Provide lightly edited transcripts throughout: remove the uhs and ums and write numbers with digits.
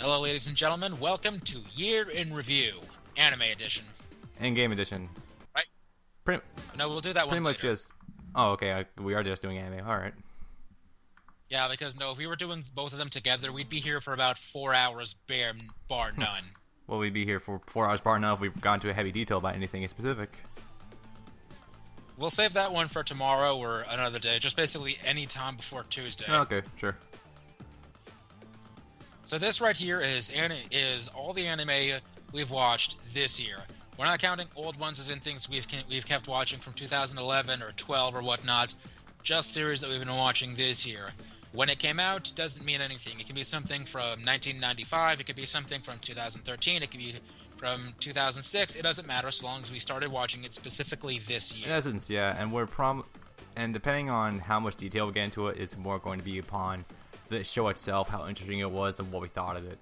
Hello, ladies and gentlemen. Welcome to Year in Review, Anime Edition. And game edition. Right? Pretty, No, we'll do that one pretty much later. just. Oh, okay. We are just doing anime. All right. Yeah, because if we were doing both of them together, we'd be here for about 4 hours, bar none. Well, we'd be here for 4 hours bar now if we've gone into heavy detail about anything in specific. We'll save that one for tomorrow or another day, just basically any time before Tuesday. Okay, sure. So this right here is all the anime we've watched this year. We're not counting old ones as in things we've kept watching from 2011 or 12 or whatnot. Just series that we've been watching this year. When it came out doesn't mean anything. It can be something from 1995. It could be something from 2013. It could be from 2006. It doesn't matter so long as we started watching it specifically this year. In essence, yeah, and depending on how much detail we get into it, it's more going to be upon the show itself, how interesting it was, and what we thought of it.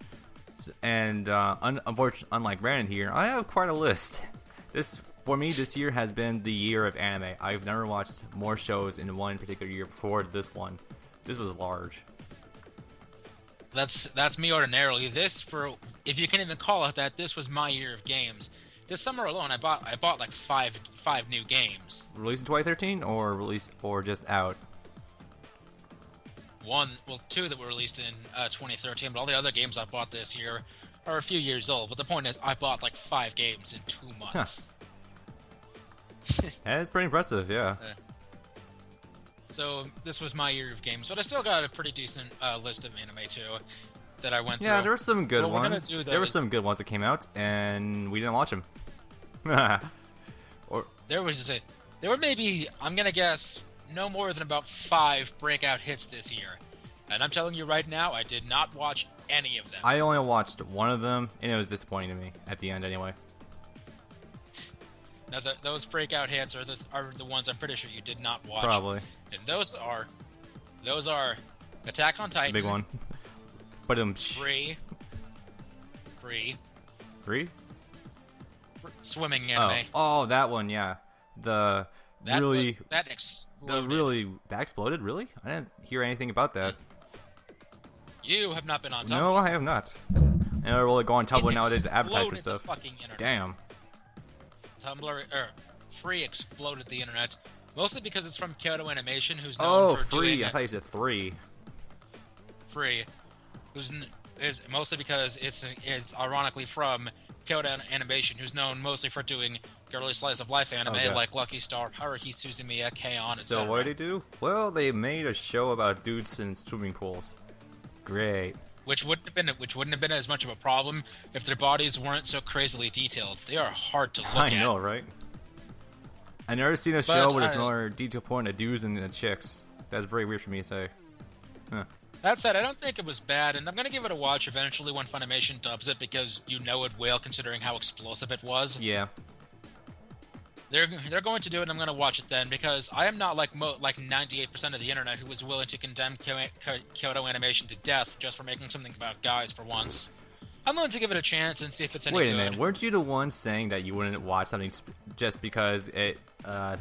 And unlike Brandon here, I have quite a list. For me, this year has been the year of anime. I've never watched more shows in one particular year before this one. This was large. That's me ordinarily. If you can even call it that, this was my year of games. This summer alone, I bought like five new games. Released in 2013, or just out? Two that were released in 2013, but all the other games I bought this year are a few years old. But the point is, I bought like 5 games in 2 months. It's pretty impressive, yeah. So this was my year of games, but I still got a pretty decent list of anime too that I went through. Yeah, there were some good So we're gonna ones. do There were those. some good ones that came out, and we didn't watch them. There were maybe, I'm gonna guess, no more than about 5 breakout hits this year. And I'm telling you right now, I did not watch any of them. I only watched one of them, and it was disappointing to me at the end, anyway. Now, those breakout hits are the ones I'm pretty sure you did not watch. Probably. And those are Attack on Titan. The big one. But Free. Three? Swimming anime. Oh, that one, yeah. That exploded. That exploded, really? I didn't hear anything about that. You have not been on Tumblr. No, I have not. And I really go on Tumblr nowadays to advertise for Exploded the stuff. fucking internet. Damn. Free exploded the internet, mostly because it's from Kyoto Animation, who's known for Free. doing I thought you said 3. Free, is mostly because it's ironically from Kyoto Animation, who's known mostly for doing girly slice of life anime Okay. like Lucky Star, Haruhi Suzumiya, K-On!, etc. So what did they do? Well, they made a show about dudes in swimming pools. Great. Which wouldn't have been as much of a problem if their bodies weren't so crazily detailed. They are hard to look at. I know, right? I've never seen a show where there's more detail point of dudes and the chicks. That's very weird for me to say. Huh. That said, I don't think it was bad, and I'm going to give it a watch eventually when Funimation dubs it, because you know it will, considering how explosive it was. Yeah. They're going to do it, and I'm going to watch it then, because I am not like 98% of the internet who was willing to condemn Kyoto Animation to death just for making something about guys for once. I'm willing to give it a chance and see if it's any good. Wait a minute, weren't you the one saying that you wouldn't watch something just because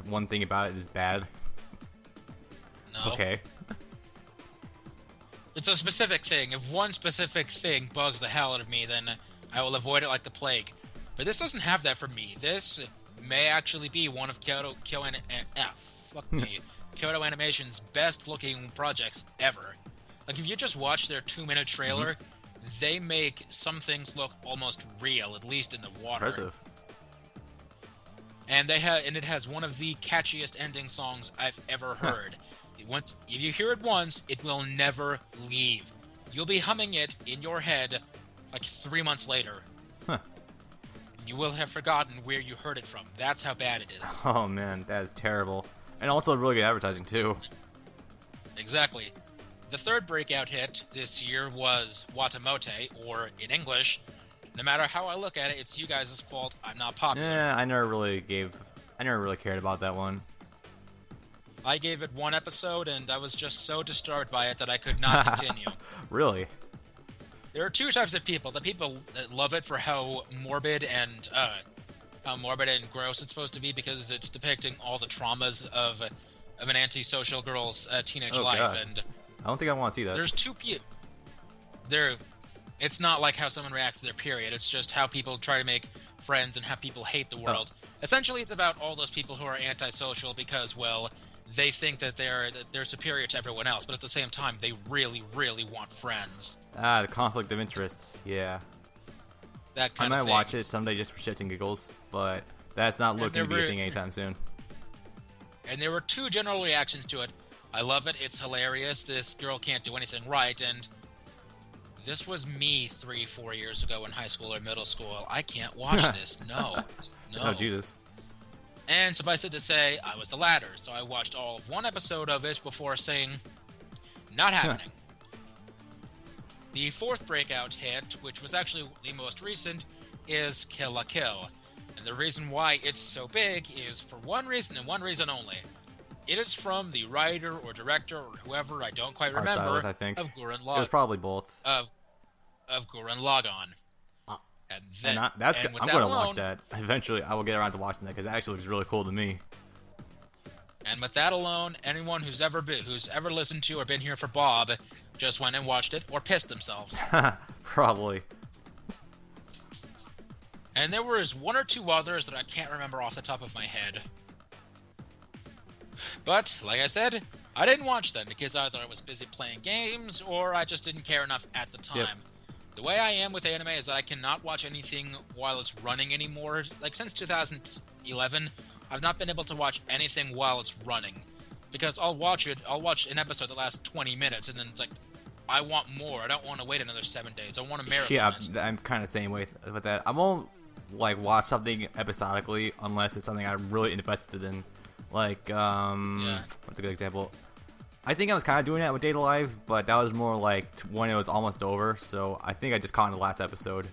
one thing about it is bad? No. Okay. It's a specific thing. If one specific thing bugs the hell out of me, then I will avoid it like the plague. But this doesn't have that for me. This may actually be one of Kyoto Animation's best-looking projects ever. Like, if you just watch their 2-minute trailer, they make some things look almost real, at least in the water. Impressive. And it has one of the catchiest ending songs I've ever heard. If you hear it once, it will never leave. You'll be humming it in your head like 3 months later. Huh. You will have forgotten where you heard it from. That's how bad it is. Oh man, that is terrible. And also really good advertising too. Exactly. The third breakout hit this year was Watamote, or in English, no matter how I look at it, it's you guys' fault I'm not popular. Yeah, I never really cared about that one. I gave it 1 episode, and I was just so disturbed by it that I could not continue. Really? There are 2 types of people. The people that love it for how morbid and gross it's supposed to be, because it's depicting all the traumas of an antisocial girl's teenage life. God. And I don't think I want to see that. there's 2 people. It's not like how someone reacts to their period. It's just how people try to make friends and how people hate the world. Essentially, it's about all those people who are antisocial because, well, they think that they're superior to everyone else, but at the same time, they really, really want friends. The conflict of interest. Yeah. That kind I of might thing. watch it someday just for shits and giggles, but that's not looking to be a thing anytime soon. And there were two general reactions to it. I love it. It's hilarious. This girl can't do anything right, and this was me 3-4 years ago in high school or middle school. I can't watch this. No. Oh, Jesus. And suffice it to say, I was the latter, so I watched all of one episode of it before saying, not happening. The fourth breakout hit, which was actually the most recent, is Kill la Kill. And the reason why it's so big is for one reason and one reason only. It is from the writer or director or whoever, I don't quite remember, I think. of Gurren Lagann. It was probably both. Of Gurren Lagann. I'm going to watch that. Eventually, I will get around to watching that because it actually looks really cool to me. And with that alone, anyone who's ever listened to or been here for Bob just went and watched it or pissed themselves. Probably. And there was one or two others that I can't remember off the top of my head. But, like I said, I didn't watch them because either I was busy playing games or I just didn't care enough at the time. Yep. The way I am with anime is that I cannot watch anything while it's running anymore. Like, since 2011, I've not been able to watch anything while it's running. Because I'll watch an episode that lasts 20 minutes, and then it's like, I want more. I don't want to wait another 7 days. I want to marathon it. Yeah, I'm kind of same way with that. I won't, watch something episodically unless it's something I'm really invested in. What's a good example? I think I was kind of doing that with Data Live, but that was more like when it was almost over, so I think I just caught in the last episode.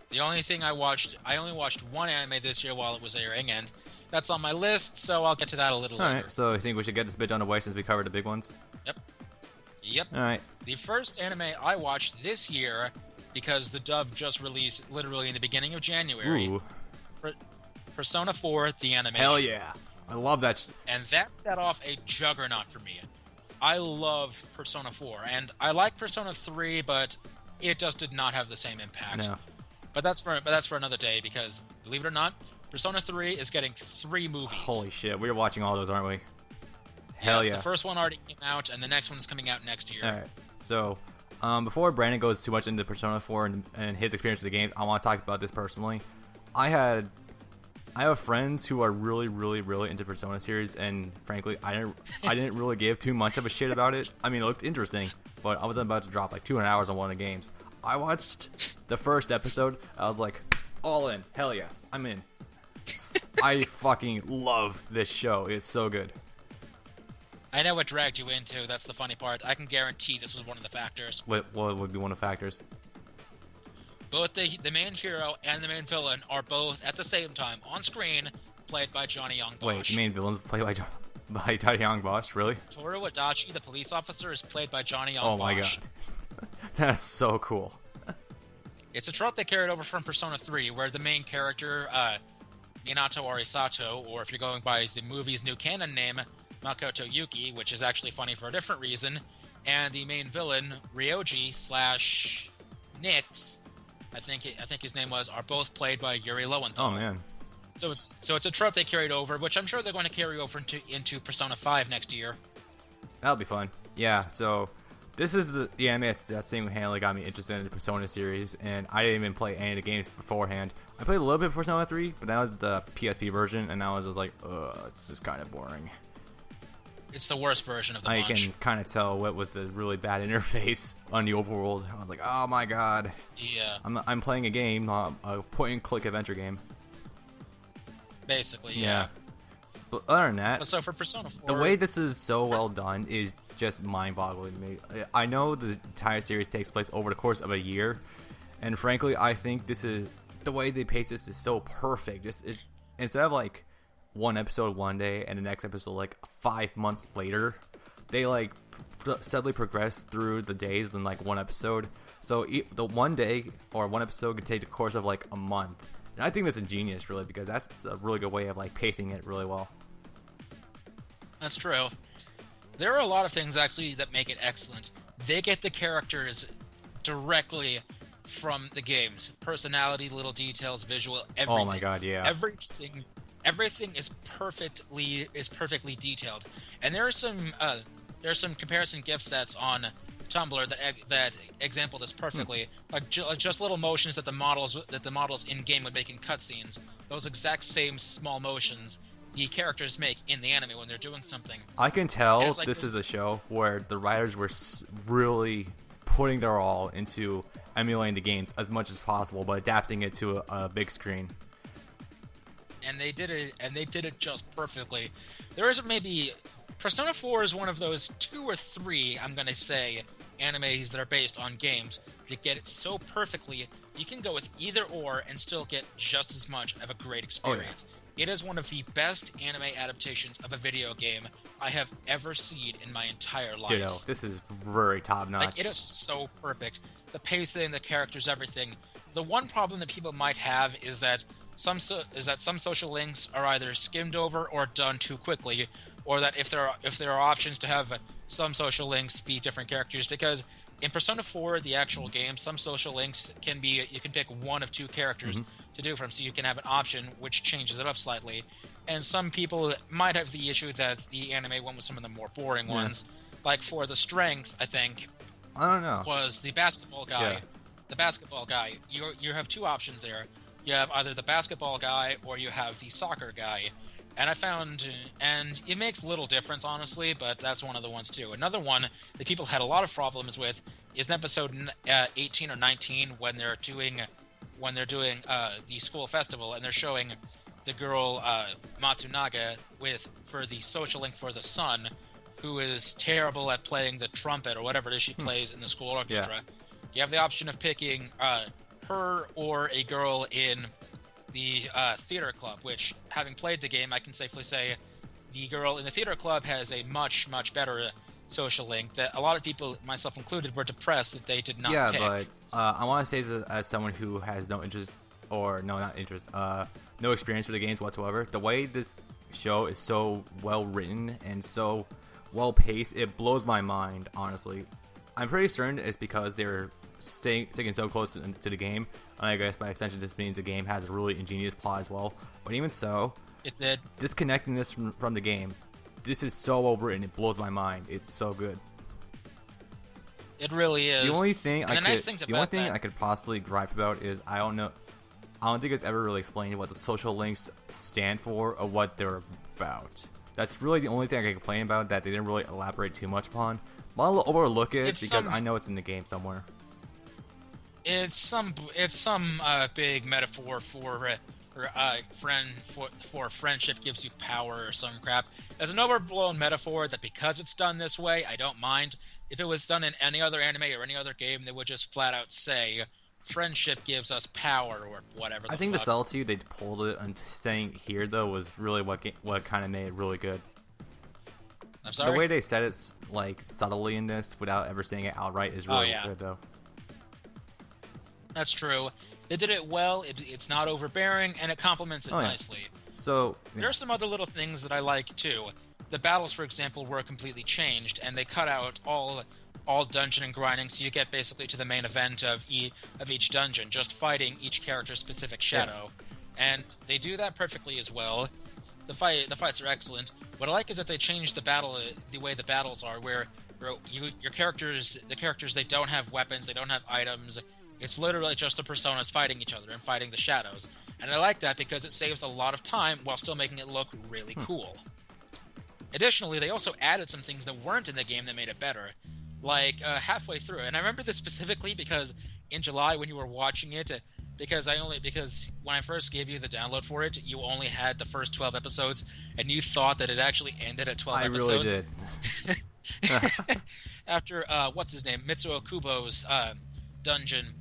The only thing I only watched one anime this year while it was airing, and that's on my list, so I'll get to that a little later. Alright, so I think we should get this bit on the way since we covered the big ones? Yep. Alright. The first anime I watched this year, because the dub just released literally in the beginning of January, Ooh. Persona 4, the animation. Hell yeah. I love that. And that set off a juggernaut for me. I love Persona 4, and I like Persona 3, but it just did not have the same impact. No. But that's for another day, because, believe it or not, Persona 3 is getting 3 movies. Holy shit, we're watching all those, aren't we? Hell yes, yeah. The first one already came out, and the next one's coming out next year. Alright, so, before Brandon goes too much into Persona 4 and his experience with the games, I want to talk about this personally. I have friends who are really, really, really into Persona series, and frankly, I didn't really give too much of a shit about it. I mean, it looked interesting, but I was about to drop like 200 hours on one of the games. I watched the first episode. I was like, all in. Hell yes, I'm in. I fucking love this show. It's so good. I know what dragged you into. That's the funny part. I can guarantee this was one of the factors. What would be one of the factors? Both the main hero and the main villain are both, at the same time, on screen, played by Johnny Young Bosch. Wait, the main villain's played by Johnny Young Bosch? Really? Toru Adachi, the police officer, is played by Johnny Young Bosch. Oh my god. That's so cool. It's a trope they carried over from Persona 3, where the main character, Minato Arisato, or if you're going by the movie's new canon name, Makoto Yuki, which is actually funny for a different reason, and the main villain, Ryoji / Nyx, I think his name was, are both played by Yuri Lowenthal. Oh man. So it's a trope they carried over, which I'm sure they're going to carry over into Persona 5 next year. That'll be fun. Yeah, so this is the anime that single-handedly got me interested in the Persona series, and I didn't even play any of the games beforehand. I played a little bit of Persona 3, but that was the PSP version, and I was like, this is kind of boring. It's the worst version of the bunch. bunch. I can kind of tell what with the really bad interface on the overworld. I was like, oh my god. Yeah. I'm playing a game, a point-and-click adventure game. Basically, yeah. But other than that, but so for Persona 4, the way this is so well done is just mind-boggling to me. I know the entire series takes place over the course of a year, and frankly, I think this is the way they pace this is so perfect. Instead of like one episode one day and the next episode like 5 months later, they like steadily progress through the days in like one episode. So the one day or one episode could take the course of like a month. And I think that's ingenious, really, because that's a really good way of like pacing it really well. That's true. There are a lot of things actually that make it excellent. They get the characters directly from the games. Personality, little details, visual, everything. Oh my god, yeah. Everything is perfectly detailed. And there are some comparison GIF sets on Tumblr that example this perfectly. Like just little motions that the models in game would make in cutscenes. Those exact same small motions the characters make in the anime when they're doing something. I can tell this is a show where the writers were really putting their all into emulating the games as much as possible, but adapting it to a big screen. And they did it just perfectly. There is maybe Persona 4 is one of those 2 or 3, I'm gonna say, animes that are based on games that get it so perfectly you can go with either or and still get just as much of a great experience. Oh, yeah. It is one of the best anime adaptations of a video game I have ever seen in my entire life. Ditto. This is very top-notch. Like, it is so perfect. The pacing, the characters, everything. The one problem that people might have is that some social links are either skimmed over or done too quickly, or that if there are options to have some social links be different characters, because in Persona 4, the actual game, some social links can be, you can pick one of 2 characters to do from, so you can have an option which changes it up slightly. And some people might have the issue that the anime went with some of the more boring ones. Like for the strength, I think, I don't know, was the basketball guy. Yeah. The basketball guy, you have 2 options there. You have either the basketball guy or you have the soccer guy. And I found, and it makes little difference, honestly, but that's one of the ones too. Another one that people had a lot of problems with is in episode 18 or 19 when they're doing the school festival and they're showing the girl Matsunaga for the social link for the son, who is terrible at playing the trumpet or whatever it is she plays in the school orchestra. Yeah. You have the option of picking her or a girl in the theater club, which, having played the game, I can safely say the girl in the theater club has a much, much better social link that a lot of people, myself included, were depressed that they did not pick. Yeah, but I want to say this as someone who has no interest, or no, not interest, no experience with the games whatsoever. The way this show is so well written and so well paced, it blows my mind, honestly. I'm pretty certain it's because they're sticking so close to the game. And I guess by extension this means the game has a really ingenious plot as well. But even so, it did. Disconnecting this from the game, this is so well written, it blows my mind. It's so good. It really is. The only thing I could possibly gripe about is I don't think it's ever really explained what the social links stand for or what they're about. That's really the only thing I can complain about, that they didn't really elaborate too much upon. I'll overlook it because I know it's in the game somewhere. It's some big metaphor for friendship gives you power or some crap. There's an overblown metaphor that because it's done this way, I don't mind. If it was done in any other anime or any other game, they would just flat out say, friendship gives us power or whatever. I think the subtlety they pulled it and saying here though was really what kind of made it really good. I'm sorry? The way they said it like subtly in this without ever saying it outright is really good though. That's true. They did it well. It's not overbearing, and it complements it nicely. So there are some other little things that I like too. The battles, for example, were completely changed, and they cut out all dungeon and grinding, so you get basically to the main event of each dungeon, just fighting each character's specific shadow. And they do that perfectly as well. The fights are excellent. What I like is that they changed the way the battles are, where the characters, they don't have weapons, they don't have items. It's literally just the personas fighting each other and fighting the shadows. And I like that because it saves a lot of time while still making it look really cool. Additionally, they also added some things that weren't in the game that made it better. Like, halfway through, and I remember this specifically because in July when you were watching it, because when I first gave you the download for it, you only had the first 12 episodes, and you thought that it actually ended at 12 episodes. I really did. After, what's his name, Mitsuo Kubo's dungeon,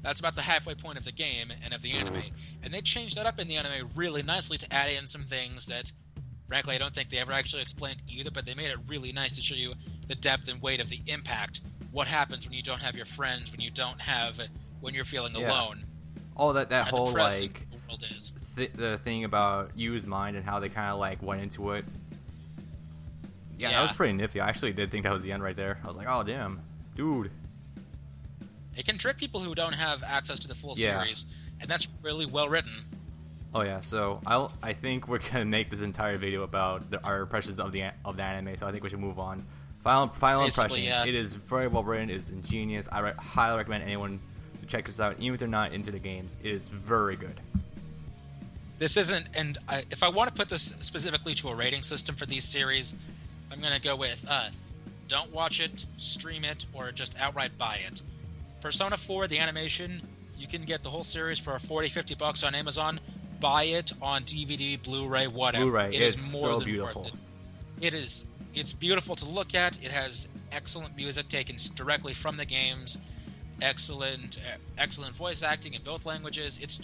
that's about the halfway point of the game and of the anime. And they changed that up in the anime really nicely to add in some things that, frankly, I don't think they ever actually explained either, but they made it really nice to show you the depth and weight of the impact. What happens when you don't have your friends, when you're feeling alone. Oh, that whole, like, the world is. The thing about Yu's mind and how they kind of, like, went into it. Yeah, that was pretty nifty. I actually did think that was the end right there. I was like, oh, damn. Dude. It can trick people who don't have access to the full Yeah. series, and that's really well written. Oh yeah, so I think we're gonna make this entire video about our impressions of the anime. So I think we should move on. Final Basically, impressions. yeah. It is very well written. It is ingenious. I highly recommend anyone to check this out, even if they're not into the games. It is very good. This isn't, and if I want to put this specifically to a rating system for these series, I'm gonna go with don't watch it, stream it, or just outright buy it. Persona 4, the animation, you can get the whole series for $40-$50 on Amazon. Buy it on DVD, Blu-ray, whatever. Blu-ray, It is it's more so than beautiful. worth it. It's beautiful to look at. It has excellent music taken directly from the games. Excellent voice acting in both languages. It's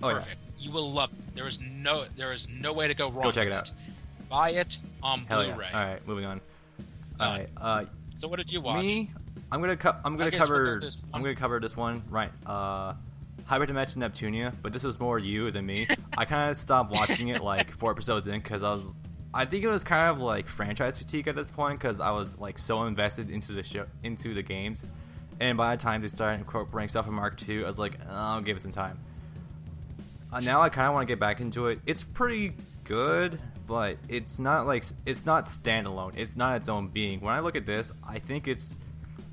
Oh, yeah. perfect. You will love it. There is no way to go wrong. Go check with it out. Buy it on Hell Blu-ray. yeah! All right, moving on. All right, So what did you watch? me, I'm gonna Okay, so we'll cover go this one. I'm gonna cover this one right. Hyperdimension Neptunia, but this was more you than me. I kind of stopped watching it like 4 episodes in because I think it was kind of like franchise fatigue at this point because I was like so invested into the show, into the games, and by the time they started incorporating stuff from Mark II, I was like, I'll give it some time. Now I kind of want to get back into it. It's pretty good, but it's not standalone. It's not its own being. When I look at this, I think it's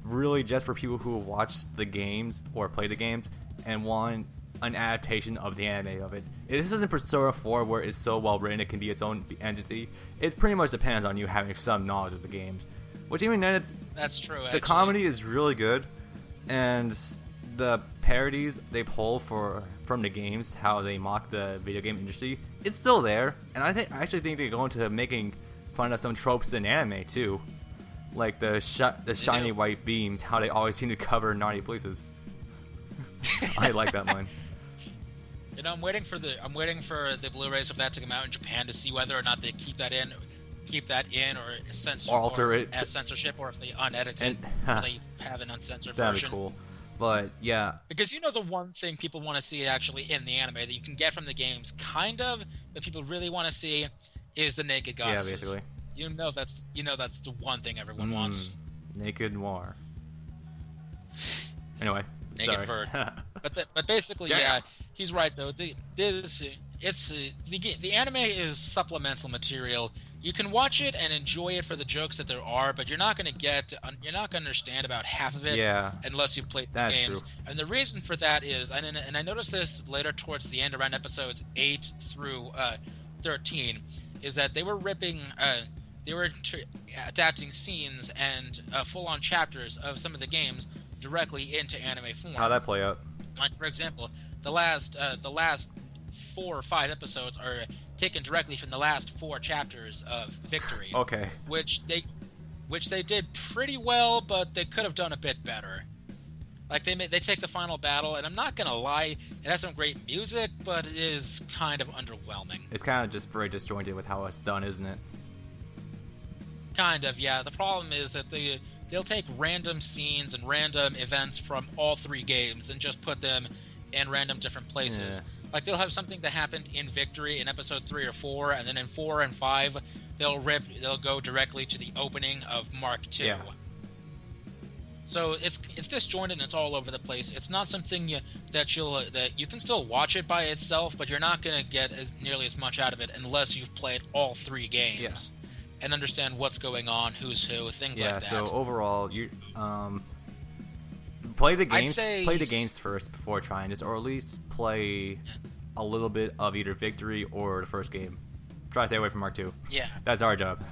really just for people who watch the games or play the games and want an adaptation of the anime of it. This isn't Persona 4 where it's so well written it can be its own entity. It pretty much depends on you having some knowledge of the games. Which even then, That's true. the comedy is really good, and the parodies they pull from the games, how they mock the video game industry, it's still there. And I actually think they go into making fun of some tropes in anime too, like the shiny white beams, how they always seem to cover naughty places. I like that line. You know, I'm waiting for the Blu-rays of that to come out in Japan to see whether or not they keep that in, or censor, Or alter it as censorship, or if they unedit it, And- or they have an uncensored That'd version. be cool. But yeah, Because you know the one thing people want to see actually in the anime that you can get from the games, kind of, but people really want to see, is the naked goddesses. yeah, basically. You know that's the one thing everyone wants. Naked noir. Anyway, Naked sorry. birds. But basically, Damn. yeah, he's right though. The anime is supplemental material. You can watch it and enjoy it for the jokes that there are, but you're not going to understand about half of it Yeah, unless you've played the that's games. true. And the reason for that is, and I noticed this later towards the end, around episodes 8 through 13, is that they were adapting scenes and full-on chapters of some of the games directly into anime form. How'd that play out? Like, for example, the last 4 or 5 episodes are taken directly from the last 4 chapters of Victory. Okay. Which they did pretty well, but they could have done a bit better. Like, they take the final battle, and I'm not gonna lie, it has some great music, but it is kind of underwhelming. It's kind of just very disjointed with how it's done, isn't it? Kind of, yeah. The problem is that they'll take random scenes and random events from all 3 games and just put them in random different places. Yeah. Like, they'll have something that happened in Victory in episode 3 or 4, and then in 4 and 5, they'll go directly to the opening of Mark II. Yeah. So it's disjointed and it's all over the place. It's not something that you can still watch it by itself, but you're not going to get nearly as much out of it unless you've played all 3 games. Yeah. And understand what's going on, who's who, things like that. Yeah. So overall, you play the games. say- Play the games first before trying this, or at least play a little bit of either Victory or the first game. Try to stay away from Mark II. Yeah. That's our job.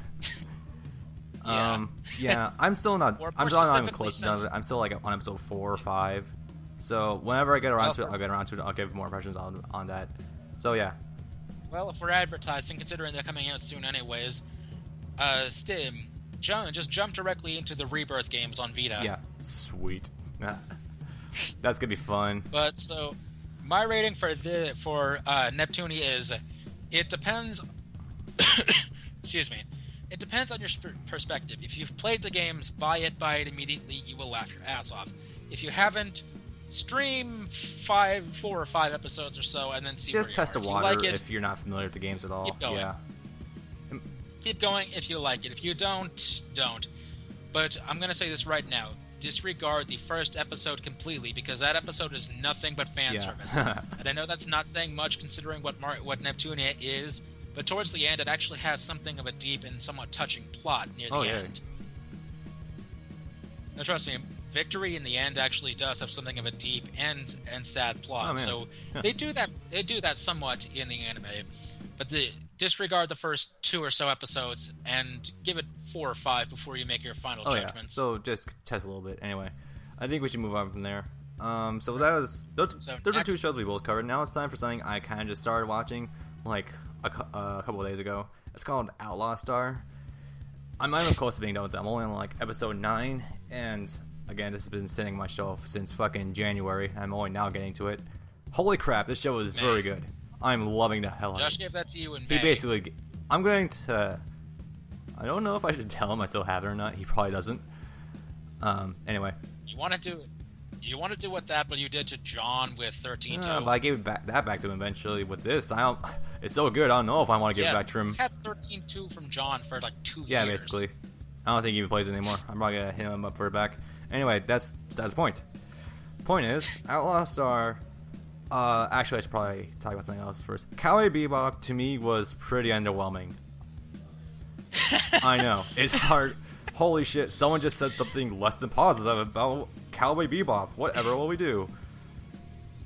Yeah. Yeah. I'm still not. Or I'm more still not even specifically close to done with since- it. I'm still like on episode 4 or 5. So whenever I get around Well, to it, I'll get around to it. I'll give more impressions on that. So yeah. Well, if we're advertising, considering they're coming out soon anyways, Steam, just jump directly into the Rebirth games on Vita. Yeah. Sweet. That's gonna be fun. But so, my rating for Neptunia is, it depends. Excuse me. It depends on your perspective. If you've played the games, buy it immediately. You will laugh your ass off. If you haven't, stream 4 or 5 episodes or so, and then see. Just where test the you are. water If you like it, if you're not familiar with the games at all. Keep going. Yeah. keep going if you like it. If you don't, don't. But I'm gonna say this right now. disregard the first episode completely, because that episode is nothing but fan service. And I know that's not saying much considering what Neptunia is, but towards the end, it actually has something of a deep and somewhat touching plot near the end. Now, trust me, Victory in the end actually does have something of a deep and sad plot. So they do that somewhat in the anime, but disregard the first 2 or so episodes and give it 4 or 5 before you make your final judgments. So just test a little bit. Anyway, I think we should move on from there. So that was those are 2 shows we both covered. Now it's time for something I kind of just started watching like a couple of days ago. It's called Outlaw Star. I'm not even close to being done with it. I'm only on like episode 9, and again, this has been sitting on my shelf since fucking January. I'm only now getting to it. Holy crap, this show is very good. I'm loving the hell out of it. Josh gave that to you in May. He basically... I'm going to... I don't know if I should tell him I still have it or not. He probably doesn't. Anyway. You want to do what that, but you did to John with 13-2. But I gave that back to him eventually with this. It's so good, I don't know if I want to give it back to him. You had 13-2 from John for like 2 years. Yeah, basically. I don't think he even plays it anymore. I'm probably going to hit him up for it back. Anyway, that's the point. Point is, Outlaw Star... actually, I should probably talk about something else first. Cowboy Bebop, to me, was pretty underwhelming. I know. It's hard. Holy shit, someone just said something less than positive about Cowboy Bebop. Whatever will we do?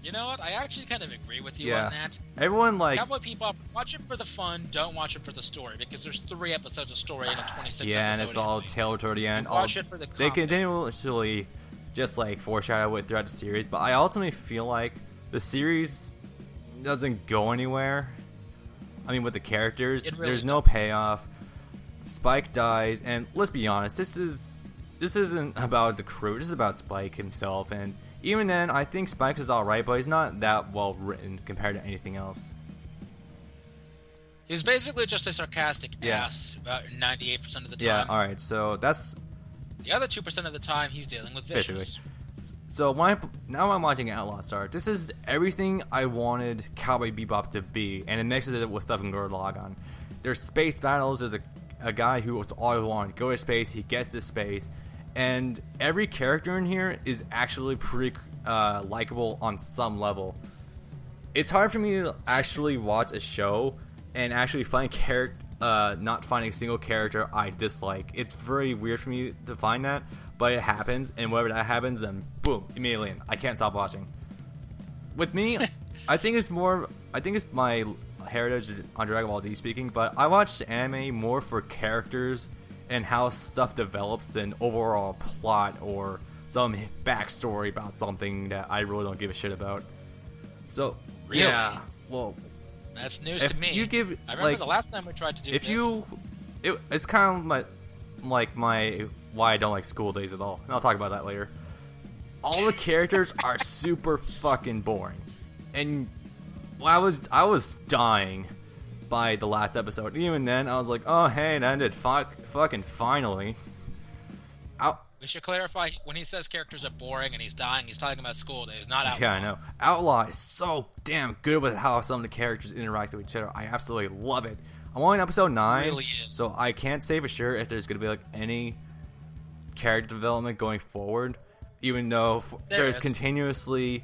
You know what? I actually kind of agree with you on that. Everyone, like... Cowboy Bebop, watch it for the fun, don't watch it for the story, because there's 3 episodes of story in a 26 episode and it's all tailored toward the end. Watch it for the They continually just, like, foreshadow it throughout the series, but I ultimately feel like the series doesn't go anywhere. I mean, with the characters, there's no payoff. Spike dies, and let's be honest, this isn't about the crew. This is about Spike himself, and even then, I think Spike is alright, but he's not that well written compared to anything else. He's basically just a sarcastic ass about 98% of the time. Yeah, alright, so that's... The other 2% of the time, he's dealing with vicious. Basically. So now I'm watching Outlaw Star. This is everything I wanted Cowboy Bebop to be, and it mixes it with stuff in Gurren Lagann. There's space battles. There's a guy who it's all he wanted. Go to space. He gets to space, and every character in here is actually pretty likable on some level. It's hard for me to actually watch a show and actually not finding a single character I dislike. It's very weird for me to find that. But it happens, and whenever that happens, then boom, immediately in. I can't stop watching. With me, I think it's my heritage on Dragon Ball Z speaking, but I watch anime more for characters and how stuff develops than overall plot or some backstory about something that I really don't give a shit about. So, really? Yeah, well... That's news to me. I remember the last time we tried to do this. It's kind of my why I don't like School Days at all, and I'll talk about that later. All the characters are super fucking boring, and I was dying by the last episode. Even then, I was like, oh hey, it ended fucking finally. We should clarify, when he says characters are boring and he's dying, he's talking about School Days, not Outlaw. Yeah, I know. Outlaw is so damn good with how some of the characters interact with each other. I absolutely love it. I'm only on episode 9, really is. So I can't say for sure if there's going to be like any character development going forward, even though there's continuously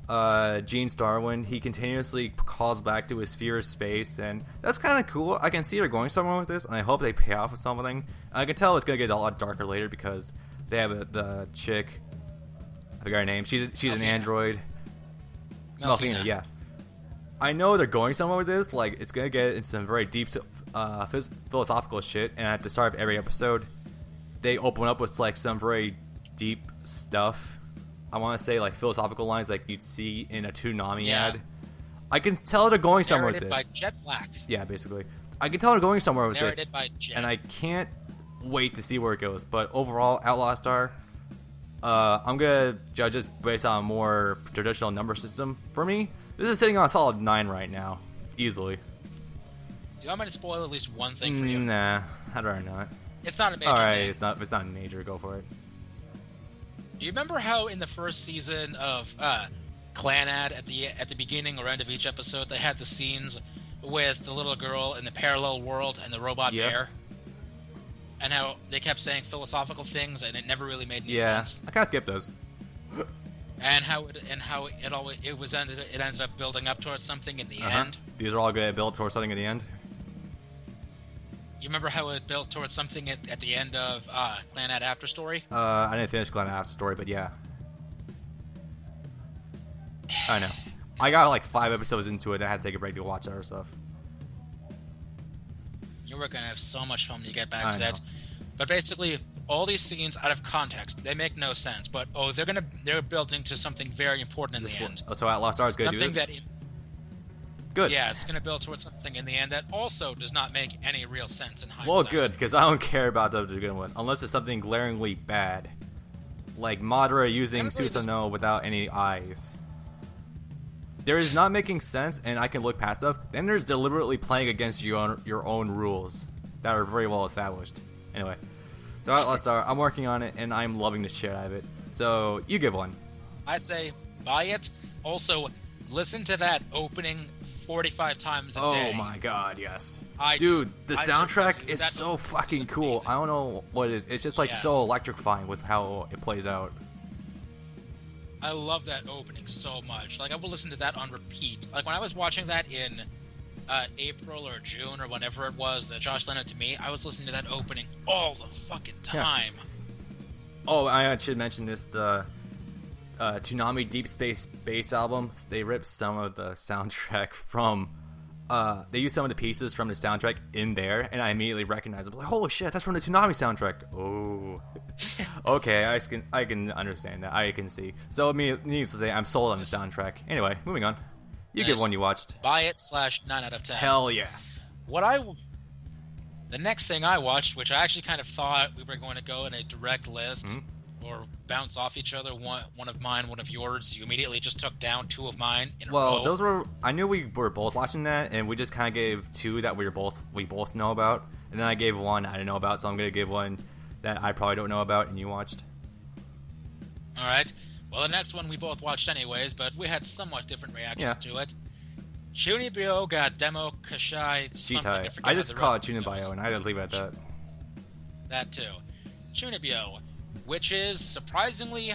Gene Starwind. He continuously calls back to his fear of space, and that's kind of cool. I can see they're going somewhere with this, and I hope they pay off with something. I can tell it's going to get a lot darker later because they have the chick, I forgot her name, she's an android. Melfina, yeah. I know they're going somewhere with this. Like, it's going to get into some very deep philosophical shit, and at the start of every episode, they open up with, like, some very deep stuff. I want to say, like, philosophical lines like you'd see in a Toonami ad. I can tell they're going somewhere with this. Narrated by Jet Black. Yeah, basically. I can tell they're going somewhere with Narrated this. by Jet. And I can't wait to see where it goes. But overall, Outlaw Star, I'm going to judge this based on a more traditional number system. For me, this is sitting on a solid 9 right now. Easily. Do you want me to spoil at least one thing for you? Nah, I'd rather not. It's not a major Alright, thing. it's not major. Go for it. Do you remember how in the first season of Clanad at the beginning or end of each episode they had the scenes with the little girl in the parallel world and the robot bear? and how they kept saying philosophical things, and it never really made any Yeah, sense. I kind of skipped those. And how it ended up building up towards something in the end. These are all going to build towards something in the end. You remember how it built towards something at the end of Clan Ad After Story? I didn't finish Clan After Story, but yeah. I know. I got like 5 episodes into it. I had to take a break to watch other stuff. You were gonna have so much fun when you get back I to that. know. But basically, all these scenes out of context, they make no sense. But they're building to something very important in the end. So Outlaw Star is going to do Something this? that, Good. yeah, it's gonna build towards something in the end that also does not make any real sense in hindsight. Well, good, because I don't care about the good one. Unless it's something glaringly bad. Like Madara using Susanoo without any eyes. There is not making sense, and I can look past stuff. Then there's deliberately playing against your own rules that are very well established. Anyway, so let's start. I'm working on it, and I'm loving the shit out of it. So you give one. I say buy it. Also, listen to that opening 45 times a day. Oh my god, yes. I the soundtrack should- is that so was fucking cool. amazing. I don't know what it is. It's just like so electrifying with how it plays out. I love that opening so much. Like, I will listen to that on repeat. Like, when I was watching that in April or June or whenever it was that Josh lent it to me, I was listening to that opening all the fucking time. Oh, I should mention this. The Toonami Deep Space Bass album, they ripped some of the soundtrack from... they used some of the pieces from the soundtrack in there, and I immediately recognized it. Like, holy shit, that's from the Toonami soundtrack. Oh. Okay, I can understand that. I can see. So, needless to say, I'm sold on the soundtrack. Anyway, moving on. You give one you watched. Buy it / 9 out of 10. Hell yes. The next thing I watched, which I actually kind of thought we were going to go in a direct list, or bounce off each other, one of mine, one of yours. You immediately just took down 2 of mine in a row. Those were... I knew we were both watching that, and we just kind of gave 2 that we both know about, and then I gave 1 I didn't know about, so I'm going to give one that I probably don't know about, and you watched. Alright. Well, the next one we both watched anyways, but we had somewhat different reactions to it. Chunibyo ga Demo Kashai something. I just call it Chunibyo, and I didn't leave it at that. That too. Chunibyo, which is surprisingly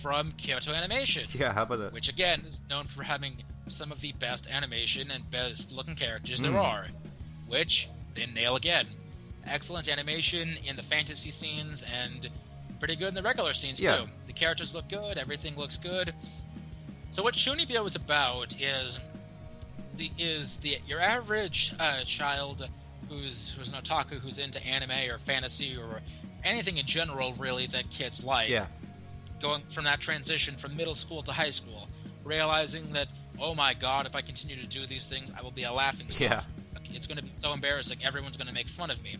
from Kyoto Animation. Yeah, how about that? Which again is known for having some of the best animation and best looking characters there are. Which they nail again. Excellent animation in the fantasy scenes and pretty good in the regular scenes too. The characters look good, everything looks good. So what Chunibyo is about is your average child who's an otaku, who's into anime or fantasy or anything in general really that kids like. Yeah. Going from that transition from middle school to high school, realizing that, oh my god, if I continue to do these things, I will be a laughing stock. Yeah. It's going to be so embarrassing, everyone's going to make fun of me.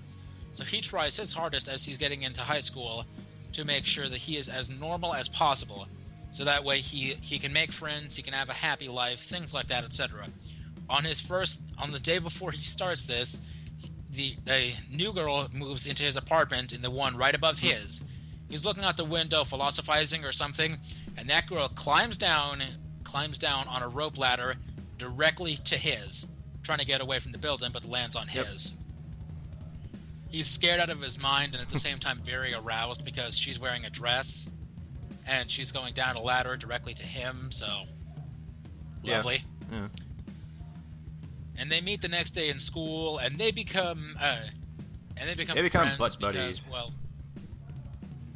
So he tries his hardest as he's getting into high school to make sure that he is as normal as possible. So that way he can make friends, he can have a happy life, things like that, etc. On the day before he starts this, a new girl moves into his apartment in the one right above his. He's looking out the window, philosophizing or something, and that girl climbs down on a rope ladder directly to his, trying to get away from the building, but lands on his. He's scared out of his mind and at the same time very aroused because she's wearing a dress and she's going down a ladder directly to him, so lovely. Yeah. And they meet the next day in school, and they become friends butt buddies. Because, well,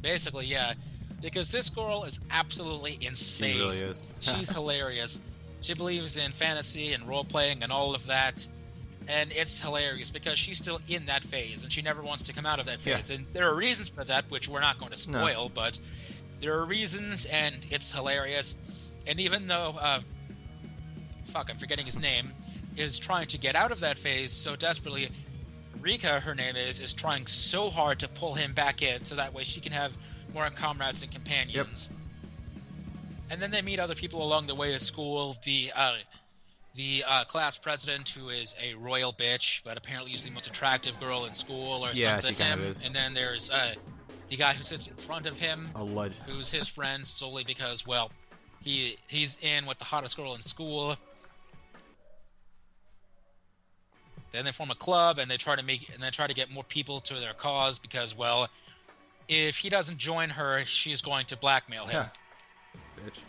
basically, yeah, because this girl is absolutely insane. She really is. She's hilarious. She believes in fantasy and role playing and all of that, and it's hilarious because she's still in that phase and she never wants to come out of that phase. And there are reasons for that, which we're not going to spoil, but there are reasons, and it's hilarious. And even though, I'm forgetting his name, is trying to get out of that phase so desperately, Rika, her name is trying so hard to pull him back in so that way she can have more comrades and companions. And then they meet other people along the way at school. The class president, who is a royal bitch, but apparently is the most attractive girl in school or something. She kind of is. And then there's the guy who sits in front of him, who's his friend solely because, well, he's in with the hottest girl in school. Then they form a club, and they try to get more people to their cause because, well, if he doesn't join her, she's going to blackmail him. Bitch.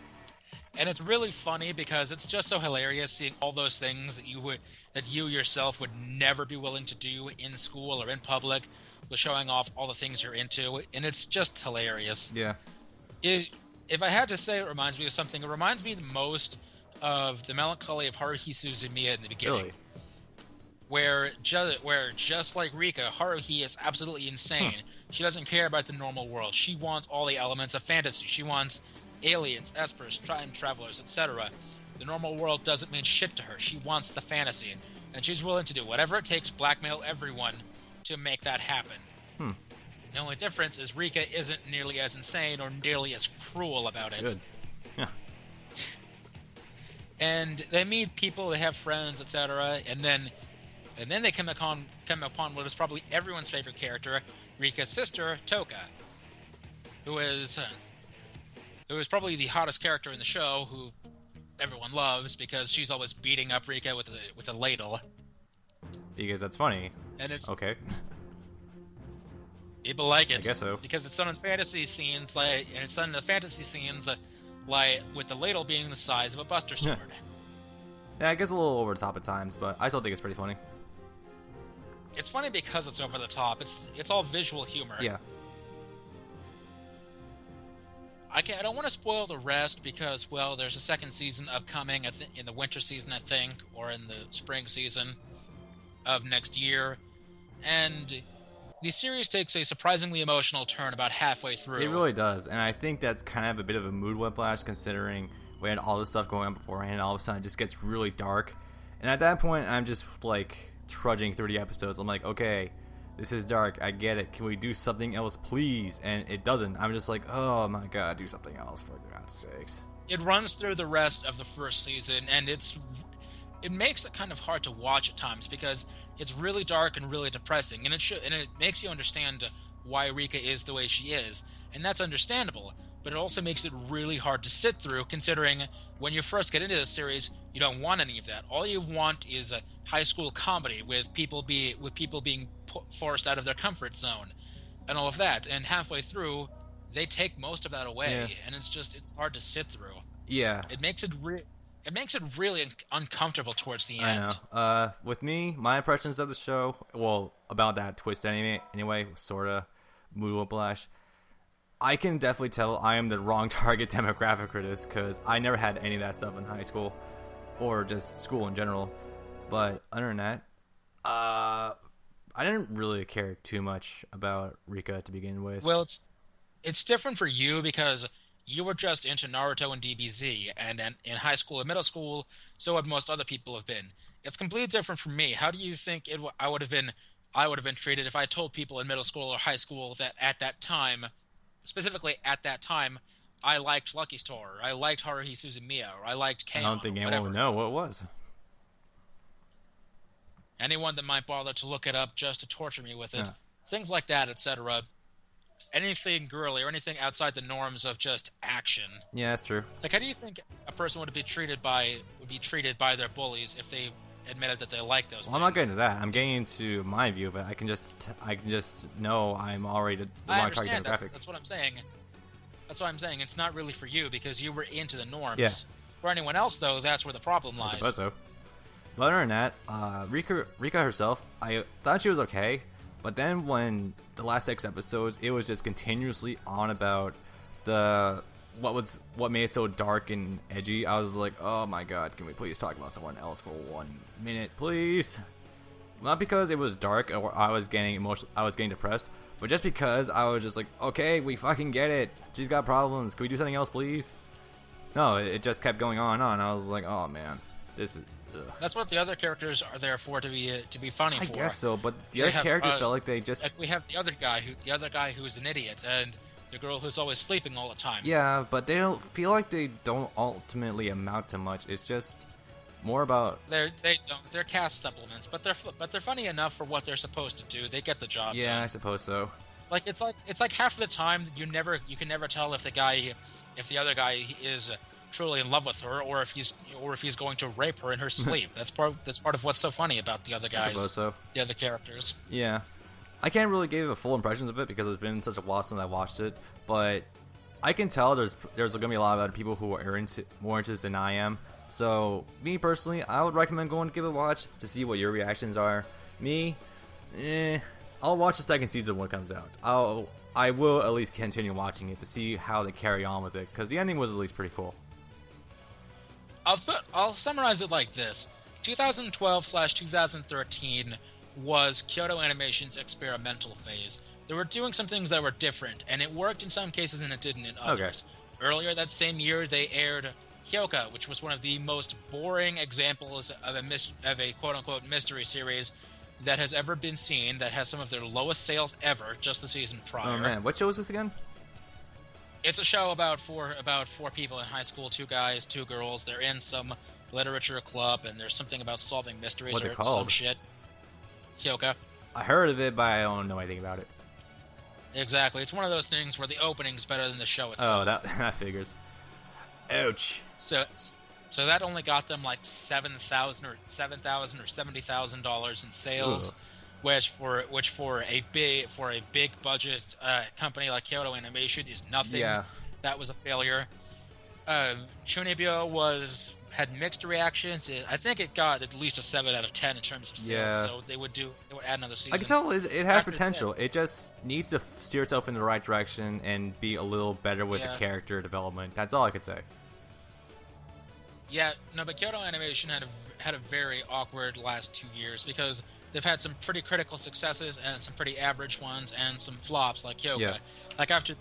And it's really funny because it's just so hilarious seeing all those things that you yourself would never be willing to do in school or in public, with showing off all the things you're into, and it's just hilarious. Yeah. If I had to say it reminds me of something, it reminds me the most of the melancholy of Haruhi Suzumiya in the beginning. Really? Where just like Rika, Haruhi is absolutely insane. She doesn't care about the normal world. She wants all the elements of fantasy. She wants aliens, espers, time travelers, etc. The normal world doesn't mean shit to her. She wants the fantasy, and she's willing to do whatever it takes, blackmail everyone, to make that happen. The only difference is Rika isn't nearly as insane or nearly as cruel about it. Good. Yeah. And they meet people, they have friends, etc. And then they come upon what is probably everyone's favorite character, Rika's sister, Toka, who is probably the hottest character in the show, who everyone loves because she's always beating up Rika with a ladle. Because that's funny. And it's okay. People like it. I guess so. Because it's done in fantasy scenes, with the ladle being the size of a Buster Sword. Yeah, it gets a little over the top at times, but I still think it's pretty funny. It's funny because it's over the top. It's all visual humor. Yeah. I don't want to spoil the rest because, well, there's a second season upcoming in the winter season, I think, or in the spring season of next year. And the series takes a surprisingly emotional turn about halfway through. It really does, and I think that's kind of a bit of a mood whiplash considering we had all this stuff going on beforehand, and all of a sudden it just gets really dark. And at that point, I'm just, trudging through the episodes. I'm like, okay, this is dark, I get it. Can we do something else, please? And it doesn't. I'm just like, oh my god, do something else, for God's sakes. It runs through the rest of the first season, and it makes it kind of hard to watch at times because it's really dark and really depressing, and it makes you understand why Rika is the way she is, and that's understandable. But it also makes it really hard to sit through, considering when you first get into this series, you don't want any of that. All you want is a high school comedy with people being forced out of their comfort zone, and all of that. And halfway through, they take most of that away, and it's hard to sit through. Yeah, it makes it really uncomfortable towards the end. I know. With me, my impressions of the show, well, about that twist anyway, sorta mood whiplash. I can definitely tell I am the wrong target demographic for this because I never had any of that stuff in high school or just school in general. But other than that, I didn't really care too much about Rika to begin with. Well, it's different for you because you were just into Naruto and DBZ, and in high school and middle school, so would most other people have been. It's completely different from me. How do you think I would have been treated if I told people in middle school or high school that at that time, specifically at that time, I liked Lucky Star, or I liked Haruhi Suzumiya, or I liked K-On! I don't think anyone would know what it was. Anyone that might bother to look it up just to torture me with it. Things like that, etc. Anything girly or anything outside the norms of just action. Yeah, that's true. How do you think a person would be treated by their bullies if they admitted that they like those things? I'm not getting to that. I'm getting into my view of it. I can just know I'm already the wrong target demographic. That's what I'm saying. That's what I'm saying. It's not really for you because you were into the norms. Yeah. For anyone else, though, that's where the problem lies. I suppose so. But other than that, Rika herself, I thought she was okay. But then when the last 6 episodes, it was just continuously on about what made it so dark and edgy. I was like, oh my god, can we please talk about someone else for 1 minute, please? Not because it was dark or I was getting depressed, but just because I was just like, okay, we fucking get it. She's got problems. Can we do something else, please? No, it just kept going on and on. I was like, oh man, this is. Ugh. That's what the other characters are there for, to be funny for. I guess so, but the other characters felt like they just. We have the other guy who's an idiot, and the girl who's always sleeping all the time. Yeah, but they don't ultimately amount to much. It's just more about. They're cast supplements, but they're funny enough for what they're supposed to do. They get the job done. Yeah, I suppose so. It's like half of the time you can never tell if the other guy is truly in love with her, or if he's going to rape her in her sleep. That's part of what's so funny about the other guys, I suppose so. the other characters. Yeah, I can't really give a full impressions of it because it's been such a while since I watched it, but I can tell there's gonna be a lot of other people who are more interested than I am. So me personally, I would recommend going to give it a watch to see what your reactions are. Me, I'll watch the second season when it comes out. I will at least continue watching it to see how they carry on with it, because the ending was at least pretty cool. I'll summarize it like this: 2012/2013 was Kyoto Animation's experimental phase. They were doing some things that were different, and it worked in some cases and it didn't in others. Okay. Earlier that same year, they aired Hyoka, which was one of the most boring examples of a quote-unquote mystery series that has ever been seen, that has some of their lowest sales ever, just the season prior. Oh man, what show is this again? It's a show about four people in high school, 2 guys, 2 girls. They're in some literature club, and there's something about solving mysteries. What's or it called? Some shit. Hyoka. I heard of it, but I don't know anything about it. Exactly. It's one of those things where the opening's better than the show itself. Oh, that figures. Ouch. So that only got them like $7,000 or $70,000 in sales, which for a big budget company like Kyoto Animation is nothing. Yeah. That was a failure. Chunibyo had mixed reactions. I think it got at least a 7 out of 10 in terms of sales. Yeah. So they would add another season. I can tell it has potential. It just needs to steer itself in the right direction and be a little better with the character development. That's all I could say. Yeah, no, but Kyoto Animation had a very awkward last 2 years because they've had some pretty critical successes and some pretty average ones and some flops like Hyoka. Yeah. Like after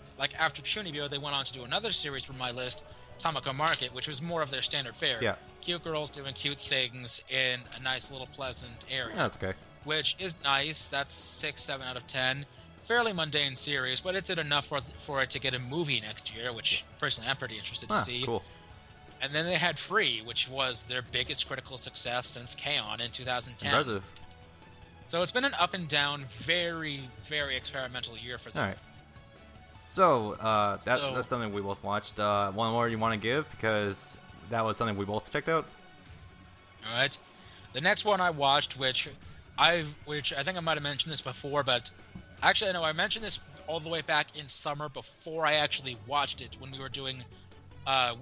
Chunibyo, they went on to do another series from my list, Tamako Market, which was more of their standard fare. Yeah. Cute girls doing cute things in a nice little pleasant area. Yeah, that's okay. Which is nice. That's 6, 7 out of 10. Fairly mundane series, but it did enough for it to get a movie next year, which personally I'm pretty interested to see. Cool. And then they had Free, which was their biggest critical success since K-On! In 2010. Impressive. So it's been an up and down, very, very experimental year for them. All right. So, that's something we both watched. One more you want to give? Because that was something we both checked out. All right. The next one I watched, which I think I might have mentioned this before, but actually, no, I mentioned this all the way back in summer before I actually watched it when we were doing, I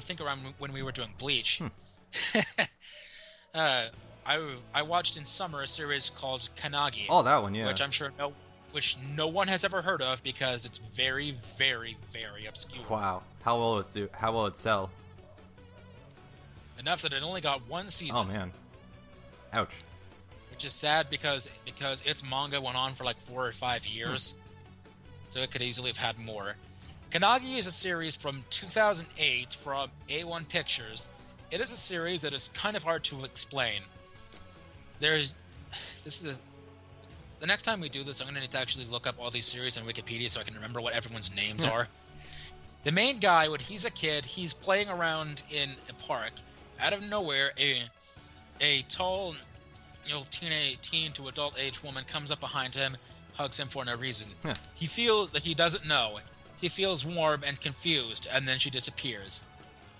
think around when we were doing Bleach. I watched in summer a series called Kanagi. Oh, that one, yeah. Which I'm sure no one has ever heard of because it's very, very, very obscure. Wow. How will it do? How will it sell? Enough that it only got 1 season. Oh man. Ouch. Which is sad because its manga went on for like 4 or 5 years. So it could easily have had more. Kanagi is a series from 2008 from A1 Pictures. It is a series that is kind of hard to explain. The next time we do this, I'm going to need to actually look up all these series on Wikipedia so I can remember what everyone's names are. The main guy, when he's a kid, he's playing around in a park. Out of nowhere, a tall, teen to adult age woman comes up behind him, hugs him for no reason. He feels that he doesn't know. He feels warm and confused, and then she disappears.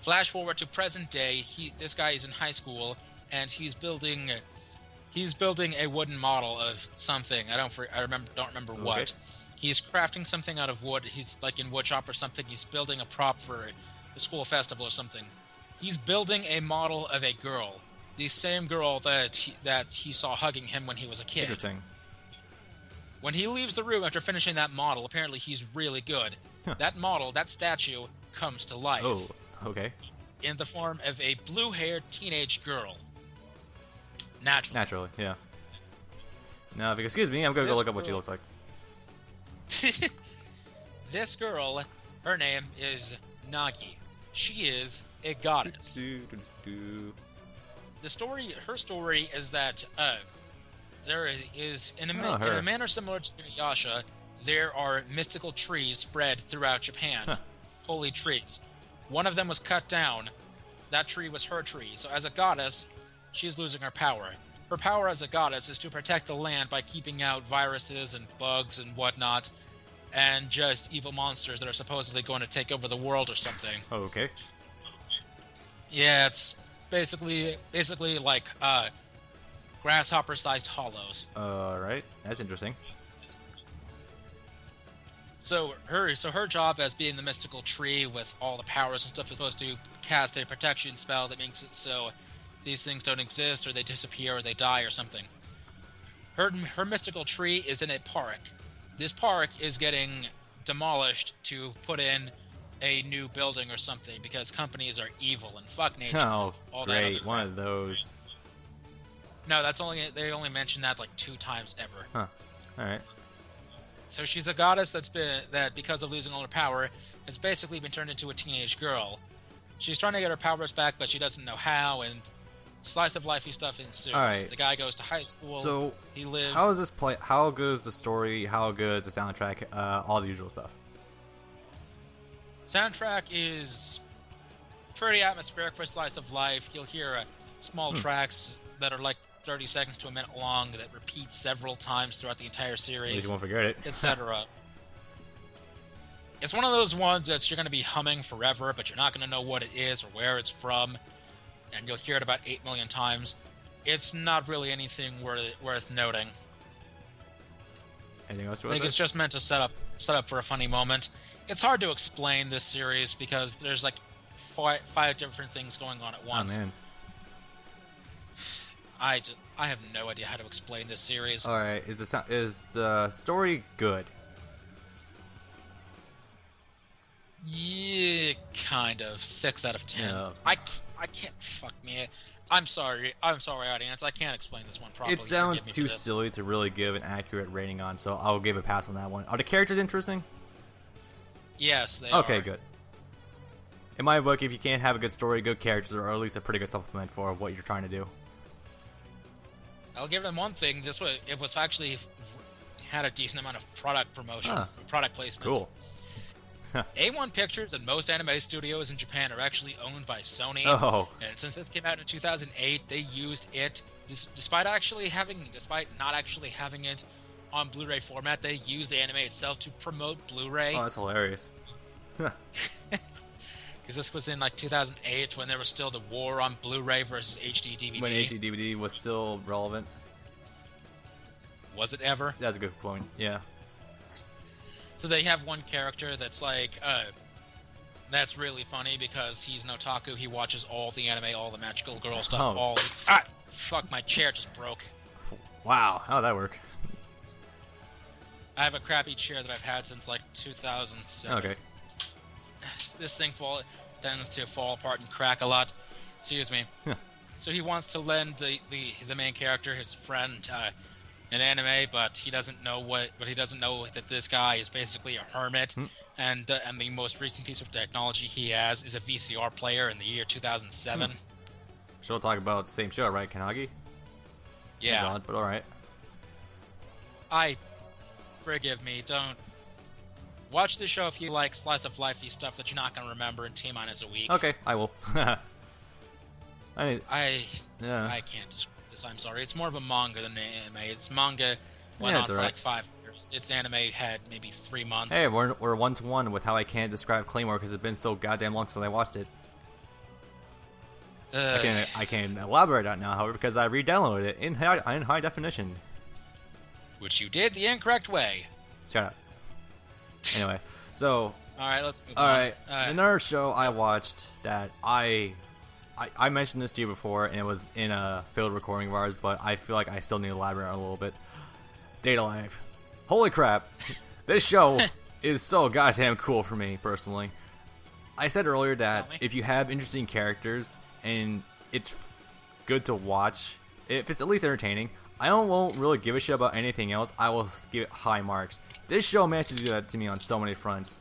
Flash forward to present day. This guy is in high school, and he's building a wooden model of something. I don't remember what. Okay. He's crafting something out of wood. He's like in woodshop or something. He's building a prop for a school festival or something. He's building a model of a girl, the same girl that he saw hugging him when he was a kid. Interesting. When he leaves the room after finishing that model, apparently he's really good. That statue comes to life. Oh, okay. In the form of a blue-haired teenage girl. Naturally, yeah. Now, if you excuse me, I'm going to go look up what she looks like. This girl, her name is Nagi. She is a goddess. Her story is that there is, in a manner similar to Inuyasha, there are mystical trees spread throughout Japan. Holy trees. One of them was cut down. That tree was her tree. So as a goddess, she's losing her power. Her power as a goddess is to protect the land by keeping out viruses and bugs and whatnot, and just evil monsters that are supposedly going to take over the world or something. Oh, okay. Yeah, it's basically like grasshopper-sized hollows. Right. That's interesting. So her job as being the mystical tree with all the powers and stuff is supposed to cast a protection spell that makes it so these things don't exist or they disappear or they die or something. Her mystical tree is in a park. This park is getting demolished to put in a new building or something because companies are evil and fuck nature. Oh, all great. That One of those. No, they only mentioned that like 2 times ever. Huh. Alright. So she's a goddess that because of losing all her power, has basically been turned into a teenage girl. She's trying to get her powers back, but she doesn't know how, and slice of lifey stuff ensues. Alright. The guy goes to high school. So, he lives. how is this play? How good is the story? How good is the soundtrack? All the usual stuff. Soundtrack is pretty atmospheric for slice of life. You'll hear small tracks that are like 30 seconds to a minute long that repeat several times throughout the entire At series, least you won't forget it. etc. It's one of those ones that you're going to be humming forever, but you're not going to know what it is or where it's from, and you'll hear it about 8 million times. It's not really anything worth noting. Anything else I think it's just meant to set up for a funny moment. It's hard to explain this series because there's like five different things going on at once. Oh man. I have no idea how to explain this series. All right, is the story good? Yeah, kind of. 6 out of 10. Yeah. I can't. Fuck me. I'm sorry, audience. I can't explain this one properly. It sounds Forgive me too for this. silly to really give an accurate rating on, so I'll give a pass on that one. Are the characters interesting? Yes, they Okay, are. good. In my book, if you can't have a good story, good characters are at least a pretty good supplement for what you're trying to do. I'll give them one thing. It was actually had a decent amount of product promotion, product placement. Cool. A1 Pictures and most anime studios in Japan are actually owned by Sony. Oh. And since this came out in 2008, they used it, despite not actually having it on Blu-ray format, they used the anime itself to promote Blu-ray. Oh, that's hilarious. Because this was in like 2008 when there was still the war on Blu-ray versus HD DVD. When HD DVD was still relevant. Was it ever? That's a good point. Yeah. So they have one character that's like, that's really funny because he's an otaku. He watches all the anime, all the magical girl stuff, Oh. Fuck, my chair just broke. Wow, how'd that work? I have a crappy chair that I've had since like 2007. Okay. This thing tends to fall apart and crack a lot. Excuse me. So he wants to lend the main character, his friend, an anime, but he doesn't know that this guy is basically a hermit, and the most recent piece of technology he has is a VCR player in the year 2007. So we'll talk about the same show, right, Kanagi? Yeah. That's odd, but alright. Forgive me, don't watch the show if you like slice of lifey stuff that you're not going to remember in T-minus a week. Okay, I will. I Yeah. can't describe this. I'm sorry. It's more of a manga than an anime. It's manga went Yeah, on it's for alright. like 5 years. Its anime had maybe 3 months. Hey, we're 1-to-1 with how I can't describe Claymore because it's been so goddamn long since I watched it. I can elaborate on it now, however, because I re-downloaded it in high definition. Which you did the incorrect way. Shut up. Anyway, so Alright, let's move all on. right, another show I watched that I mentioned this to you before, and it was in a failed recording of ours, but I feel like I still need to elaborate on it a little bit. Data Life. Holy crap! This show is so goddamn cool for me personally. I said earlier that if you have interesting characters and it's good to watch, if it's at least entertaining, I won't really give a shit about anything else. I will give it high marks. This show manages to do that to me on so many fronts.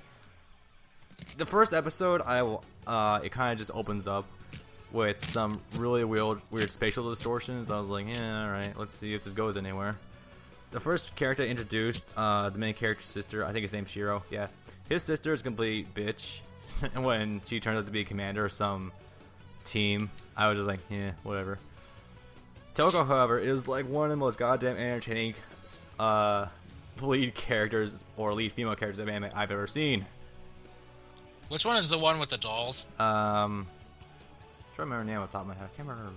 The first episode, it kind of just opens up with some really weird spatial distortions. I was like, yeah, alright, let's see if this goes anywhere. The first character introduced, the main character's sister, I think his name's Shiro, yeah. His sister is a complete bitch, and when she turns out to be a commander of some team, I was just like, yeah, whatever. Toko, however, is like one of the most goddamn entertaining lead characters, or lead female characters of anime I've ever seen. Which one is the one with the dolls? to remember the name off the top of my head. I can't remember.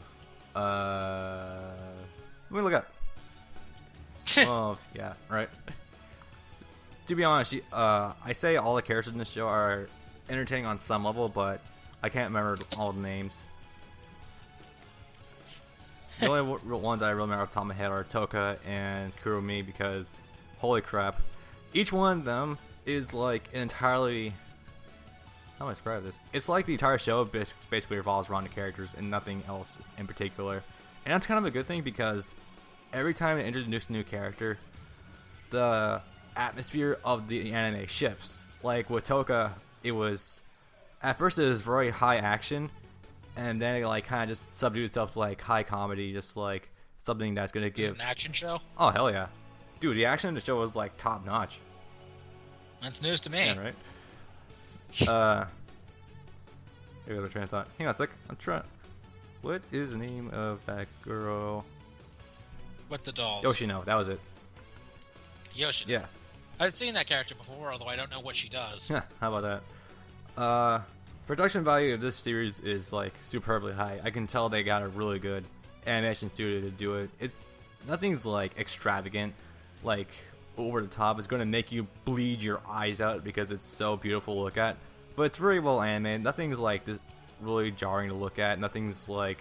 Let me look up. Oh, yeah, right. To be honest, I say all the characters in this show are entertaining on some level, but I can't remember all the names. The only ones I remember off the top of my head are Toka and Kurumi because, holy crap, each one of them is like an entirely... How do I describe this? It's like the entire show basically revolves around the characters and nothing else in particular. And that's kind of a good thing because every time they introduce a new character, the atmosphere of the anime shifts. Like with Toka, it was... At first it was very high action, and then it like kind of just subdued itself to like high comedy, just like something that's going to give... An action show? Oh, hell yeah. Dude, the action in the show was like top notch. That's news to me. Yeah, right? Here goes my train of thought. Hang on a sec. I'm trying. What is the name of that girl? What the dolls? Yoshino. That was it. Yoshino. Yeah. I've seen that character before, although I don't know what she does. Yeah. How about that? Production value of this series is like superbly high. I can tell they got a really good animation studio to do it. It's nothing's like extravagant, like over the top. It's going to make you bleed your eyes out because it's so beautiful to look at. But it's very well animated. Nothing's like this really jarring to look at. Nothing's like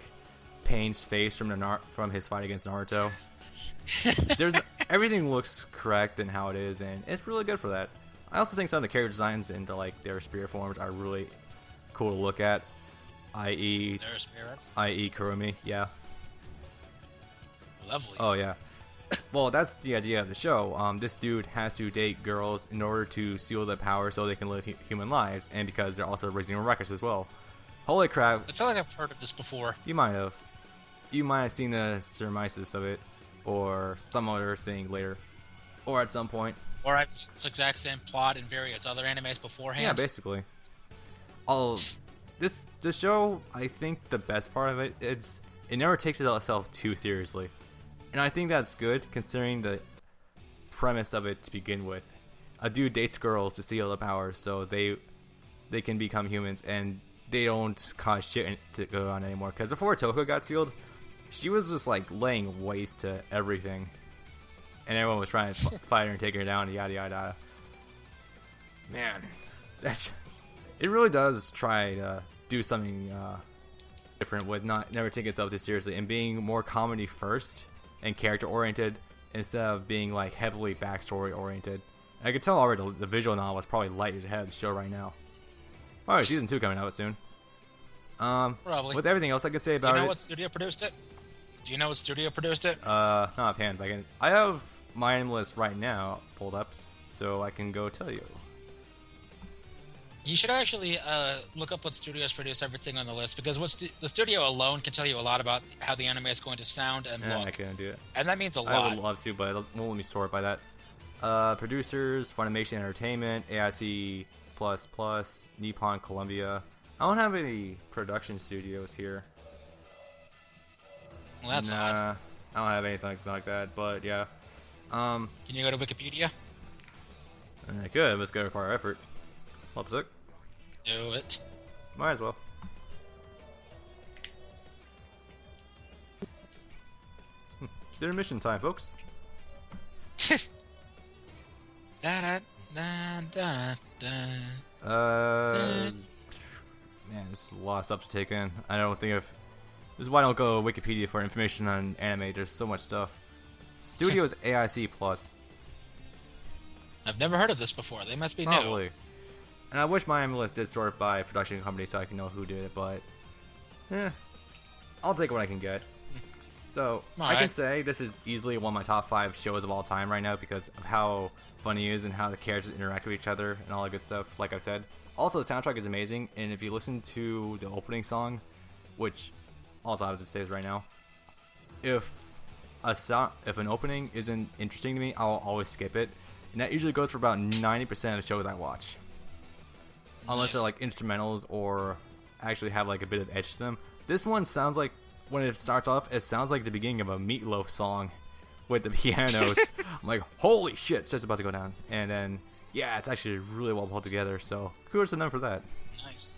Pain's face from his fight against Naruto. Everything looks correct in how it is, and it's really good for that. I also think some of the character designs into like their spirit forms are really cool to look at. I.e. Their spirits. I.e. Kurumi. Yeah. Lovely. Oh yeah. Well, that's the idea of the show. This dude has to date girls in order to seal their power so they can live human lives, and because they're also raising records as well. Holy crap. I feel like I've heard of this before. You might have. You might have seen the surmises of it, or some other thing later. Or at some point. Or I've seen this exact same plot in various other animes beforehand. Yeah, basically. This show, I think the best part of it is it never takes itself too seriously. And I think that's good, considering the premise of it to begin with. A dude dates girls to steal their powers so they can become humans, and they don't cause shit to go on anymore. Because before Toko got sealed, she was just like laying waste to everything. And everyone was trying to fight her and take her down, yada yada yada. Man, it really does try to do something different with never taking itself too seriously and being more comedy first and character oriented instead of being like heavily backstory oriented. I could tell already the visual novel is probably light years ahead of the show right now. Alright, season 2 coming out soon. Probably. With everything else I could say about it. Do you know what studio produced it? Not offhand, but I have my name list right now pulled up, so I can go tell you. You should actually look up what studios produce everything on the list, because the studio alone can tell you a lot about how the anime is going to sound and look. I can't do it. And that means a lot. I would love to, but it won't let me sort by that. Producers, Funimation Entertainment, AIC++, Nippon Columbia. I don't have any production studios here. Well, that's odd. I don't have anything like that, but yeah. Can you go to Wikipedia? I could, but it's going to require effort. Hold up a sec. Do it. Might as well. It's intermission time, folks. Da, da, da, da, da. Man, this is a lot of stuff to take in. I don't think if this is why I don't go to Wikipedia for information on anime. There's so much stuff. Studios AIC Plus. I've never heard of this before. They must be new. Probably. And I wish my anime list did sort by production company so I can know who did it, but I'll take what I can get. So I can say this is easily one of my top 5 shows of all time right now because of how funny it is and how the characters interact with each other and all that good stuff, like I've said. Also, the soundtrack is amazing, and if you listen to the opening song, which also I have to say is right now, if an opening isn't interesting to me, I'll always skip it, and that usually goes for about 90% of the shows I watch. Unless they're like instrumentals or actually have like a bit of edge to them. This one sounds like, when it starts off, it sounds like the beginning of a Meatloaf song with the pianos. I'm like, holy shit, shit's about to go down. And then, yeah, it's actually really well pulled together, so kudos to them for that. Nice.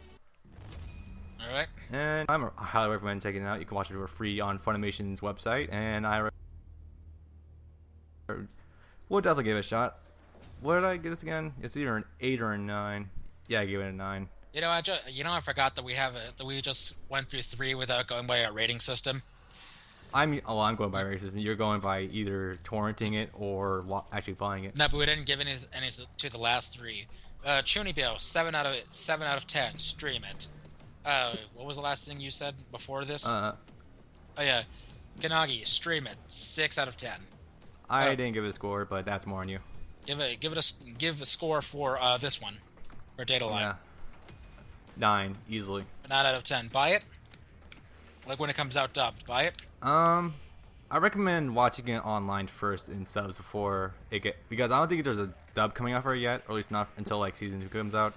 All right. And I highly recommend checking it out. You can watch it for free on Funimation's website, and I would definitely give it a shot. What did I give this again? It's either an 8 or a 9. Yeah, I gave it a 9. I forgot that we just went through 3 without going by a rating system. I'm going by rating system. You're going by either torrenting it or actually buying it. No, but we didn't give any to the last 3. Chunibyo, 7 out of 10. Stream it. What was the last thing you said before this? Oh yeah, Ganagi, stream it. 6 out of 10. I didn't give it a score, but that's more on you. Give a score for this one, for Data Line. Yeah. 9 easily. 9 out of 10. Buy it. Like when it comes out dubbed, buy it. I recommend watching it online first in subs before because I don't think there's a dub coming out for it yet, or at least not until like season 2 comes out.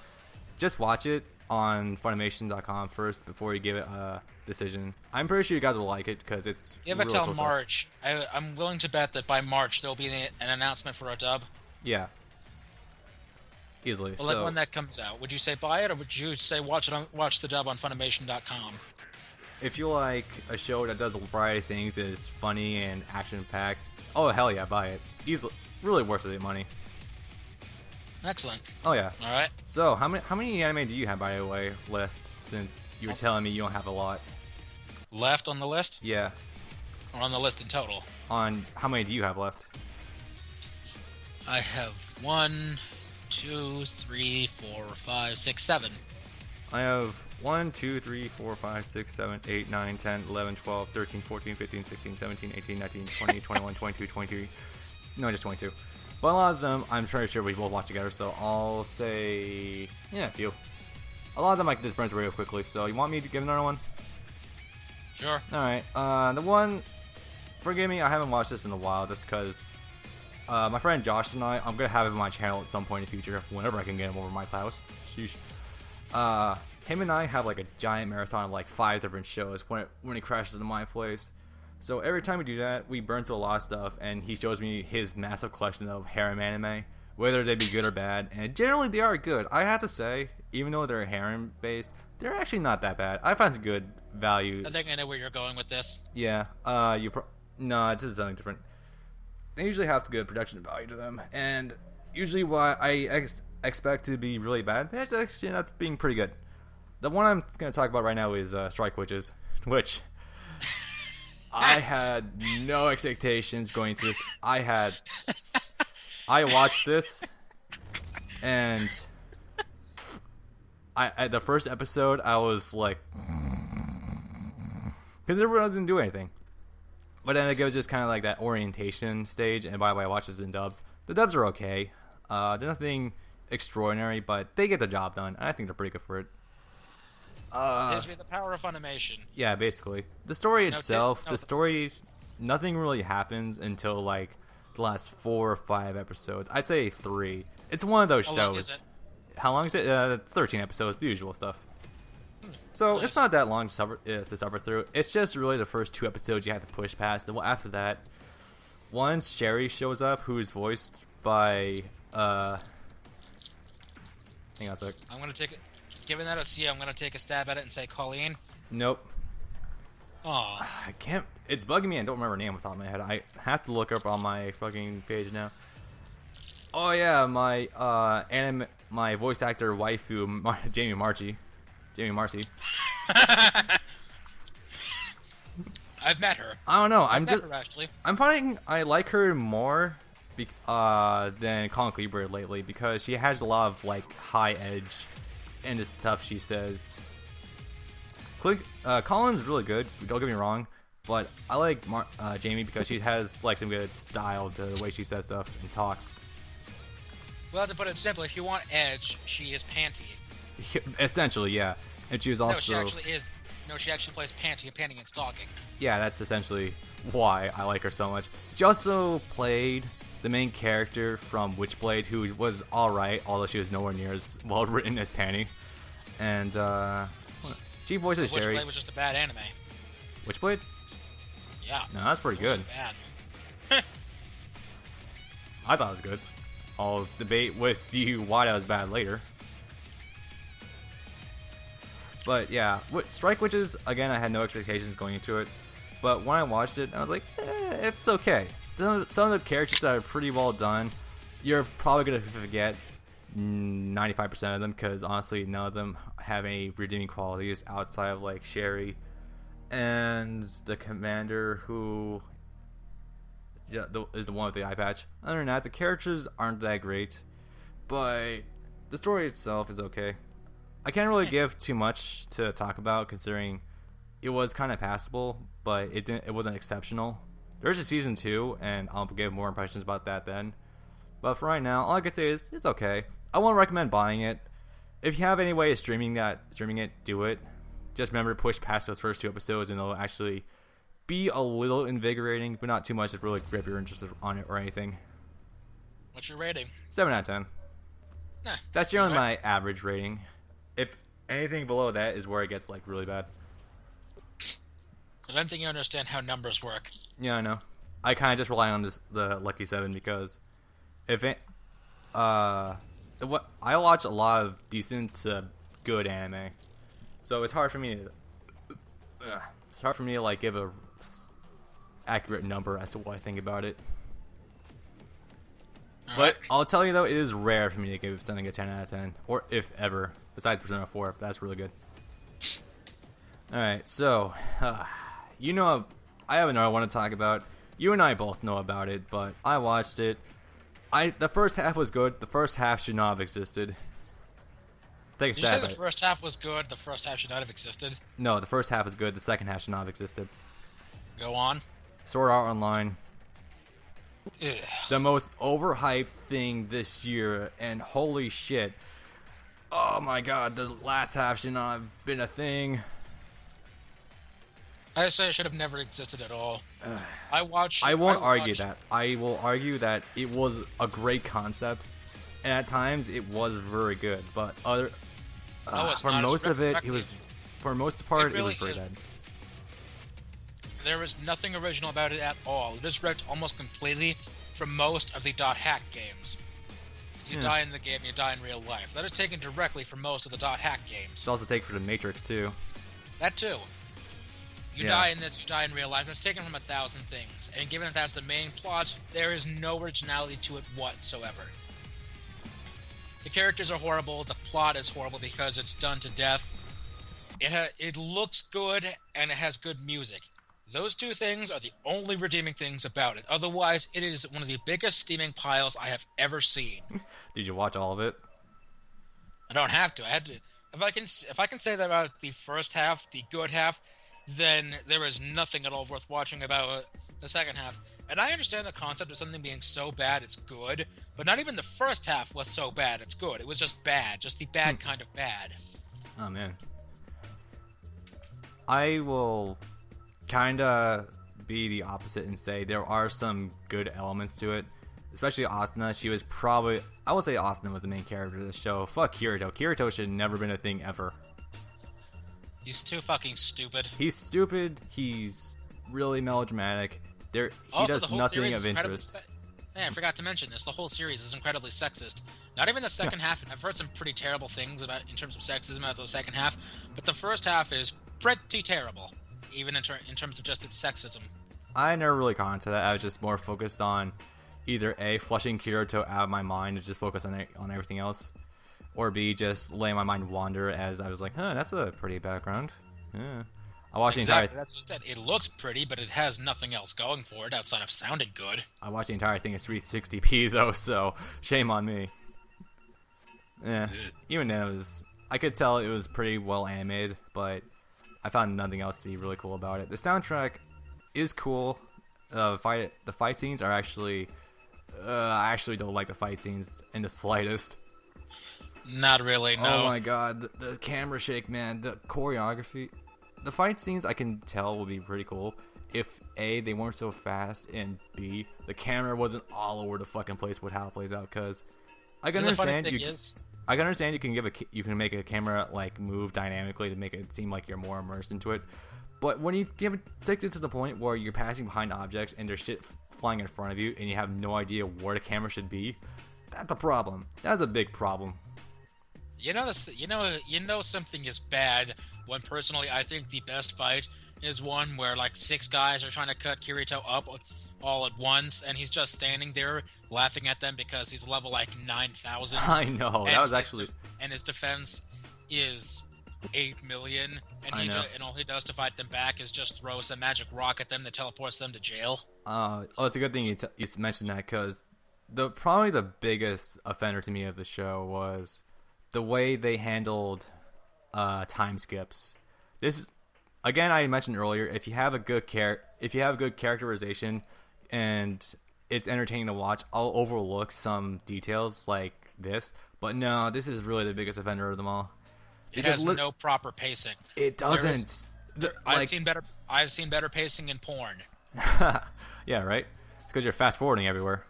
Just watch it on Funimation.com first before you give it a decision. I'm pretty sure you guys will like it because it's give it till March. I'm willing to bet that by March there'll be an announcement for a dub. Yeah. Easily. Well, like when that comes out, would you say buy it, or would you say watch the dub on Funimation.com? If you like a show that does a variety of things, is funny and action-packed, oh hell yeah, buy it. Easily, really worth the money. Excellent. Oh yeah. All right. So how many anime do you have, by the way, left? Since you were telling me you don't have a lot. Left on the list? Yeah. Or on the list in total? On how many do you have left? I have 1, 2, 3, 4, 5, 6, 7. I have 1, 2, 3, 4, 5, 6, 7, 8, 9, 10, 11, 12, 13, 14, 15, 16, 17, 18, 19, 20, 21, 22, 23. No, just 22. But a lot of them, I'm pretty sure we both watch together, so I'll say, yeah, a few. A lot of them I can just burn through real quickly, so you want me to give another one? Sure. Alright, the one, forgive me, I haven't watched this in a while, just because my friend Josh and I'm going to have him on my channel at some point in the future, whenever I can get him over my house. Sheesh. Him and I have like a giant marathon of like 5 different shows when he crashes into my place. So every time we do that, we burn through a lot of stuff, and he shows me his massive collection of harem anime, whether they be good or bad, and generally they are good. I have to say, even though they're harem based, they're actually not that bad. I find some good values. I think I know where you're going with this. Yeah. No, this is something different. They usually have some good production value to them, and usually what I expect to be really bad, it's actually not being pretty good. The one I'm going to talk about right now is Strike Witches, which I had no expectations going to this. I watched this, and at the first episode, I was like, because everyone didn't do anything. But then it goes just kind of like that orientation stage, and by the way, I watched this in dubs. The dubs are okay. They're nothing extraordinary, but they get the job done, and I think they're pretty good for it. Gives me the power of Funimation. Yeah, basically. The story itself, nothing really happens until like the last 4 or 5 episodes. I'd say 3. It's one of those shows. How long is it? How long is it? 13 episodes, the usual stuff. So Nice. It's not that long to suffer through. It's just really the first 2 episodes you have to push past. And after that, once Sherry shows up, who is voiced by hang on a sec. I'm gonna take it. Given that it's you, I'm gonna take a stab at it and say Colleen. Nope. Aw. I can't. It's bugging me. I don't remember her name off the top of my head. I have to look her up on my fucking page now. Oh yeah, my my voice actor waifu, Jamie Marcy. I've met her. I don't know. I've met her, actually. I'm finding I like her more than Colin Kleber lately because she has a lot of like high edge and the stuff she says. Colin's really good. Don't get me wrong, but I like Jamie because she has like some good style to the way she says stuff and talks. Well, to put it simply, if you want edge, she is Panty. Essentially, yeah. And she was also. No, she actually is. No, she actually plays Panty and Stalking. Yeah, that's essentially why I like her so much. She also played the main character from Witchblade, who was alright, although she was nowhere near as well written as Panty. And she voices Sherry. Witchblade was just a bad anime. Witchblade? Yeah. No, that's pretty good. Bad. I thought it was good. I'll debate with you why that was bad later. But yeah, Strike Witches, again, I had no expectations going into it. But when I watched it, I was like, it's okay. Some of the characters are pretty well done. You're probably going to forget 95% of them because honestly, none of them have any redeeming qualities outside of like Sherry and the commander who is the one with the eye patch. Other than that, the characters aren't that great, but the story itself is okay. I can't really give too much to talk about considering it was kind of passable, but it wasn't exceptional. There's a season 2, and I'll give more impressions about that then. But for right now, all I can say is it's okay. I won't recommend buying it. If you have any way of streaming it, do it. Just remember to push past those first 2 episodes, and it'll actually be a little invigorating, but not too much to really grip your interest on it or anything. What's your rating? 7 out of 10. Nah, That's generally my average rating. If anything below that is where it gets like really bad. I don't think you understand how numbers work. Yeah, I know. I kind of just rely on the Lucky 7 because I watch a lot of decent to good anime, so it's hard for me to like give a accurate number as to what I think about it. But Right. I'll tell you though, it is rare for me to give something a 10 out of 10, or if ever, besides Persona 4. But that's really good. All right, so I have another one to talk about. You and I both know about it, but I watched it. The first half was good. The first half should not have existed. Take a Did you say stab the at it. first half was good, the first half should not have existed? No, the first half is good. The second half should not have existed. Go on. Sword Art Online, Ugh. the most overhyped thing this year, and holy shit. Oh my god, the last half should not have been a thing. I say it should have never existed at all. I won't argue that. I will argue that it was a great concept, and at times it was very good. But No, it's for not. most It's of it, directly- it was for most part It really was very is. bad. There was nothing original about it at all. It is ripped almost completely from most of the .hack games. You die in the game, you die in real life. That is taken directly from most of the .hack games. It's also take for the Matrix too. That too. You Yeah. die in this, you die in real life. That's taken from 1,000 things. And given that that's the main plot, there is no originality to it whatsoever. The characters are horrible, the plot is horrible because it's done to death. It looks good, and it has good music. Those 2 things are the only redeeming things about it. Otherwise, it is one of the biggest steaming piles I have ever seen. Did you watch all of it? I don't have to. I had to. If I can say that about the first half, the good half, then there is nothing at all worth watching about the second half. And I understand the concept of something being so bad it's good, but not even the first half was so bad it's good. It was just bad, just the bad kind of bad. Oh man. I will kinda be the opposite and say there are some good elements to it. Especially Asuna. She was probably, I would say Asuna was the main character of the show. Fuck Kirito. Kirito should have never been a thing ever. He's too fucking stupid. He's stupid. He's really melodramatic. He Also, does the whole nothing series of is incredibly interest. I forgot to mention this. The whole series is incredibly sexist. Not even the second half. I've heard some pretty terrible things in terms of sexism about the second half, but the first half is pretty terrible, even in terms of just its sexism. I never really caught into that. I was just more focused on either A, flushing Kirito out of my mind and just focus on everything else, or B, just letting my mind wander as I was like, that's a pretty background. Yeah. I watched Exactly. the entire. That's just it. It looks pretty, but it has nothing else going for it outside of sounding good. I watched the entire thing in 360p though, so shame on me. Yeah. Even then, I could tell it was pretty well animated, but I found nothing else to be really cool about it. The soundtrack is cool. The fight scenes are actually. I actually don't like the fight scenes in the slightest. Not really, no. Oh my god, the camera shake, man, the choreography. The fight scenes I can tell would be pretty cool if A, they weren't so fast, and B, the camera wasn't all over the fucking place with how it plays out, because I can understand you can make a camera like move dynamically to make it seem like you're more immersed into it. But when you take it to the point where you're passing behind objects and there's shit flying in front of you and you have no idea where the camera should be, that's a problem. That's a big problem. You know something is bad when personally I think the best fight is one where like 6 guys are trying to cut Kirito up all at once, and he's just standing there laughing at them because he's level like 9,000. I know, that was actually... And his defense is 8 million, and and all he does to fight them back is just throw some magic rock at them that teleports them to jail. It's a good thing you mentioned that, because probably the biggest offender to me of the show was the way they handled time skips. This is, again, I mentioned earlier, if you have a good characterization and it's entertaining to watch, I'll overlook some details like this. But no, this is really the biggest offender of them all. It has no proper pacing. It doesn't. I've seen better pacing in porn. Yeah, right? It's because you're fast forwarding everywhere.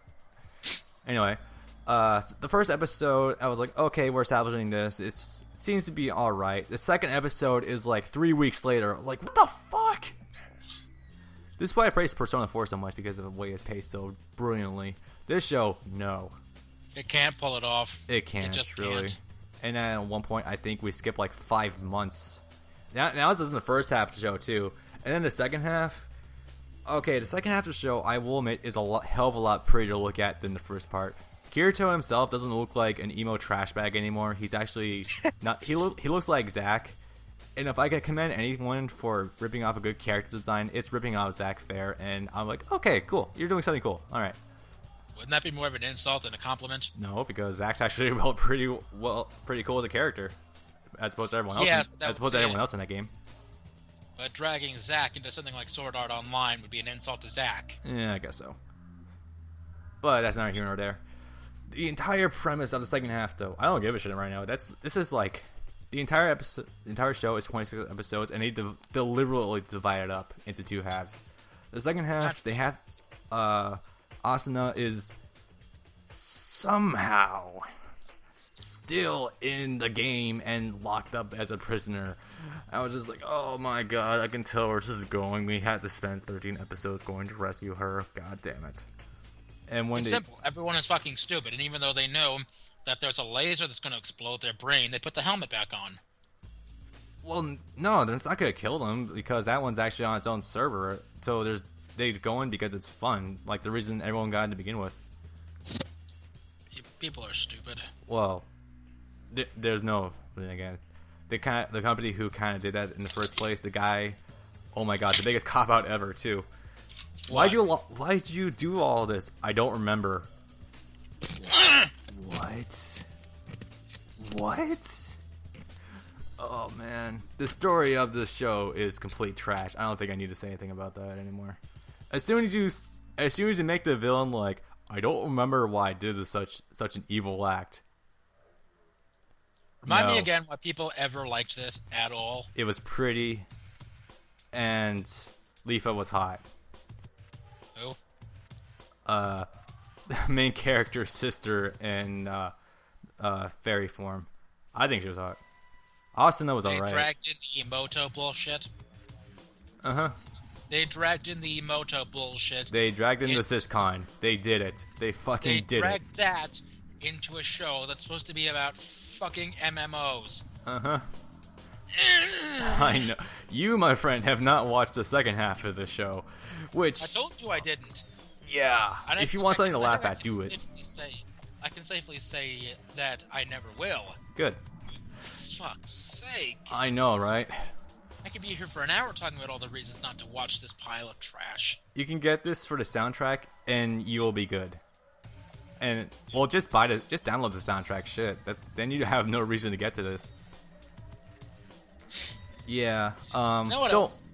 Anyway, the first episode, I was like, okay, we're establishing this. It seems to be alright. The second episode is like 3 weeks later. I was like, what the fuck? This is why I praise Persona 4 so much, because of the way it's paced so brilliantly. This show, no. It can't pull it off. It can't, it just really. Can't. And then at one point, I think we skipped like 5 months. Now this is in the first half of the show, too. And then the second half... Okay, the second half of the show, I will admit, is hell of a lot prettier to look at than the first part. Kirito himself doesn't look like an emo trash bag anymore. He's actually not... He looks like Zack. And if I can commend anyone for ripping off a good character design, it's ripping off Zack Fair. And I'm like, okay, cool. You're doing something cool. All right. Wouldn't that be more of an insult than a compliment? No, because Zack's actually pretty cool as a character, as opposed to everyone else. As opposed to everyone else in that game. But dragging Zack into something like Sword Art Online would be an insult to Zack. Yeah, I guess so. But that's neither here nor there. The entire premise of the second half, though, I don't give a shit right now. This is like the entire show is 26 episodes, and they deliberately divide it up into 2 halves. The second half, they have Asuna is somehow still in the game and locked up as a prisoner. I was just like, oh my god, I can tell where this is going. We had to spend 13 episodes going to rescue her. God damn it. And when it's simple. Everyone is fucking stupid, and even though they know that there's a laser that's going to explode their brain, they put the helmet back on. Well, no, it's not going to kill them, because that one's actually on its own server. So they go in because it's fun, like the reason everyone got in to begin with. People are stupid. Well, there's no... Again, the company who kind of did that in the first place, the guy... Oh my god, the biggest cop-out ever, too. Why'd you do all this? I don't remember. What? Oh man, the story of this show is complete trash. I don't think I need to say anything about that anymore. As soon as you make the villain like, I don't remember why I did such an evil act. Remind me again why people ever liked this at all. It was pretty, and Leafa was hot. Who? The main character's sister in fairy form. I think she was hot. Asuna was alright. They dragged in the Emoto bullshit. Uh-huh. They dragged in the Emoto bullshit. They dragged in the SysCon. They did it. They fucking did it. They dragged that into a show that's supposed to be about fucking MMOs. Uh-huh. I know. You, my friend, have not watched the second half of the show, which... I told you I didn't. Yeah. If you want something to laugh at, do it. I can safely say that I never will. Good. Fuck's sake. I know, right? I could be here for an hour talking about all the reasons not to watch this pile of trash. You can get this for the soundtrack, and you will be good. And, well, just download the soundtrack, shit. Then you have no reason to get to this. Yeah, you know what else?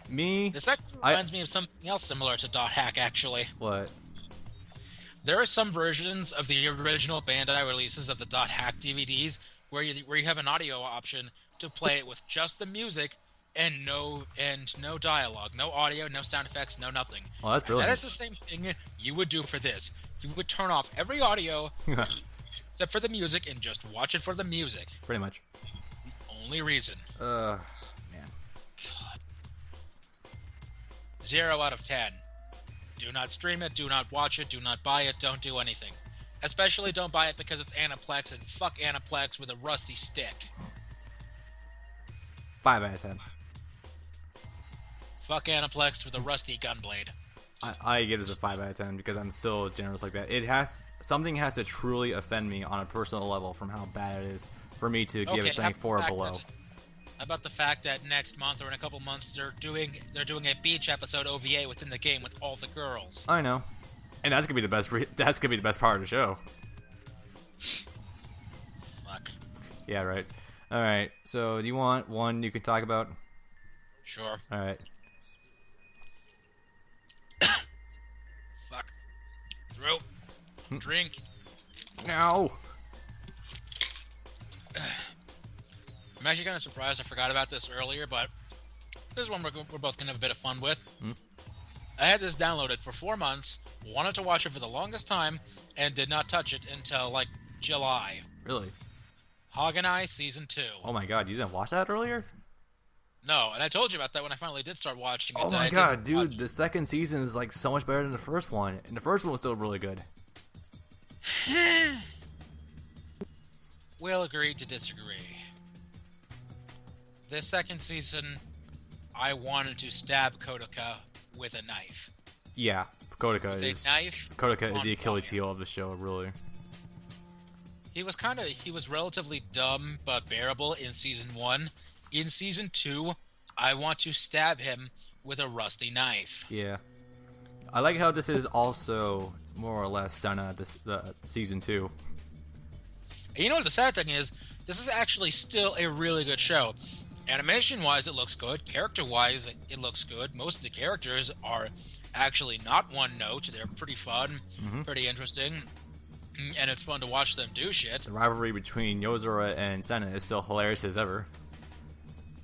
Me? This actually reminds me of something else similar to Dot Hack, actually. What? There are some versions of the original Bandai releases of the Dot Hack DVDs where you have an audio option to play it with just the music and no dialogue, no audio, no sound effects, no nothing. Oh, that's brilliant. And that is the same thing you would do for this. You would turn off every audio except for the music and just watch it for the music. Pretty much. Only reason. Man. God. 0 out of 10. Do not stream it, do not watch it, do not buy it, don't do anything. Especially don't buy it because it's Aniplex, and fuck Aniplex with a rusty stick. 5 out of 10. Fuck Aniplex with a rusty gunblade. I give this a 5 out of 10 because I'm still generous like that. Something has to truly offend me on a personal level from how bad it is for me to give it something 4 or below. How about the fact that next month or in a couple months they're doing a beach episode OVA within the game with all the girls? I know, and that's gonna be the best. That's gonna be the best part of the show. Fuck. Yeah, right. All right. So, do you want one you can talk about? Sure. All right. Fuck. Throat. Drink. No. I'm actually kind of surprised I forgot about this earlier, but this is one we're both going to have a bit of fun with. I had this downloaded for 4 months, wanted to watch it for the longest time, and did not touch it until, like, July. Really? Haganai Season 2. Oh my god, you didn't watch that earlier? No, and I told you about that when I finally did start watching it. Oh my god, dude, the second season is, like, so much better than the first one, and the first one was still really good. We'll agree to disagree. This second season, I wanted to stab Kodoka with a knife. Yeah, Kodoka With is a knife. Kodoka is the Achilles heel of the show, really. He was relatively dumb but bearable in season 1. In season 2, I want to stab him with a rusty knife. Yeah. I like how this is also more or less Senna, the season 2. And you know what the sad thing is? This is actually still a really good show. Animation-wise, it looks good. Character-wise, it looks good. Most of the characters are actually not one note. They're pretty fun, pretty interesting, and it's fun to watch them do shit. The rivalry between Yozora and Senna is still hilarious as ever.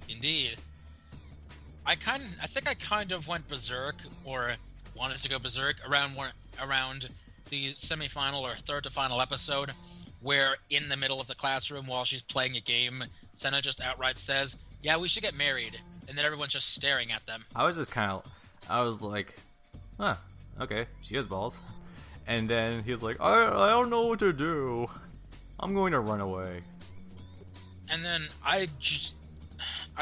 Indeed. I think I kind of went berserk, or wanted to go berserk, around the semi-final or third to final episode, where in the middle of the classroom while she's playing a game, Senna just outright says, "Yeah, we should get married," and then everyone's just staring at them. I was like, huh, okay, she has balls. And then he was like, I don't know what to do. I'm going to run away. And then I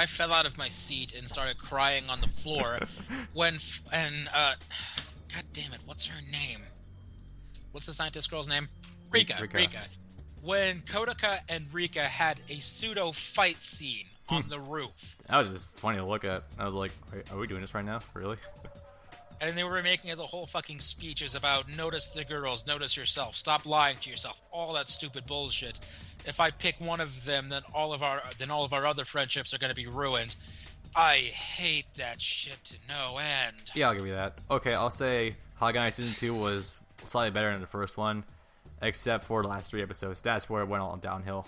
fell out of my seat and started crying on the floor God damn it, what's her name? What's the scientist girl's name? Rika. When Kodoka and Rika had a pseudo fight scene on the roof. That was just funny to look at. I was like, are we doing this right now? Really? And they were making the whole fucking speeches about notice the girls, notice yourself, stop lying to yourself, all that stupid bullshit. If I pick one of them, then all of our other friendships are going to be ruined. I hate that shit to no end. Yeah, I'll give you that. Okay, I'll say Haganai Season 2 was slightly better than the first one, except for the last 3 episodes. That's where it went all downhill.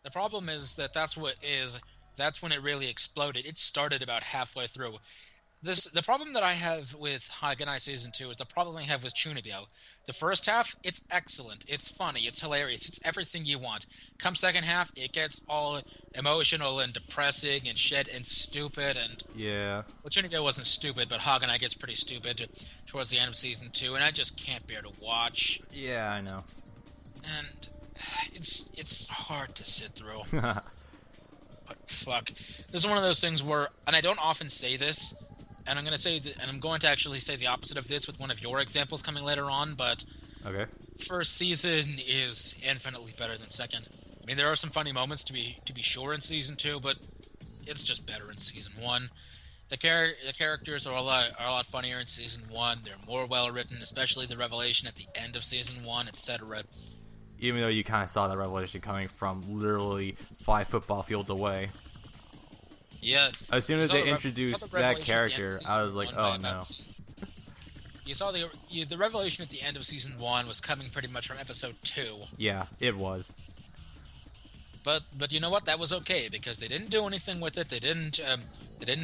The problem is that's when it really exploded. It started about halfway through. The problem that I have with Haganai Season 2 is the problem I have with Chunibyo. The first half, it's excellent, it's funny, it's hilarious, it's everything you want. Come second half, it gets all emotional and depressing and shit and stupid and... Yeah. Well, Chunibyo wasn't stupid, but Haganai gets pretty stupid towards the end of Season 2, and I just can't bear to watch. Yeah, I know. And it's hard to sit through. But fuck. This is one of those things where, and I don't often say this, and I'm going to actually say the opposite of this with one of your examples coming later on, but Okay. first season is infinitely better than second. I mean, there are some funny moments to be sure in Season 2, but it's just better in Season 1. The characters are a lot funnier in Season 1. They're more well written, especially the revelation at the end of Season 1, etc. Even though you kind of saw that revelation coming from literally 5 football fields away. Yeah. As soon as they introduced that character, I was like, oh no. You saw the revelation at the end of Season 1 was coming pretty much from Episode 2. Yeah, it was. But you know what? That was okay, because they didn't do anything with it. They didn't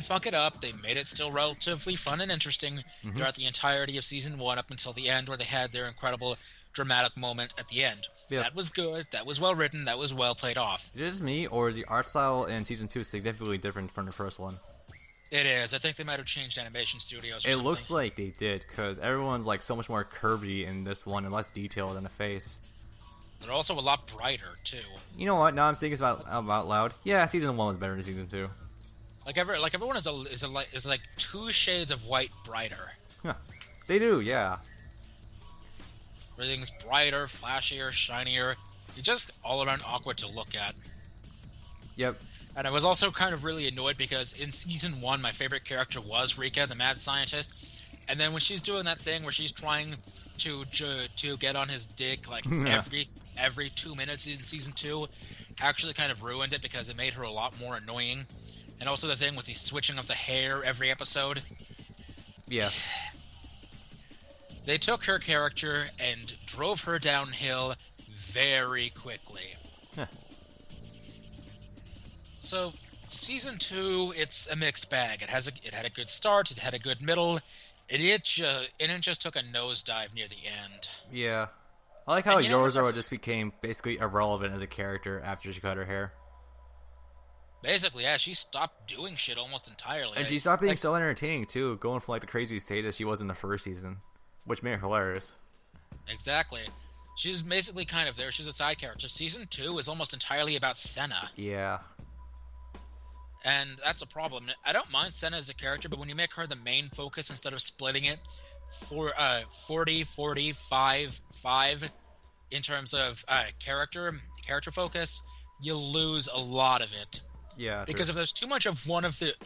fuck it up. They made it still relatively fun and interesting throughout the entirety of Season 1 up until the end, where they had their incredible dramatic moment at the end. Yeah. That was good. That was well written. That was well played off. Is it just me, or is the art style in Season 2 significantly different from the first one? It is. I think they might have changed animation studios or It something. looks like they did, because everyone's like so much more curvy in this one and less detailed in the face. They're also a lot brighter, too. You know what? Now I'm thinking about loud. Yeah, Season 1 was better than Season 2. Like everyone is like 2 shades of white brighter. Huh. They do, yeah. Everything's brighter, flashier, shinier. It's just all around awkward to look at. Yep. And I was also kind of really annoyed because in season 1, my favorite character was Rika, the mad scientist. And then when she's doing that thing where she's trying to get on his dick like every 2 minutes in season 2, actually kind of ruined it because it made her a lot more annoying. And also the thing with the switching of the hair every episode. Yeah. They took her character and drove her downhill very quickly. Huh. So, season 2, it's a mixed bag. It had a good start, it had a good middle, and it just took a nosedive near the end. Yeah. I like how Yorozora just became basically irrelevant as a character after she cut her hair. Basically, yeah, she stopped doing shit almost entirely. And she stopped being so entertaining, too, going from like the crazy state that she was in the first season, which made her hilarious. Exactly. She's basically kind of there. She's a side character. Season 2 is almost entirely about Senna. Yeah. And that's a problem. I don't mind Senna as a character, but when you make her the main focus instead of splitting it for 40-45-5 in terms of character focus, you lose a lot of it. Yeah, because true. if there's too much of one of the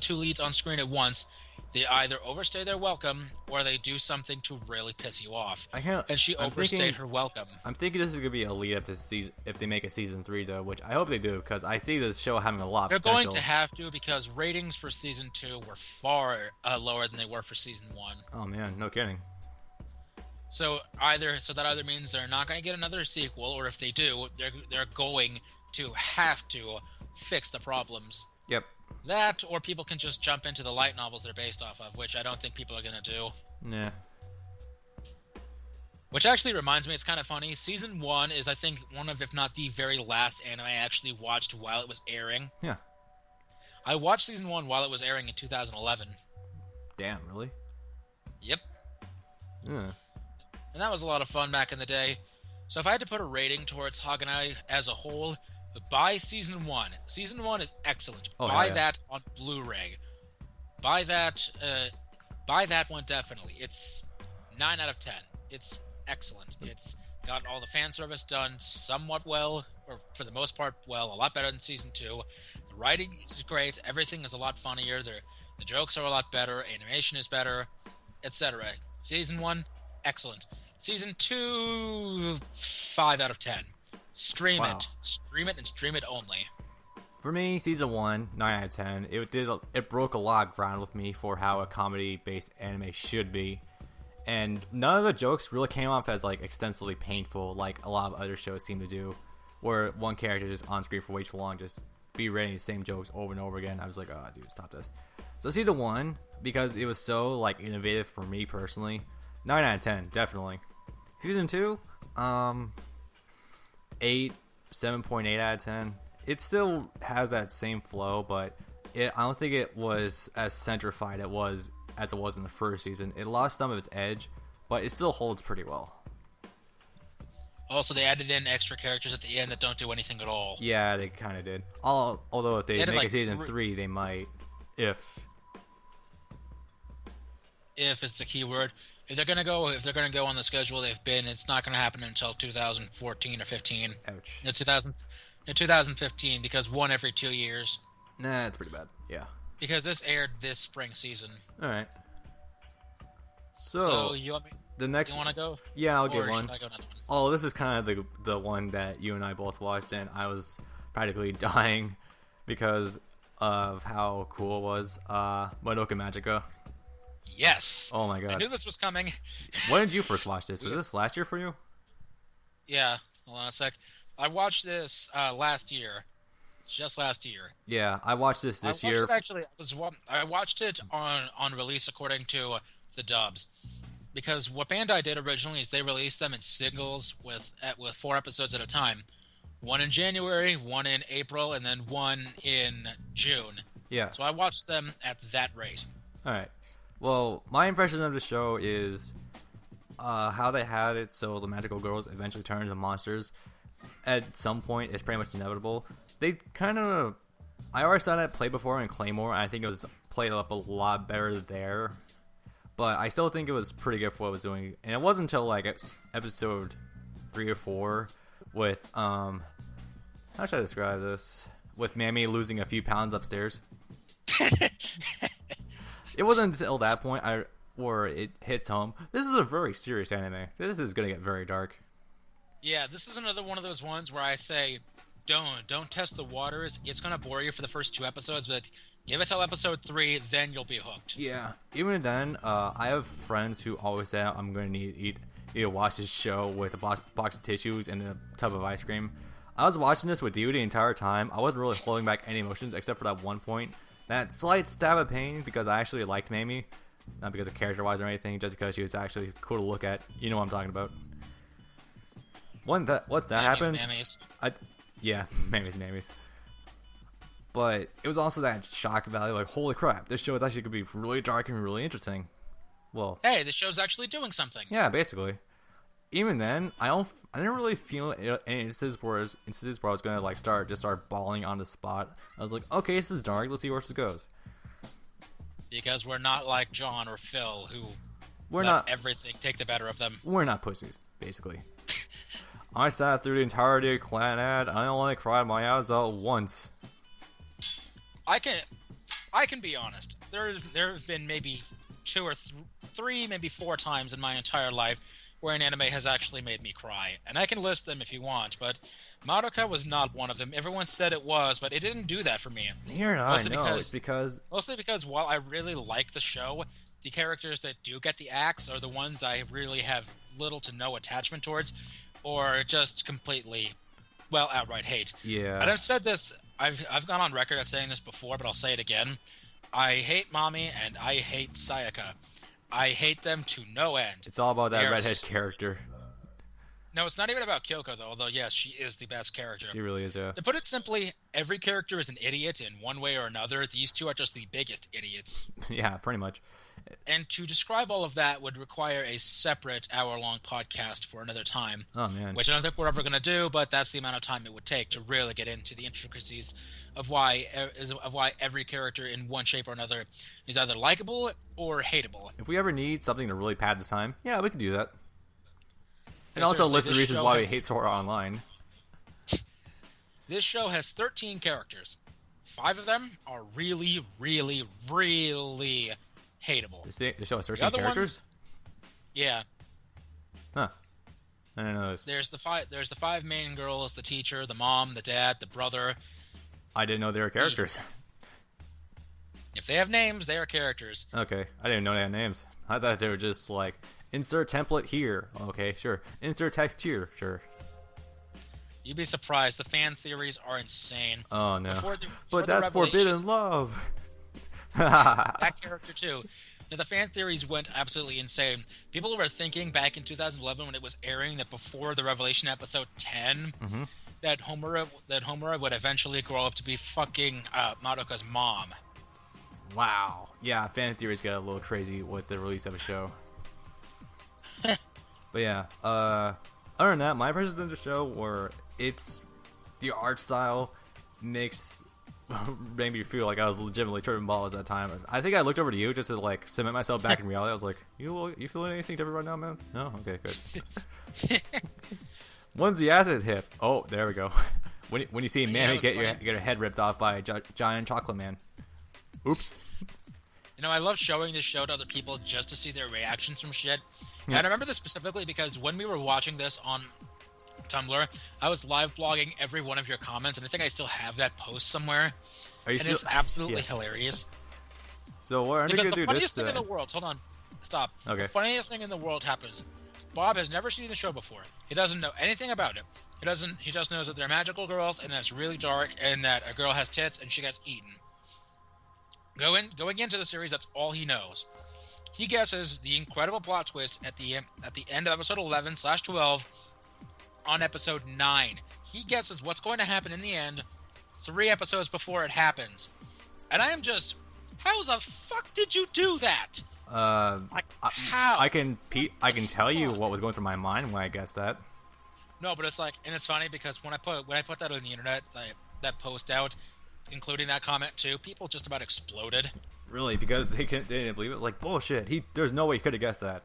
two leads on screen at once, they either overstay their welcome or they do something to really piss you off. And she overstayed her welcome. I'm thinking this is gonna be a lead up to season if they make a season 3 though, which I hope they do because I see this show having a lot of potential. They're going to have to because ratings for season 2 were far lower than they were for season 1. Oh man, no kidding. So that either means they're not going to get another sequel, or if they do, they're going to have to fix the problems. Yep. That, or people can just jump into the light novels they're based off of, which I don't think people are going to do. Nah. Which actually reminds me, it's kind of funny. Season 1 is, I think, one of, if not the very last anime I actually watched while it was airing. Yeah. I watched Season 1 while it was airing in 2011. Damn, really? Yep. Yeah. And that was a lot of fun back in the day. So if I had to put a rating towards Haganai as a whole, buy Season 1. Season 1 is excellent. Buy that on Blu-ray. Buy that one definitely. It's 9 out of 10. It's excellent. It's got all the fan service done somewhat well, or for the most part well, a lot better than Season 2. The writing is great. Everything is a lot funnier. The jokes are a lot better. Animation is better, etc. Season 1, excellent. Season 2, 5 out of 10. Stream it. Stream it and stream it only. For me, Season 1, 9 out of 10. It broke a lot of ground with me for how a comedy-based anime should be. And none of the jokes really came off as like extensively painful like a lot of other shows seem to do, where one character just on screen for way too long, just be reading the same jokes over and over again. I was like, oh dude, stop this. So Season 1, because it was so like innovative for me personally, 9 out of 10, definitely. Season 2, 8, 7.8 out of 10. It still has that same flow, but I don't think it was as centrified as it was in the first season. It lost some of its edge, but it still holds pretty well. Also, they added in extra characters at the end that don't do anything at all. Yeah, they kind of did. Although if they make like a season 3, they might. If is the key word. If they're gonna go on the schedule they've been, it's not gonna happen until 2014 or 15. Ouch. In 2015, because one every 2 years. Nah, it's pretty bad. Yeah. Because this aired this spring season. All right. So you want me? The next. You want to go? Yeah, I'll get one. Should I go another one? Oh, this is kind of the one that you and I both watched, and I was practically dying because of how cool it was. Madoka Magica. Yes. Oh my god. I knew this was coming. When did you first watch this? Was this last year for you? Yeah. Hold on a sec. I watched this last year. Just last year. Yeah, I watched this year. I watched it on release according to the dubs. Because what Bandai did originally is they released them in singles with 4 episodes at a time. One in January, one in April, and then one in June. Yeah. So I watched them at that rate. All right. Well, my impression of the show is how they had it so the magical girls eventually turn into monsters. At some point, it's pretty much inevitable. They kind of... I already saw that play before in Claymore, and I think it was played up a lot better there. But I still think it was pretty good for what it was doing. And it wasn't until like episode 3 or 4 with how should I describe this? With Mammy losing a few pounds upstairs. It wasn't until that point where it hits home. This is a very serious anime. This is gonna get very dark. Yeah, this is another one of those ones where I say, don't test the waters. It's gonna bore you for the first 2 episodes, but give it till episode 3, then you'll be hooked. Yeah. Even then, I have friends who always say I'm gonna need to watch this show with a box of tissues and a tub of ice cream. I was watching this with you the entire time. I wasn't really holding back any emotions except for that one point. That slight stab of pain because I actually liked Mamie. Not because of character-wise or anything, just because she was actually cool to look at. You know what I'm talking about. Once that happened... Mammies. Yeah, Mammies. But it was also that shock value, like, holy crap, this show is actually going to be really dark and really interesting. Well... Hey, this show's actually doing something. Yeah, basically. Even then, I didn't really feel any instances where I was gonna like start bawling on the spot. I was like, okay, this is dark. Let's see where this goes. Because we're not like John or Phil, who We're let not everything take the better of them. We're not pussies, basically. I sat through the entirety of Clan Ad. I only cried my eyes out once. I can be honest. There have been maybe 2 or 3, maybe 4 times in my entire life where an anime has actually made me cry. And I can list them if you want, but Madoka was not one of them. Everyone said it was, but it didn't do that for me. Here, I know. It's because... Mostly because while I really like the show, the characters that do get the axe are the ones I really have little to no attachment towards, or just completely, well, outright hate. Yeah. And I've said this, I've gone on record as saying this before, but I'll say it again. I hate Mami, and I hate Sayaka. I hate them to no end. It's all about that redhead character. No, it's not even about Kyoko, though, although, yes, she is the best character. She really is, yeah. To put it simply, every character is an idiot in one way or another. These two are just the biggest idiots. Yeah, pretty much. And to describe all of that would require a separate hour-long podcast for another time. Oh, man. Which I don't think we're ever going to do, but that's the amount of time it would take to really get into the intricacies of why every character in one shape or another is either likable or hateable. If we ever need something to really pad the time, yeah, we can do that. And Yeah, also list the reasons why we has- hate Sora Online. This show has 13 characters. 5 of them are really, really, really hateable. The show has 13 other characters? Yeah. Huh. I didn't know this. There's the 5 main girls, the teacher, the mom, the dad, the brother. I didn't know they were characters. If they have names, they are characters. Okay, I didn't know they had names. I thought they were just like, insert template here. Okay, sure. Insert text here. Sure. You'd be surprised. The fan theories are insane. Oh, no. Before But the that's revelation- forbidden love. That character, too. Now, the fan theories went absolutely insane. People were thinking back in 2011 when it was airing that before the Revelation episode 10, that Homura would eventually grow up to be fucking Madoka's mom. Wow. Yeah, fan theories got a little crazy with the release of a show. But yeah, other than that, my impressions of the show were it's the art style made me feel like I was legitimately tripping balls at that time. I think I looked over to you just to like cement myself back in reality. I was like, you feeling anything different right now, man? No? Okay, good. When's the acid hit? Oh, there we go. When you see Mammy get your head ripped off by a giant chocolate man. Oops. You know, I love showing this show to other people just to see their reactions from shit. Yeah. And I remember this specifically because when we were watching this on Tumblr, I was live blogging every one of your comments, and I think I still have that post somewhere. It's absolutely hilarious. So what are we Because gonna do the funniest this thing in the world, hold on, stop. Okay. The funniest thing in the world happens. Bob has never seen the show before. He doesn't know anything about it. He just knows that they're magical girls, and that it's really dark, and that a girl has tits, and she gets eaten. Going into the series, that's all he knows. He guesses the incredible plot twist at the end of episode 11/12 on episode 9. He guesses what's going to happen in the end 3 episodes before it happens. And I am just, how the fuck did you do that? How? I can tell you what was going through my mind when I guessed that. No, but it's like, and it's funny because when I put that on the internet, that post out, including that comment too, people just about exploded. Really, because they didn't believe it. Like, bullshit. There's no way he could have guessed that.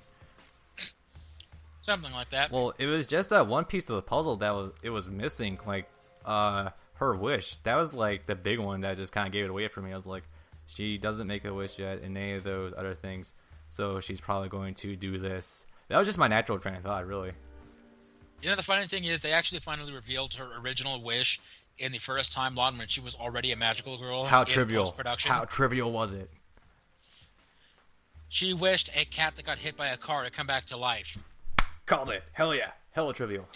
Something like that. Well, it was just that one piece of the puzzle that was missing. Like, her wish. That was like the big one that just kind of gave it away for me. I was like, she doesn't make a wish yet in any of those other things, so she's probably going to do this. That was just my natural train of thought, really. You know, the funny thing is, they actually finally revealed her original wish in the first timeline when she was already a magical girl. How in trivial. Post-production. How trivial was it? She wished a cat that got hit by a car to come back to life. Called it. Hell yeah. Hella trivial.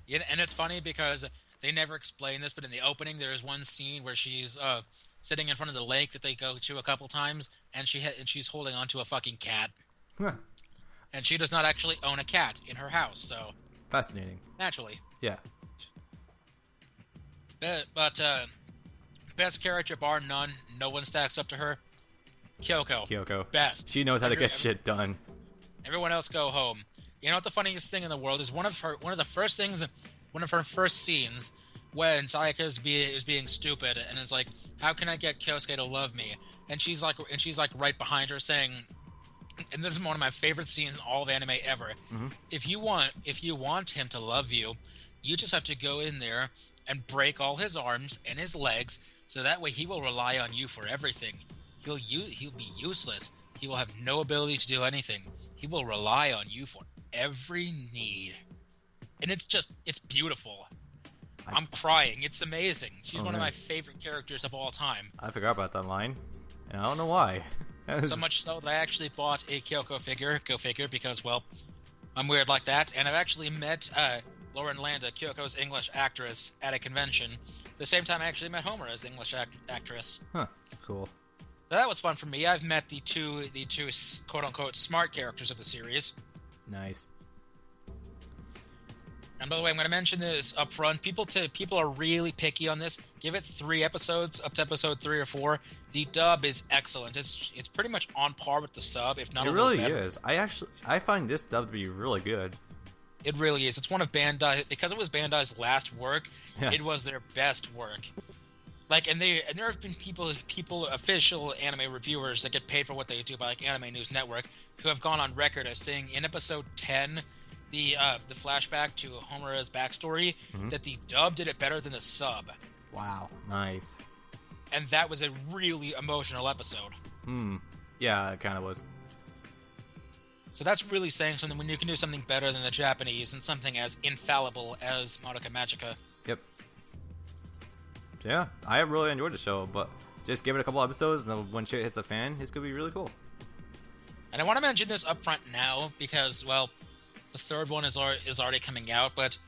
Yeah, and it's funny because they never explain this, but in the opening, there is one scene where she's sitting in front of the lake that they go to a couple times, and she's holding onto a fucking cat. Huh. And she does not actually own a cat in her house, so... Fascinating. Naturally. Yeah. But best character, bar none, no one stacks up to her. Kyoko. Best. She knows how to get shit done. Everyone else go home. You know what the funniest thing in the world is? One of her first scenes when Sayaka is being stupid and it's like, how can I get Kyosuke to love me? And she's like right behind her saying, and this is one of my favorite scenes in all of anime ever. Mm-hmm. If you want him to love you, you just have to go in there and break all his arms and his legs, so that way he will rely on you for everything. He'll be useless. He will have no ability to do anything. He will rely on you for every need. And it's beautiful. I'm crying. It's amazing. She's one of my favorite characters of all time. I forgot about that line, and I don't know why. So much so that I actually bought a Kyoko figure, because, well, I'm weird like that, and I've actually met Lauren Landa, Kyoko's English actress, at a convention. The same time I actually met Homer as English actress. Huh, cool. So that was fun for me. I've met the two quote-unquote smart characters of the series. Nice. And by the way, I'm going to mention this up front. People are really picky on this. Give it 3 episodes, up to episode 3 or 4. The dub is excellent. It's pretty much on par with the sub, if not a little better. It really is. I find this dub to be really good. It really is. It's one of Bandai, because it was Bandai's last work. Yeah. It was their best work. Like, and there have been people, official anime reviewers that get paid for what they do by like Anime News Network, who have gone on record as saying in episode 10. The flashback to Homura's backstory, that the dub did it better than the sub. Wow, nice. And that was a really emotional episode. Yeah, it kind of was. So that's really saying something when you can do something better than the Japanese and something as infallible as Madoka Magica. Yep. Yeah, I really enjoyed the show, but just give it a couple episodes, and when shit hits the fan, it's going to be really cool. And I want to mention this up front now, because, well, the third one is already coming out, but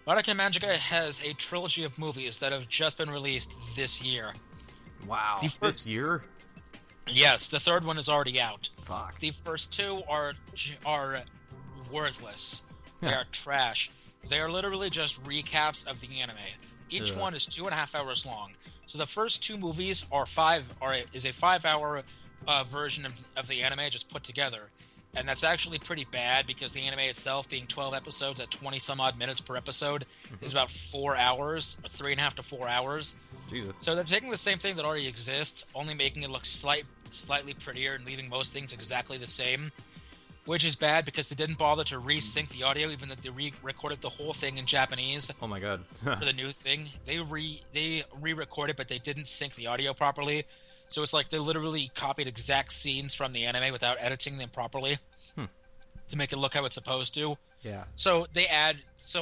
Madoka Magica has a trilogy of movies that have just been released this year. Wow, this year? Yes, the third one is already out. Fuck. The first 2 are worthless. They are trash. They are literally just recaps of the anime. Each one is 2.5 hours long. So the first 2 movies is a 5-hour version of the anime just put together. And that's actually pretty bad, because the anime itself, being 12 episodes at 20-some-odd minutes per episode, is about 4 hours, or 3.5 to 4 hours. Jesus. So they're taking the same thing that already exists, only making it look slightly prettier and leaving most things exactly the same, which is bad because they didn't bother to resync the audio, even though they re-recorded the whole thing in Japanese. Oh my god. For the new thing. They re-recorded, but they didn't sync the audio properly. So it's like they literally copied exact scenes from the anime without editing them properly to make it look how it's supposed to. Yeah. So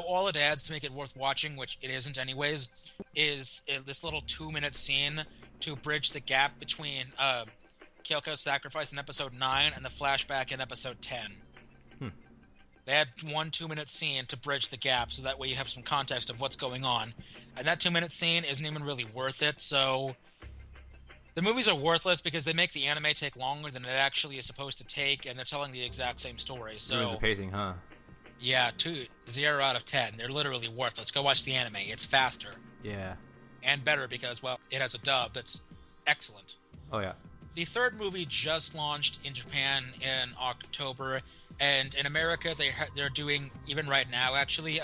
all it adds to make it worth watching, which it isn't anyways, is this little 2-minute scene to bridge the gap between Kyoko's sacrifice in episode 9 and the flashback in episode 10. They had 1 2-minute scene to bridge the gap, so that way you have some context of what's going on. And that 2-minute scene isn't even really worth it, so... The movies are worthless because they make the anime take longer than it actually is supposed to take, and they're telling the exact same story. So ruins the pacing, huh? Yeah, 0 out of 10. They're literally worthless. Go watch the anime. It's faster. Yeah. And better because, well, it has a dub that's excellent. Oh, yeah. The third movie just launched in Japan in October, and in America they're doing, even right now actually,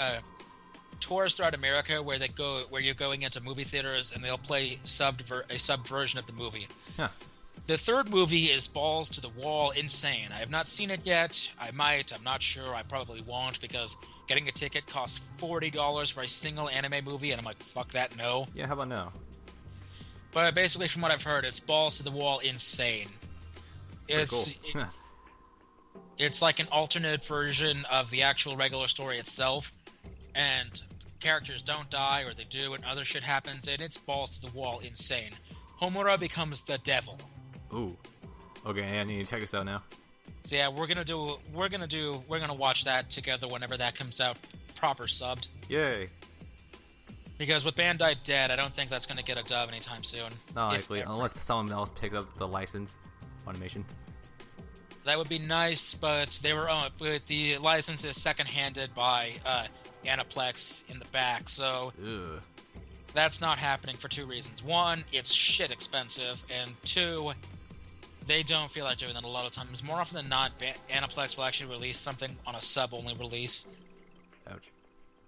tours throughout America where you're going into movie theaters and they'll play a sub version of the movie. Huh. The third movie is balls to the wall insane. I have not seen it yet. I might. I'm not sure. I probably won't because getting a ticket costs $40 for a single anime movie, and I'm like, fuck that, no. Yeah, how about no? But basically, from what I've heard, it's balls to the wall insane. It's cool. it's like an alternate version of the actual regular story itself, and characters don't die, or they do, and other shit happens, and it's balls to the wall insane. Homura becomes the devil. Ooh. Okay, I need to check this out now. So yeah, we're gonna watch that together whenever that comes out, proper subbed. Yay. Because with Bandai dead, I don't think that's gonna get a dub anytime soon. Not likely, unless someone else picks up the license. Funimation. That would be nice, but but the license is second-handed by Aniplex in the back, so Ugh. that's not happening for two reasons. One, it's shit expensive, and two, they don't feel like doing that a lot of times. More often than not, Aniplex will actually release something on a sub-only release. Ouch.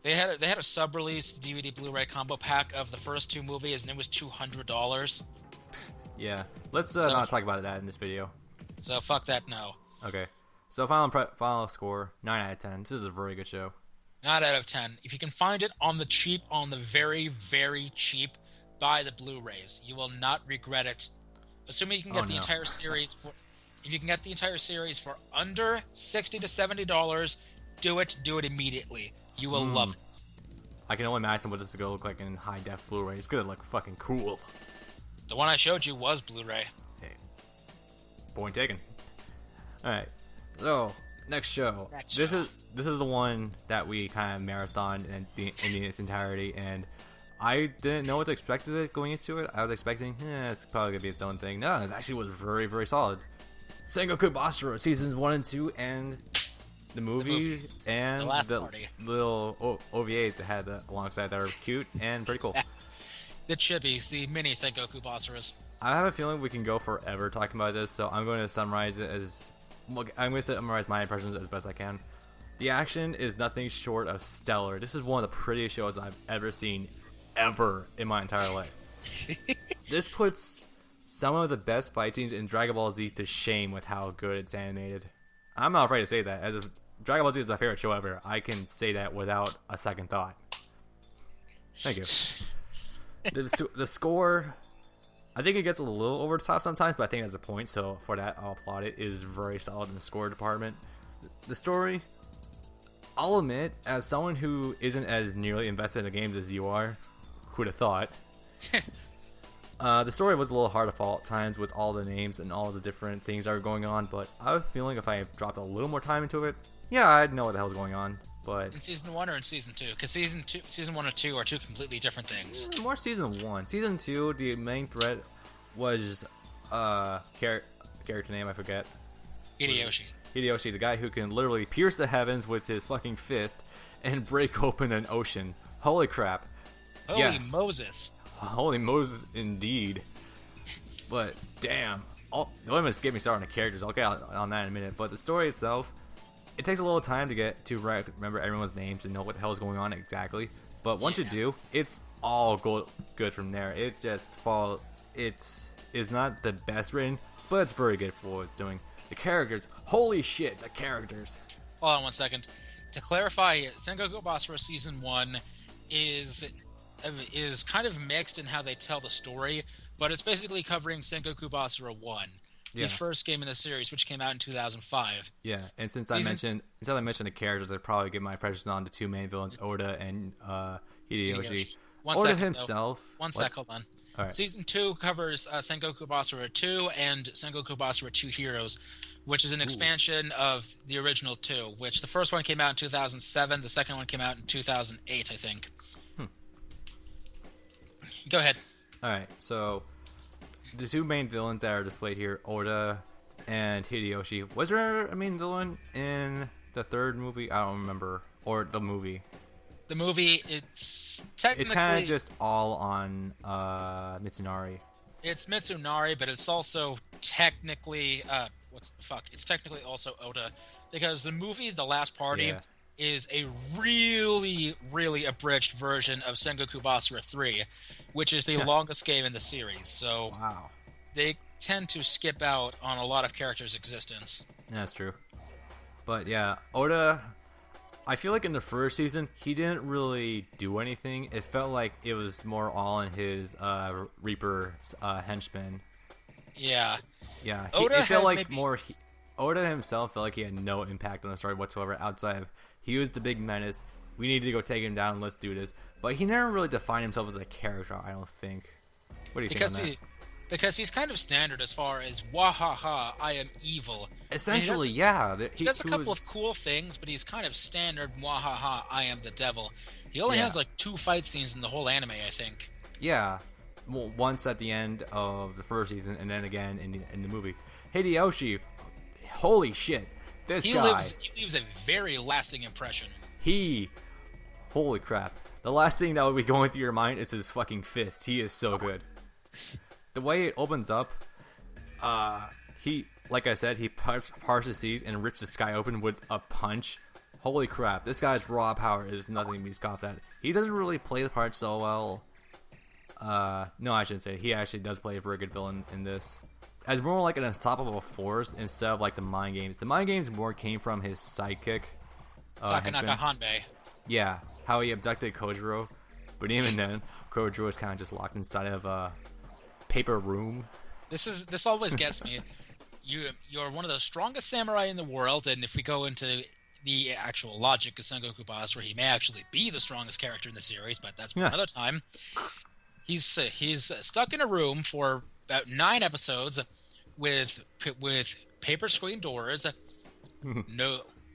They had a sub-release DVD Blu-ray combo pack of the first two movies, and it was $200. Yeah, let's not talk about that in this video. So fuck that, no. Okay, so final score 9 out of 10. This is a very good show. 9 out of 10. If you can find it on the cheap, on the very, very cheap, buy the Blu-rays. You will not regret it. Assuming you can get the entire series if you can get the entire series for under $60 to $70, do it immediately. You will love it. I can only imagine what this is gonna look like in high def Blu-ray. It's gonna look fucking cool. The one I showed you was Blu-ray. Hey, point taken. All right, so next show. This is the one that we kind of marathoned in its entirety, and I didn't know what to expect of it going into it. I was expecting, it's probably gonna be its own thing. No, it actually was very, very solid. Sengoku Basara seasons 1 and 2, and the movie and the little OVAs that had alongside that are cute and pretty cool. The chibis, the mini Sengoku Basaras. I have a feeling we can go forever talking about this, so I'm going to summarize it as I'm going to summarize my impressions as best I can. The action is nothing short of stellar. This is one of the prettiest shows I've ever seen, ever in my entire life. This puts some of the best fight scenes in Dragon Ball Z to shame with how good it's animated. I'm not afraid to say that. As Dragon Ball Z is my favorite show ever, I can say that without a second thought. Thank you. The score, I think it gets a little over the top sometimes, but I think that's a point, so for that, I'll applaud it. It is very solid in the score department. The story, I'll admit, as someone who isn't as nearly invested in the games as you are, who'd have thought, the story was a little hard to follow at times with all the names and all the different things that were going on, but I have a feeling if I dropped a little more time into it, yeah, I'd know what the hell's going on. But in season 1 or in season 2? Because season 1 or 2 are two completely different things. More season 1. Season 2, the main threat was character name I forget. Hideyoshi, the guy who can literally pierce the heavens with his fucking fist and break open an ocean. Holy crap! Holy Moses! Holy Moses, indeed. But damn, don't even get me started on the characters. I'll get on that in a minute. But the story itself, it takes a little time to get to remember everyone's names and know what the hell is going on exactly. But once you do, it's all good from there. It just it is not the best written, but it's very good for what it's doing. The characters, holy shit, the characters. Hold on one second. To clarify, Sengoku Basara Season 1 is kind of mixed in how they tell the story, but it's basically covering Sengoku Basara 1. The first game in the series, which came out in 2005. Yeah, and since I mentioned the characters, I'd probably give my impressions on the two main villains, Oda and Hideyoshi. Oda himself. One sec, hold on. All right. Season 2 covers Sengoku Basara 2 and Sengoku Basara 2 Heroes, which is an expansion of the original 2, which the first one came out in 2007, the second one came out in 2008, I think. Go ahead. All right, so the two main villains that are displayed here, Oda and Hideyoshi. Was there a main villain in the third movie? I don't remember. Or the movie. The movie, it's technically... It's kind of just all on Mitsunari. It's Mitsunari, but it's also technically... It's technically also Oda. Because the movie, The Last Party, is a really, really abridged version of Sengoku Basara 3, which is the longest game in the series. So Wow. they tend to skip out on a lot of characters' existence. That's true. But yeah, Oda, I feel like in the first season, he didn't really do anything. It felt like it was more all in his Reaper henchmen. Yeah. Yeah, Oda it felt like maybe... more... Oda himself felt like he had no impact on the story whatsoever outside of he was the big menace. We need to go take him down. Let's do this. But he never really defined himself as a character, I don't think. What do you think on that? Because he's kind of standard as far as, wahaha, I am evil. Essentially, He does a couple of cool things, but he's kind of standard, wahaha, I am the devil. He only has like 2 fight scenes in the whole anime, I think. Yeah. Well, once at the end of the first season, and then again in the movie. Hideyoshi, holy shit. He leaves a very lasting impression. Holy crap. The last thing that would be going through your mind is his fucking fist. He is so good. The way it opens up, like I said, he parts the seas and rips the sky open with a punch. Holy crap, this guy's raw power is nothing to be scoffed at. He doesn't really play the part so well. No, I shouldn't say. He actually does play a very good villain in this. As more like an unstoppable force instead of like the mind games. The mind games more came from his sidekick. Takanaka Hanbei. Yeah, how he abducted Kojiro. But even then, Kojiro was kind of just locked inside of a paper room. This always gets me. You're one of the strongest samurai in the world, and if we go into the actual logic of Sengoku Basara, he may actually be the strongest character in the series, but that's for another time. He's stuck in a room for about 9 episodes with paper screen doors,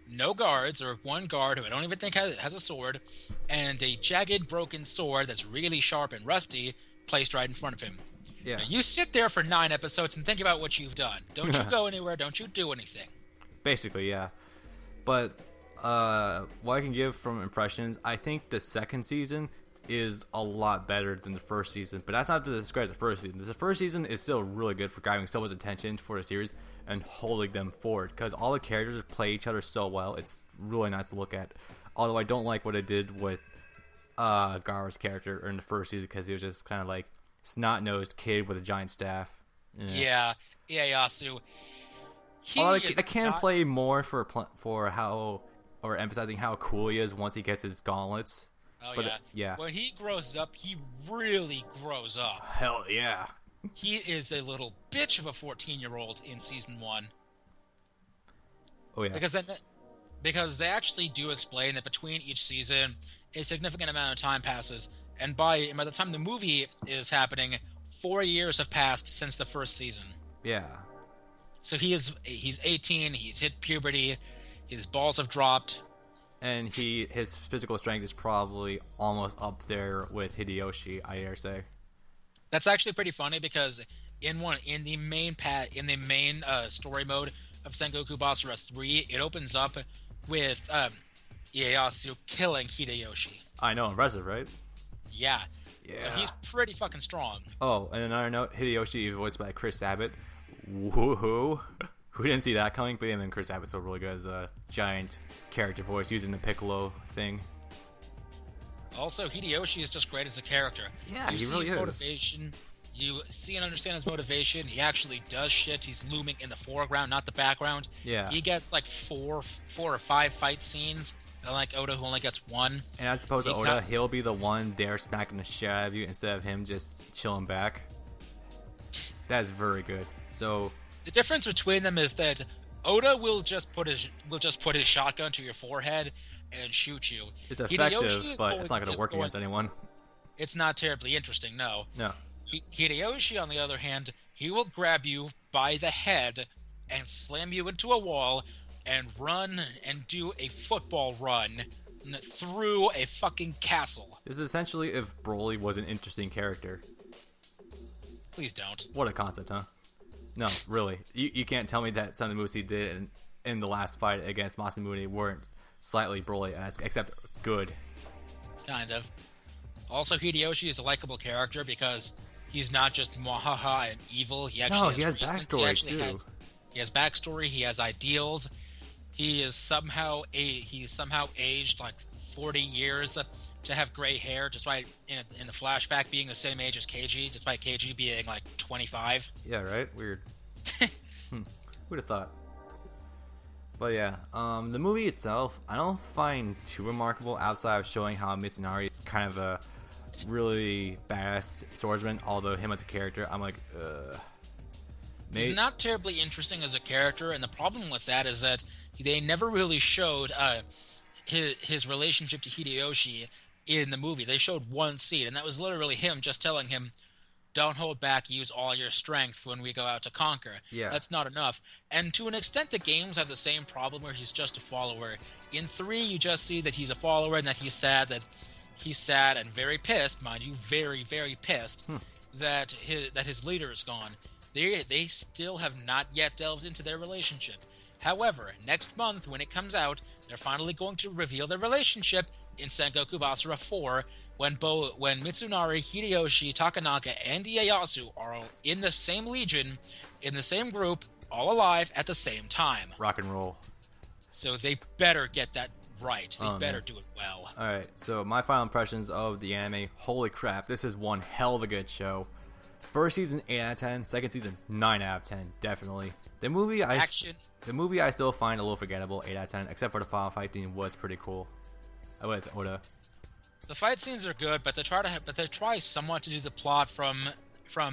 no guards, or 1 guard who I don't even think has a sword, and a jagged, broken sword that's really sharp and rusty placed right in front of him. Yeah. Now, you sit there for 9 episodes and think about what you've done. Don't you go anywhere. Don't you do anything. Basically, yeah. But what I can give from impressions, I think the second season is a lot better than the first season. But that's not to describe the first season. The first season is still really good for grabbing someone's attention for the series and holding them forward. Because all the characters play each other so well. It's really nice to look at. Although I don't like what I did with Gaara's character in the first season, because he was just kind of like snot-nosed kid with a giant staff. Yeah, Ieyasu. I can play more for how, or emphasizing how cool he is once he gets his gauntlets. Oh, but, yeah. When he grows up, he really grows up. Hell yeah. He is a little bitch of a 14-year-old in Season 1. Oh, yeah. Because they actually do explain that between each season, a significant amount of time passes, and by the time the movie is happening, 4 years have passed since the first season. Yeah. So he's 18, he's hit puberty, his balls have dropped. And his physical strength is probably almost up there with Hideyoshi, I dare say. That's actually pretty funny because in the main story mode of Sengoku Basara 3, it opens up with Ieyasu killing Hideyoshi. I know, impressive, right? Yeah. So he's pretty fucking strong. Oh, and another note, Hideyoshi voiced by Chris Abbott. Woohoo! Who didn't see that coming? But even Chris Abbott's so really good as a giant character voice using the Piccolo thing. Also, Hideyoshi is just great as a character. Yeah, he really is. Motivation. You see and understand his motivation. He actually does shit. He's looming in the foreground, not the background. Yeah. He gets like four or five fight scenes. Unlike Oda, who only gets 1. And as opposed to Oda, he'll be the one there smacking the shit out of you instead of him just chilling back. That's very good. So the difference between them is that Oda will just put his shotgun to your forehead and shoot you. It's effective, but it's not going to work against anyone. It's not terribly interesting, no. No. Hideyoshi, on the other hand, he will grab you by the head and slam you into a wall and run and do a football run through a fucking castle. This is essentially if Broly was an interesting character. Please don't. What a concept, huh? No, really. You can't tell me that some of the moves he did in the last fight against Masamune weren't slightly Broly-esque, except good. Kind of. Also, Hideyoshi is a likable character because he's not just mwahaha and evil. He actually has backstory, too. He has backstory, he has ideals. he's somehow aged like 40 years to have gray hair, despite in the flashback being the same age as Keiji, despite Keiji being like 25. Yeah, right? Weird. Who'd have thought? But yeah, the movie itself, I don't find too remarkable outside of showing how Mitsunari is kind of a really badass swordsman, although him as a character, I'm like, He's not terribly interesting as a character, and the problem with that is that they never really showed his relationship to Hideyoshi in the movie. They showed one scene, and that was literally him just telling him, "Don't hold back, use all your strength when we go out to conquer." Yeah. That's not enough. And to an extent, the games have the same problem where he's just a follower. In 3, you just see that he's a follower and that he's sad and very pissed, mind you, very, very pissed that his leader is gone. They still have not yet delved into their relationship. However, next month when it comes out, they're finally going to reveal their relationship in Sengoku Basara 4 when Mitsunari, Hideyoshi, Takanaka, and Ieyasu are all in the same legion, in the same group, all alive at the same time. Rock and roll. So they better get that right. They better do it well. Alright, so my final impressions of the anime. Holy crap, this is one hell of a good show. First season, 8 out of 10. Second season, 9 out of 10. Definitely. The movie I still find a little forgettable, 8 out of 10, except for the final fight scene was pretty cool. With Oda. The fight scenes are good, but they try somewhat to do the plot from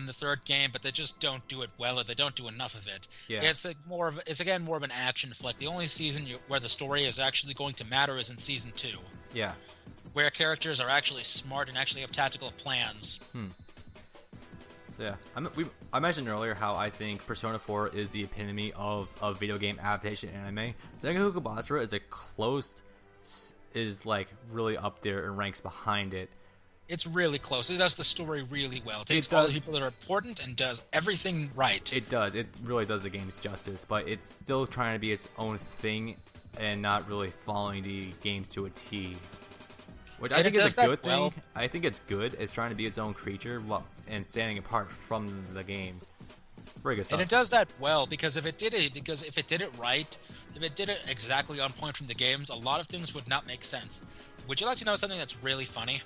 the third game, but they just don't do it well, or they don't do enough of it. Yeah. It's more of an action flick. The only season where the story is actually going to matter is in season 2. Yeah. Where characters are actually smart and actually have tactical plans. So yeah, I mentioned earlier how I think Persona 4 is the epitome of video game adaptation anime. Sengoku Basara is like really up there and ranks behind it. It's really close. It does the story really well. It takes all the people that are important and does everything right. It does. It really does the game's justice, but it's still trying to be its own thing and not really following the games to a T. Which I think is a good thing. I think it's good. It's trying to be its own creature and standing apart from the games. Very good stuff. And it does that well because if it did it right, if it did it exactly on point from the games, a lot of things would not make sense. Would you like to know something that's really funny?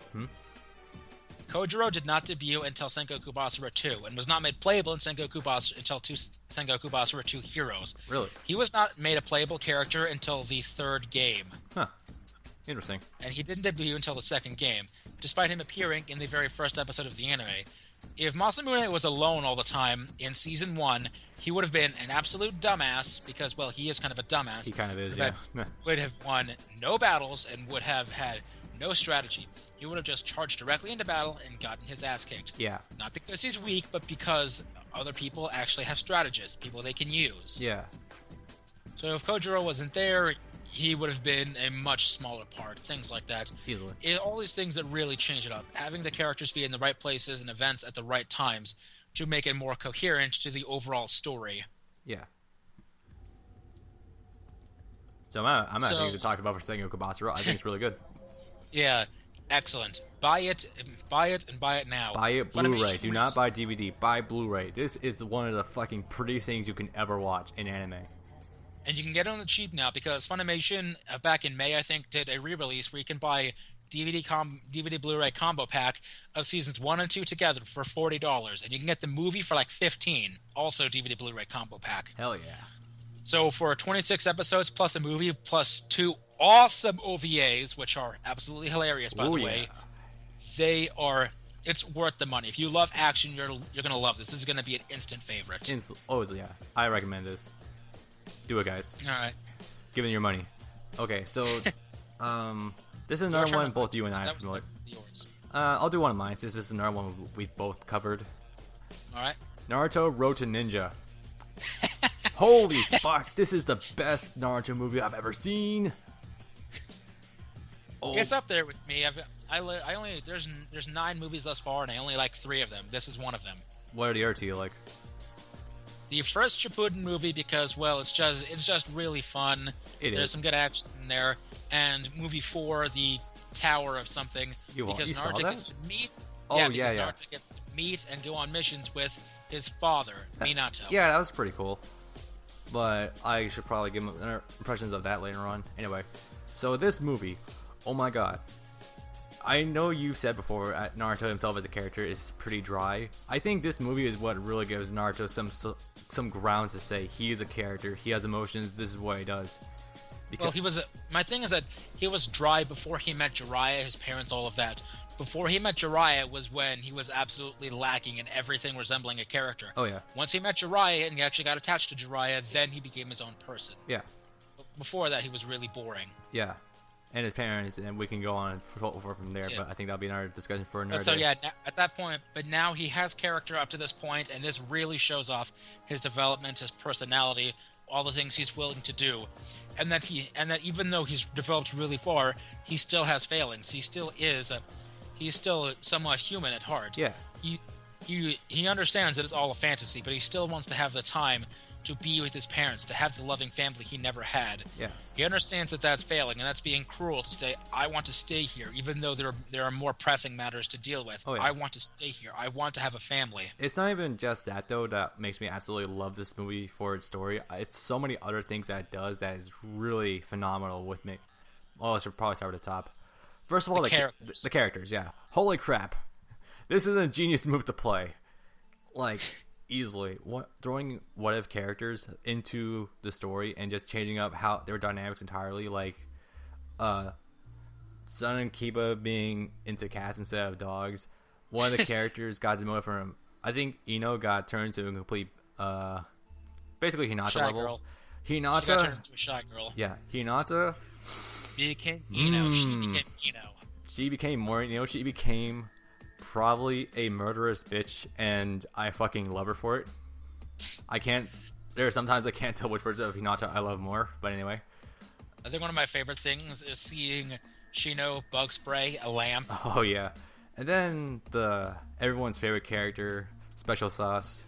Kojiro did not debut until Sengoku Basara 2 and was not made playable in Sengoku Basara until Sengoku Basara 2 Heroes. Really? He was not made a playable character until the third game. Huh. Interesting. And he didn't debut until the second game, despite him appearing in the very first episode of the anime. If Masamune was alone all the time in Season 1, he would have been an absolute dumbass, because, well, he is kind of a dumbass. He kind of is, yeah. Would have won no battles and would have had no strategy. He would have just charged directly into battle and gotten his ass kicked. Yeah. Not because he's weak, but because other people actually have strategists, people they can use. Yeah. So if Kojiro wasn't there, he would have been a much smaller part, things like that. Easily. All these things that really change it up. Having the characters be in the right places and events at the right times to make it more coherent to the overall story. Yeah. So I'm out of things to talk about for Sengoku Basara. I think it's really good. Yeah, excellent. Buy it, and buy it now. Buy it Blu-ray. Do not buy DVD. Buy Blu-ray. This is one of the fucking prettiest things you can ever watch in anime. And you can get it on the cheap now because Funimation, back in May, I think, did a re-release where you can buy DVD Blu-ray combo pack of seasons 1 and 2 together for $40, and you can get the movie for like $15, also DVD Blu-ray combo pack. Hell yeah. So for 26 episodes plus a movie plus 2 awesome OVAs, which are absolutely hilarious, by the way, it's worth the money. If you love action, you're going to love this. This is going to be an instant favorite. Yeah. I recommend this. Do it, guys. All right. Give it your money. Okay, so this is another one both you and I are familiar. I'll do one of mine since this is another one we've both covered. All right. Naruto Road to Ninja. Holy fuck! This is the best Naruto movie I've ever seen. Oh. It's up there with me. There's 9 movies thus far, and I only like 3 of them. This is one of them. What are the other 2 you like? The first Shippuden movie because, well, it's just really fun. There's some good action in there. And movie 4, the Tower of something, because Naruto gets to meet. Naruto gets to meet and go on missions with his father, Minato. Yeah, that was pretty cool. but I should probably give impressions of that later on. Anyway, so this movie, oh my god. I know you've said before Naruto himself as a character is pretty dry. I think this movie is what really gives Naruto some grounds to say he is a character, he has emotions, this is what he does. Well, my thing is that he was dry before he met Jiraiya, his parents, all of that. Before he met Jiraiya was when he was absolutely lacking in everything resembling a character. Oh yeah. Once he met Jiraiya and he actually got attached to Jiraiya, then he became his own person. Yeah. Before that, he was really boring. Yeah. And his parents, and we can go on from there, Yeah. but I think that'll be another discussion for another So day. yeah, at that point, but now he has character up to this point, and this really shows off his development, his personality, all the things he's willing to do, and that even though he's developed really far, he still has failings. He's still somewhat human at heart. Yeah. He understands that it's all a fantasy, but he still wants to have the time to be with his parents, to have the loving family he never had. Yeah. He understands that that's failing, and that's being cruel to say, I want to stay here, even though there are more pressing matters to deal with. Oh, yeah. I want to stay here. I want to have a family. It's not even just that, though, that makes me absolutely love this movie for its story. It's so many other things that it does that is really phenomenal with me. Well, I should probably start with the top. First of all, the characters, yeah. Holy crap. This is a genius move to play. Like, easily. Throwing what-if characters into the story and just changing up how their dynamics entirely. Like, Sun and Kiba being into cats instead of dogs. One of the characters got demoted from... I think Ino got turned to a complete... basically Hinata Shy level. girl. Hinata... She got turned into a shy girl. Yeah, Hinata... Became Ino. She became Ino. She became more... she became... probably a murderous bitch, and I fucking love her for it. There are sometimes I can't tell which version of Hinata I love more, but anyway. I think one of my favorite things is seeing Shino bug spray a lamp. Oh yeah. And then everyone's favorite character, Special Sauce,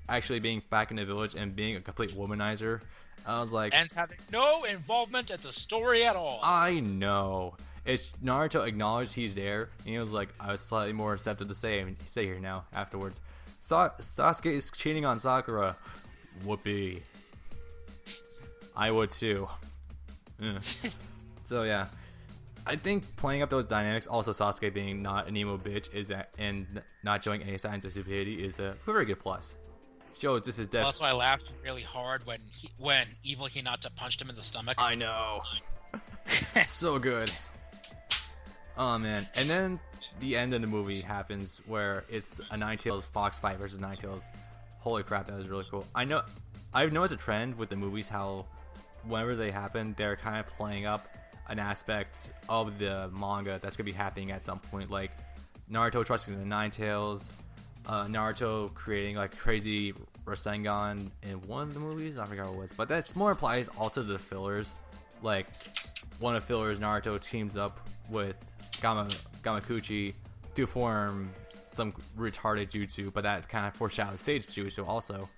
actually being back in the village and being a complete womanizer. I was like... And having no involvement at the story at all. I know. It's Naruto acknowledged he's there, and he was like, I was slightly more receptive to stay here now, afterwards. Sasuke is cheating on Sakura. Whoopee. I would too. So yeah. I think playing up those dynamics, also Sasuke being not an emo bitch, and not showing any signs of stupidity is a very good plus. Shows this is definitely... Also, I laughed really hard when evil Hinata punched him in the stomach. I know. So good. Oh man. And then the end of the movie happens where it's a Ninetales Fox fight versus Ninetales. Holy crap, that was really cool. I've noticed a trend with the movies how whenever they happen, they're kind of playing up an aspect of the manga that's going to be happening at some point. Like Naruto trusting the Ninetales, Naruto creating like crazy Rasengan in one of the movies. I forgot what it was. But that's more applies also to the fillers. Like one of the fillers, Naruto teams up with Gamakuchi to form some retarded jutsu, but that kind of foreshadows Sage jutsu also.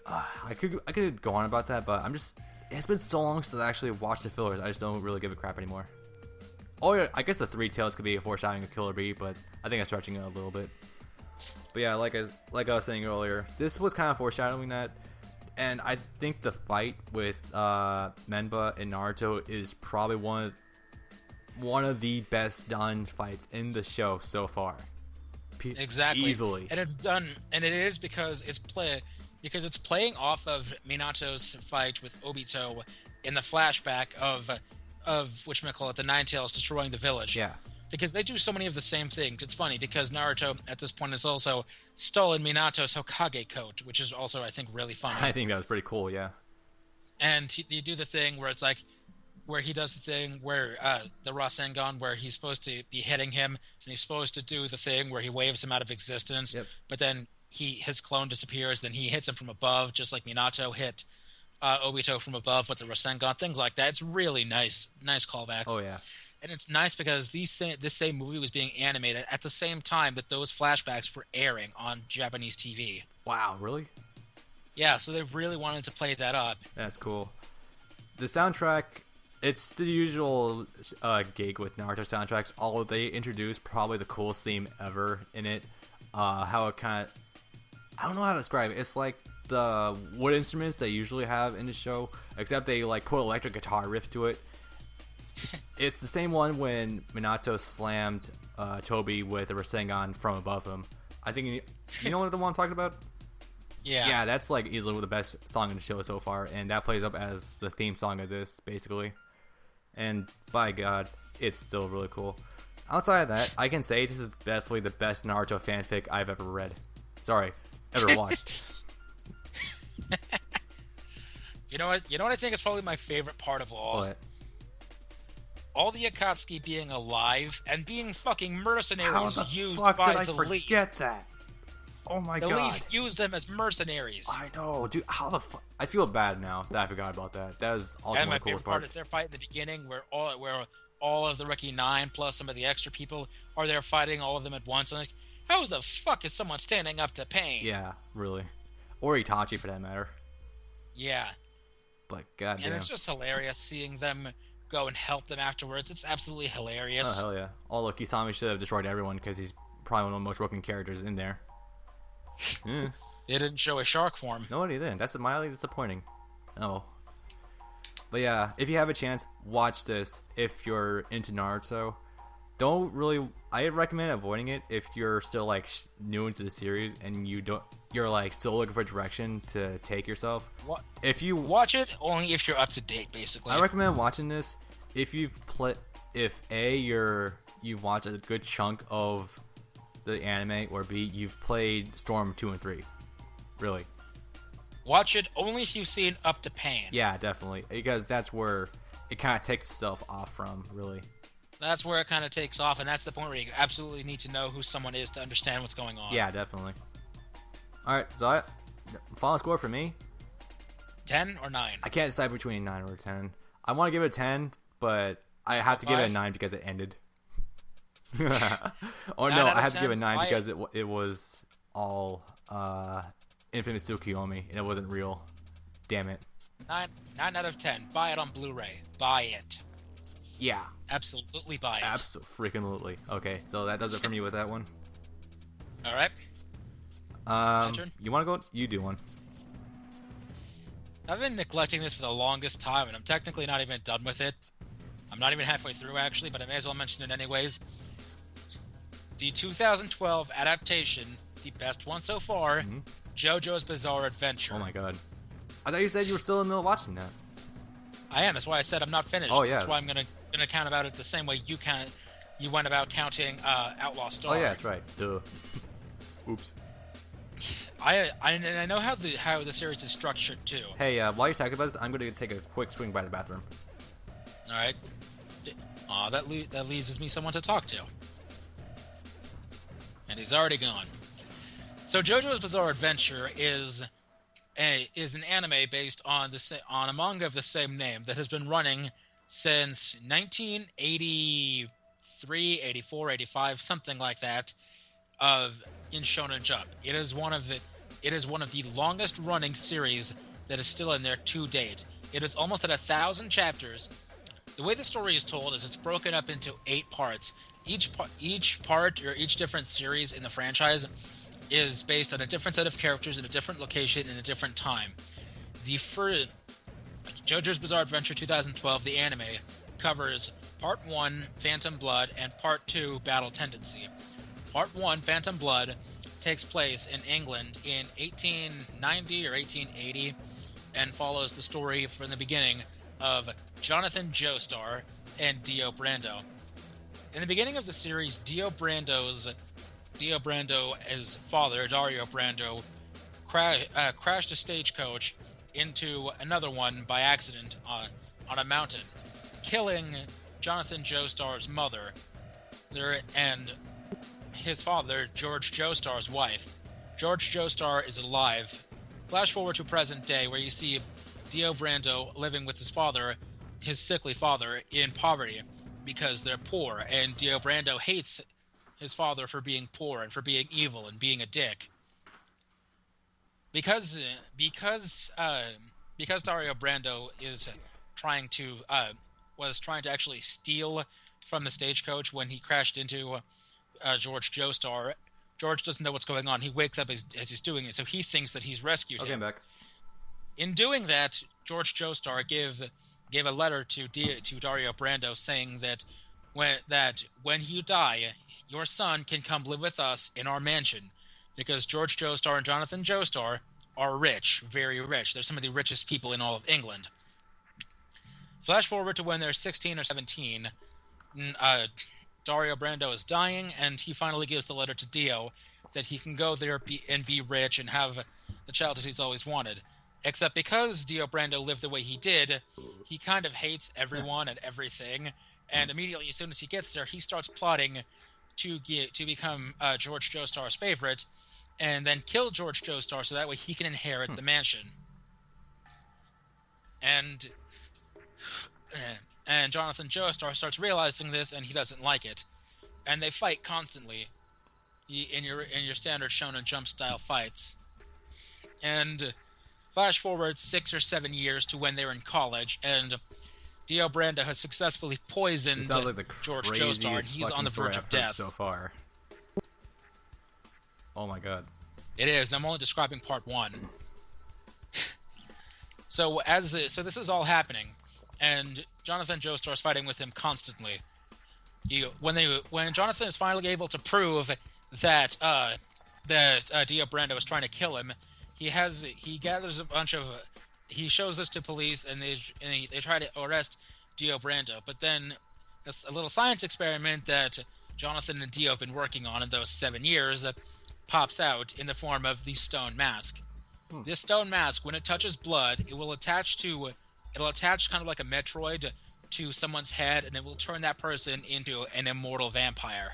I could go on about that, but it's been so long since I actually watched the fillers, I just don't really give a crap anymore. Oh yeah, I guess the Three Tails could be a foreshadowing of Killer Bee, but I think I'm stretching it a little bit. But yeah, like I was saying earlier, this was kind of foreshadowing that, and I think the fight with Menba and Naruto is probably one of the best done fights in the show so far. Exactly. Easily. And it's done, and it is because it's playing off of Minato's fight with Obito in the flashback of whatchamacallit, the Ninetales destroying the village. Yeah. Because they do so many of the same things. It's funny because Naruto at this point has also stolen Minato's Hokage coat, which is also, I think, really funny. I think that was pretty cool, yeah. And you do the thing where it's like, where he does the thing where the Rasengan, where he's supposed to be hitting him, and he's supposed to do the thing where he waves him out of existence, yep. But then his clone disappears, then he hits him from above, just like Minato hit Obito from above with the Rasengan, things like that. It's really nice callbacks. Oh yeah. And it's nice because this same movie was being animated at the same time that those flashbacks were airing on Japanese TV. Wow, really? Yeah, so they really wanted to play that up. That's cool. The soundtrack, it's the usual gig with Naruto soundtracks. Although they introduced probably the coolest theme ever in it. How it kind of... I don't know how to describe it. It's like the wood instruments they usually have in the show, except they like put electric guitar riff to it. It's the same one when Minato slammed Toby with a Rasengan from above him. I think you know what the one I'm talking about? Yeah, that's like easily the best song in the show so far, and that plays up as the theme song of this, basically. And by God, it's still really cool. Outside of that, I can say this is definitely the best Naruto fanfic I've ever read. Sorry, ever watched. You know what? You know what I think is probably my favorite part of all? What? All the Akatsuki being alive and being fucking mercenaries How the used fuck by did I the forget Leaf. that? Oh my The God. Leaf used them as mercenaries. I know, dude. How the fuck? I feel bad now that I forgot about that. That is also And one my of the favorite coolest part parts. is their fight in the beginning where all of the Reki 9 plus some of the extra people are there fighting all of them at once. And like, how the fuck is someone standing up to pain? Yeah, really. Or Itachi for that matter. Yeah. But goddamn. And it's just hilarious seeing them go and help them afterwards. It's absolutely hilarious. Oh, hell yeah. Oh, look, Isami should have destroyed everyone because he's probably one of the most broken characters in there. Yeah. They didn't show a shark form. No, he didn't. That's mildly disappointing. Oh. But yeah, if you have a chance, watch this if you're into Naruto. Don't really... I recommend avoiding it if you're still, like, new into the series and you're, like, still looking for direction to take yourself. What? If you... Watch it only if you're up to date, basically. I recommend watching this if you've you've watched a good chunk of the anime, or B, you've played Storm 2 and 3. Really. Watch it only if you've seen Up to Pain. Yeah, definitely. Because that's where it kind of takes itself off from, really. That's where it kind of takes off, and that's the point where you absolutely need to know who someone is to understand what's going on. Yeah, definitely. Alright, so final score for me? 10 or 9? I can't decide between 9 or 10. I want to give it a 10, but I have to give it a 9 because it ended. Or no, I have to give it a 9 because it was all Infinite Tsukiyomi, and it wasn't real. Damn it. 9 out of 10. Buy it on Blu-ray. Buy it. Yeah. Absolutely buy it. Absolutely. Okay, so that does it for me with that one. Alright. My turn? You want to go? You do one. I've been neglecting this for the longest time, and I'm technically not even done with it. I'm not even halfway through, actually, but I may as well mention it anyways. The 2012 adaptation, the best one so far, JoJo's Bizarre Adventure. Oh my god. I thought you said you were still in the middle of watching that. I am. That's why I said I'm not finished. Oh, yeah. That's why I'm gonna count about it the same way you went about counting Outlaw Star. Oh yeah, that's right. Duh. Oops. I know how the series is structured too. Hey, while you're talking about this, I'm going to take a quick swing by the bathroom. All right. Aw, that leaves me someone to talk to. And he's already gone. So JoJo's Bizarre Adventure is an anime based on a manga of the same name that has been running since 1983, 84, 85, something like that, in Shonen Jump. It is one of the longest running series that is still in there to date. It is almost at 1,000 chapters. The way the story is told is it's broken up into 8 parts. Each part or each different series in the franchise is based on a different set of characters in a different location in a different time. The first JoJo's Bizarre Adventure 2012, the anime, covers Part 1, Phantom Blood, and Part 2, Battle Tendency. Part 1, Phantom Blood, takes place in England in 1890 or 1880 and follows the story from the beginning of Jonathan Joestar and Dio Brando. In the beginning of the series, Dio Brando's father, Dario Brando, crashed a stagecoach into another one by accident on a mountain, killing Jonathan Joestar's mother and his father, George Joestar's wife. George Joestar is alive. Flash forward to present day, where you see Dio Brando living with his father, his sickly father, in poverty because they're poor, and Dio Brando hates his father for being poor and for being evil and being a dick. Because Dario Brando was trying to actually steal from the stagecoach when he crashed into George Joestar, George doesn't know what's going on. He wakes up as he's doing it, so he thinks that he's rescued him. I'm back. In doing that, George Joestar gave a letter to Dario Brando saying that when you die, your son can come live with us in our mansion, because George Joestar and Jonathan Joestar are rich, very rich. They're some of the richest people in all of England. Flash forward to when they're 16 or 17. Dario Brando is dying, and he finally gives the letter to Dio that he can go there and be rich and have the childhood he's always wanted. Except because Dio Brando lived the way he did, he kind of hates everyone and everything, and immediately as soon as he gets there, he starts plotting to become George Joestar's favorite, and then kill George Joestar so that way he can inherit the mansion. And Jonathan Joestar starts realizing this, and he doesn't like it. And they fight constantly in your standard Shonen Jump style fights. And flash forward 6 or 7 years to when they're in college, and Dio Brando has successfully poisoned George Joestar, and he's on the verge of death. So far. Oh my god. It is, and I'm only describing part 1. So this is all happening, and Jonathan Joestar is fighting with him constantly. When Jonathan is finally able to prove that Dio Brando is trying to kill him, he gathers a bunch of he shows this to police, and they try to arrest Dio Brando. But then a little science experiment that Jonathan and Dio have been working on in those 7 years pops out in the form of the stone mask. This stone mask, when it touches blood, it'll attach kind of like a Metroid to someone's head, and it will turn that person into an immortal vampire.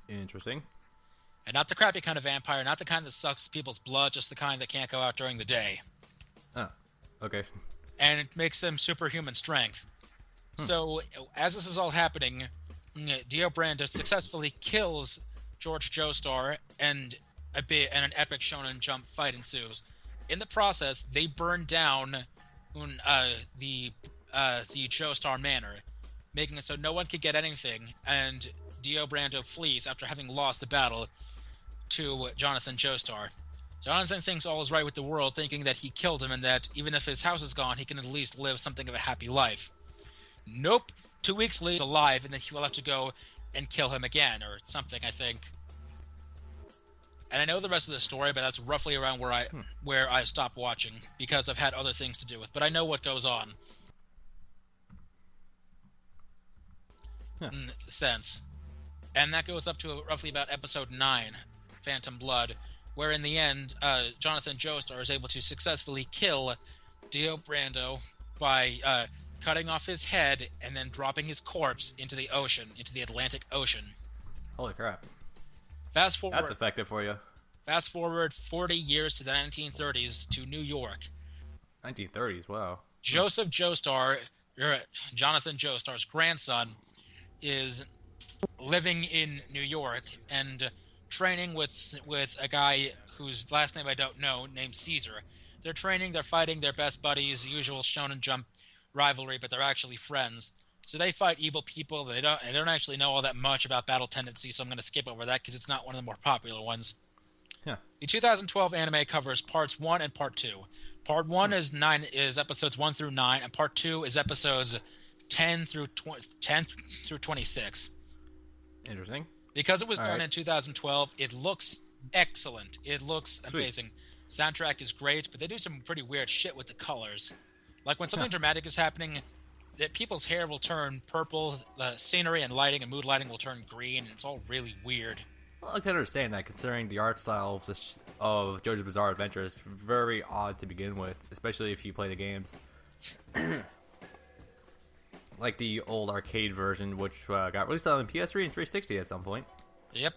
Interesting. And not the crappy kind of vampire, not the kind that sucks people's blood, just the kind that can't go out during the day. Oh, okay. And it makes them superhuman strength. So, as this is all happening, Dio Brando successfully kills George Joestar, and an epic Shonen Jump fight ensues. In the process, they burn down the Joestar Manor, making it so no one could get anything, and Dio Brando flees after having lost the battle to Jonathan Joestar. Jonathan thinks all is right with the world, thinking that he killed him and that even if his house is gone, he can at least live something of a happy life. Nope. 2 weeks later, he's alive, and then he will have to go and kill him again, or something, I think. And I know the rest of the story, but that's roughly around where I stopped watching, because I've had other things to do with. But I know what goes on. In a sense. And that goes up to roughly about episode 9, Phantom Blood, where in the end, Jonathan Joestar is able to successfully kill Dio Brando by cutting off his head and then dropping his corpse into the ocean, into the Atlantic Ocean. Holy crap. Fast forward. That's effective for you. Fast forward 40 years to the 1930s to New York. 1930s, wow. Joseph Joestar, Jonathan Joestar's grandson, is living in New York and training with a guy whose last name I don't know, named Caesar. They're training, they're fighting, they're best buddies, the usual Shonen Jump rivalry, but they're actually friends. So they fight evil people. They don't actually know all that much about battle tendency, so I'm going to skip over that because it's not one of the more popular ones. Yeah. The 2012 anime covers parts 1 and part 2. Part 1 is episodes 1 through 9, and part 2 is episodes 10 through 26. Interesting. Because it was done in 2012, it looks excellent. It looks amazing. Soundtrack is great, but they do some pretty weird shit with the colors. Like when something dramatic is happening, that people's hair will turn purple, the scenery and lighting and mood lighting will turn green, and it's all really weird. Well, I can understand that, considering the art style of JoJo's Bizarre Adventure is very odd to begin with, especially if you play the games. Like the old arcade version, which got released on PS3 and 360 at some point. Yep.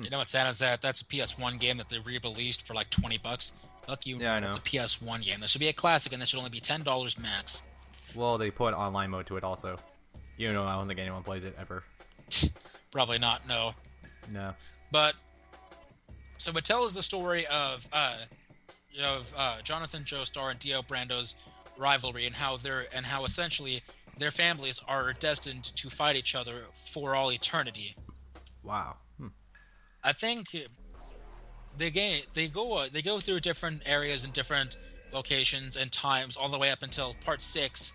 You know what sad is that? That's a PS1 game that they re-released for like $20. Fuck you. Yeah, I know. It's a PS1 game. That should be a classic, and that should only be $10 max. Well, they put online mode to it also. Even though I don't think anyone plays it ever. Probably not, no. No. But, so it tells the story of Jonathan Joestar and Dio Brando's rivalry, and how essentially their families are destined to fight each other for all eternity. Wow. I think they go through different areas and different locations and times all the way up until part 6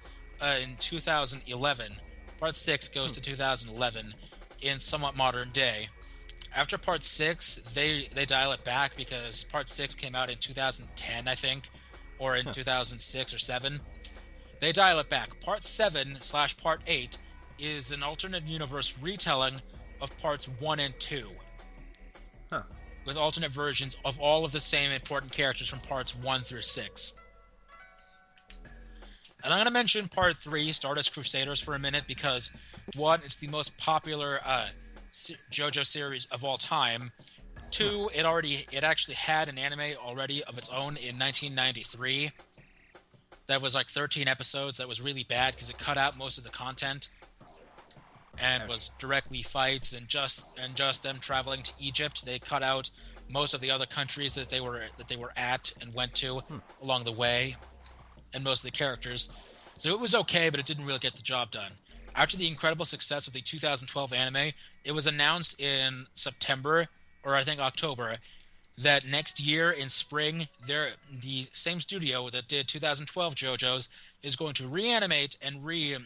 in 2011. Part 6 goes to 2011 in somewhat modern day. After part 6, they dial it back because part 6 came out in 2010, I think, or in 2006 or 7. They dial it back. Part 7 / part 8 is an alternate universe retelling of parts 1 and 2. Huh. With alternate versions of all of the same important characters from parts 1 through 6. And I'm going to mention part 3, Stardust Crusaders, for a minute because, one, it's the most popular JoJo series of all time. 2, it actually had an anime already of its own in 1993. That was like 13 episodes. That was really bad because it cut out most of the content and was directly fights and just them traveling to Egypt. They cut out most of the other countries that they were at and went to along the way, and most of the characters. So it was okay, but it didn't really get the job done. After the incredible success of the 2012 anime, it was announced in September, or I think October, that next year in spring, the same studio that did 2012 JoJo's is going to reanimate and re-air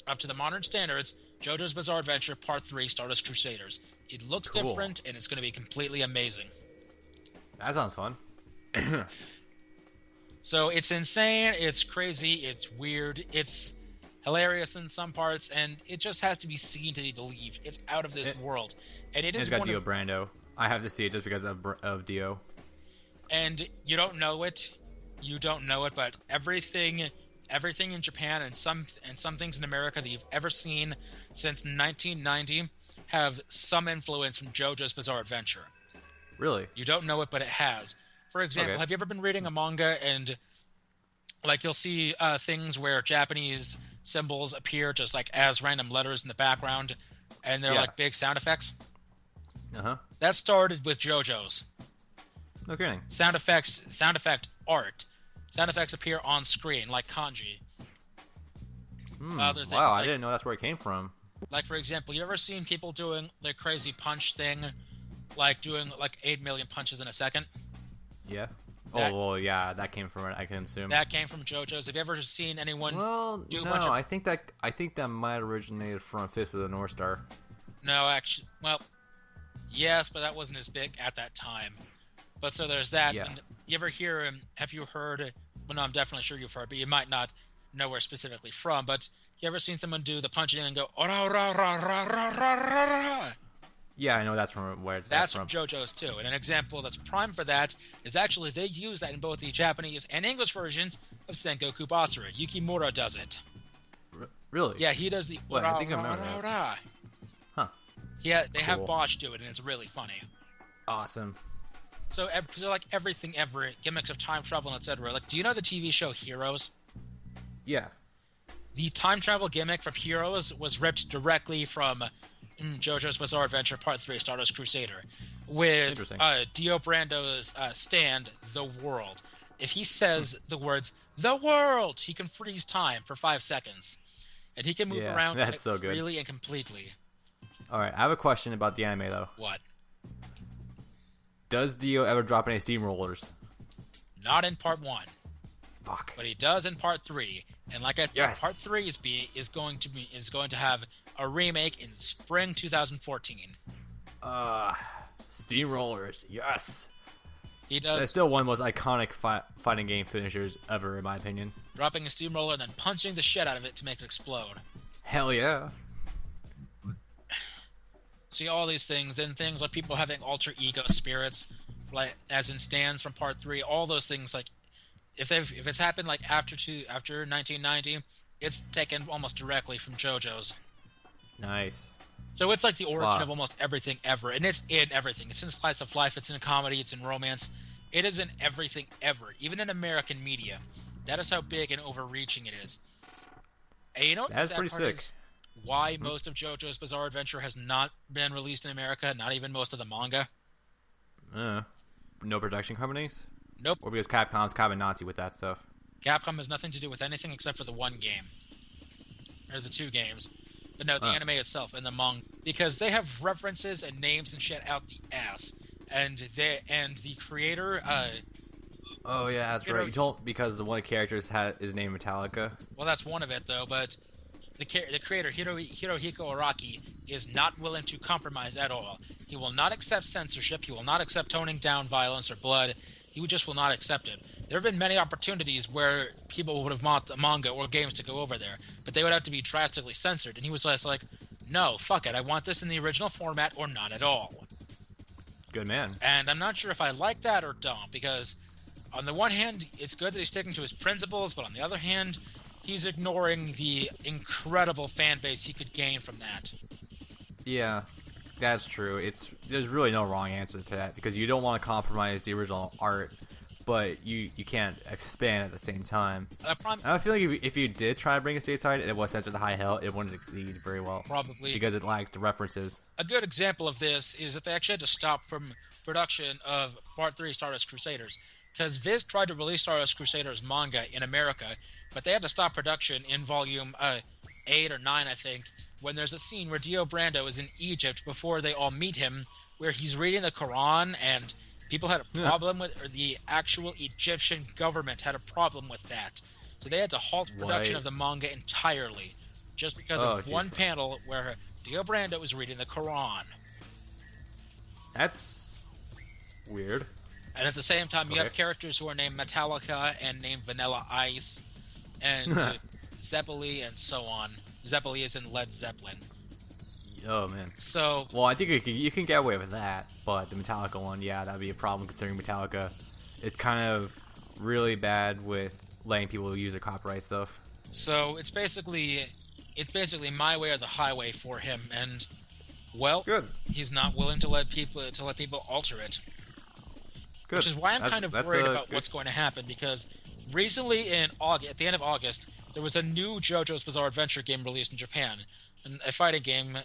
up to the modern standards JoJo's Bizarre Adventure Part 3 Stardust Crusaders. It looks different, and it's going to be completely amazing. That sounds fun. So it's insane, it's crazy, it's weird, it's hilarious in some parts, and it just has to be seen to be believed. It's out of this world. And it is it's got Dio Brando. I have to see it just because of Dio. And you don't know it, but everything in Japan and some things in America that you've ever seen since 1990 have some influence from JoJo's Bizarre Adventure. Really? You don't know it, but it has. For example, Have you ever been reading a manga and like you'll see things where Japanese symbols appear just like as random letters in the background, and they're like big sound effects? Uh-huh. That started with JoJo's. No kidding. Sound effect art. Sound effects appear on screen like kanji. Other things, wow, I didn't know that's where it came from. Like, for example, you ever seen people doing the crazy punch thing? Like doing like 8 million punches in a second? Yeah. That came from it, I can assume. That came from JoJo's. Have you ever seen anyone do a bunch of... I think that might have originated from Fist of the North Star. No, actually, well, yes, but that wasn't as big at that time. But so there's that. Yeah. And you ever hear, have you heard, well, no, I'm definitely sure you've heard, but you might not know where specifically from, but you ever seen someone do the punching and go, "Ora, ra, ra, ra, ra, ra, ra, ra"? Yeah, I know that's from where that's from JoJo's too. And an example that's prime for that is actually they use that in both the Japanese and English versions of Sengoku Basara. Yukimura does it. Really? Yeah, he does the I think I remember that. Huh. Yeah, they have Bosch do it, and it's really funny. Awesome. So like everything ever, gimmicks of time travel, and etc. Like, do you know the TV show Heroes? Yeah. The time travel gimmick from Heroes was ripped directly from JoJo's Bizarre Adventure Part 3 Stardust Crusader, with Dio Brando's stand, The World. If he says the words, "The World," he can freeze time for 5 seconds. And he can move around freely and completely. Alright, I have a question about the anime, though. What? Does Dio ever drop any steamrollers? Not in Part 1. Fuck. But he does in Part 3. And like I said, Part 3 is going to have a remake in spring 2014. Steamrollers, yes. He does. It's still one of the most iconic fighting game finishers ever, in my opinion. Dropping a steamroller and then punching the shit out of it to make it explode. Hell yeah. See all these things, and things like people having alter ego spirits, like as in stands from Part 3. All those things, like if it's happened like after 1990, it's taken almost directly from JoJo's. Nice. So it's like the origin of almost everything ever, and it's in everything. It's in slice of life, it's in comedy, it's in romance. It is in everything ever, even in American media. That is how big and overreaching it is. And you know what that's pretty sick. Why most of JoJo's Bizarre Adventure has not been released in America, not even most of the manga? No production companies? Nope. Or because Capcom's kind of Nazi with that stuff? Capcom has nothing to do with anything except for the one game. Or the two games. But no, the anime itself and the manga, because they have references and names and shit out the ass, and the creator. Oh yeah, that's right. You told because the one of the characters is named Metallica. Well, that's one of it though, but the creator Hirohiko Araki is not willing to compromise at all. He will not accept censorship. He will not accept toning down violence or blood. He just will not accept it. There have been many opportunities where people would have bought the manga or games to go over there, but they would have to be drastically censored. And he was just like, no, fuck it. I want this in the original format or not at all. Good man. And I'm not sure if I like that or don't, because on the one hand, it's good that he's sticking to his principles, but on the other hand, he's ignoring the incredible fan base he could gain from that. Yeah, that's true. There's really no wrong answer to that, because you don't want to compromise the original art, but you can't expand at the same time. I feel like if you did try to bring it stateside and it was censored to high hell, it wouldn't succeed very well. Probably. Because it lacks the references. A good example of this is that they actually had to stop from production of Part 3 Stardust Crusaders, because Viz tried to release Stardust Crusaders manga in America, but they had to stop production in volume 8 or 9, I think, when there's a scene where Dio Brando is in Egypt before they all meet him, where he's reading the Quran, and people had a problem with, or the actual Egyptian government had a problem with that. So they had to halt production of the manga entirely, just because of one panel where Dio Brando was reading the Quran. That's weird. And at the same time, you have characters who are named Metallica and named Vanilla Ice and Zeppeli and so on. Zeppeli is in Led Zeppelin. Oh, man. So, well, I think you can get away with that, but the Metallica one, yeah, that'd be a problem considering Metallica is kind of really bad with letting people use their copyright stuff. So it's basically my way or the highway for him, and well, he's not willing to let people alter it. Good. Which is why I'm kind of worried about what's going to happen, because recently at the end of August, there was a new JoJo's Bizarre Adventure game released in Japan, a fighting game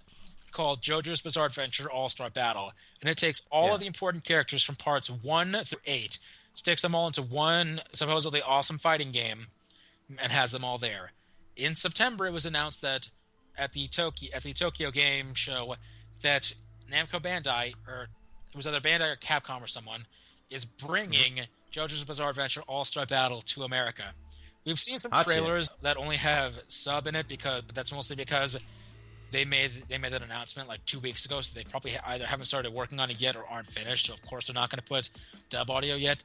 called JoJo's Bizarre Adventure All-Star Battle, and it takes all of the important characters from parts 1 through 8, sticks them all into one supposedly awesome fighting game, and has them all there. In September, it was announced that at the Tokyo Game Show that Namco Bandai, or it was either Bandai or Capcom or someone, is bringing JoJo's Bizarre Adventure All-Star Battle to America. We've seen some trailers that only have sub in it, but that's mostly because they made that announcement like 2 weeks ago, so they probably either haven't started working on it yet or aren't finished, so of course they're not going to put dub audio yet.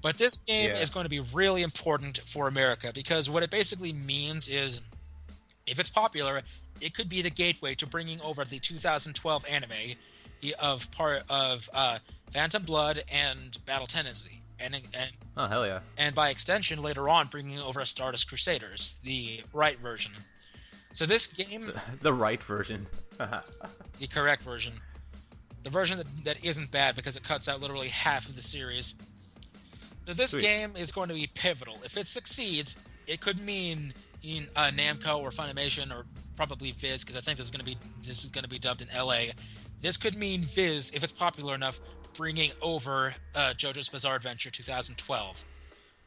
But this game is going to be really important for America, because what it basically means is, if it's popular, it could be the gateway to bringing over the 2012 anime of Phantom Blood and Battle Tendency. And oh, hell yeah. And by extension, later on, bringing over Stardust Crusaders, the right version. So this game... The right version. The correct version. The version that isn't bad, because it cuts out literally half of the series. So this game is going to be pivotal. If it succeeds, it could mean Namco or Funimation, or probably Viz, because I think this is going to be dubbed in LA. This could mean Viz, if it's popular enough, bringing over JoJo's Bizarre Adventure 2012.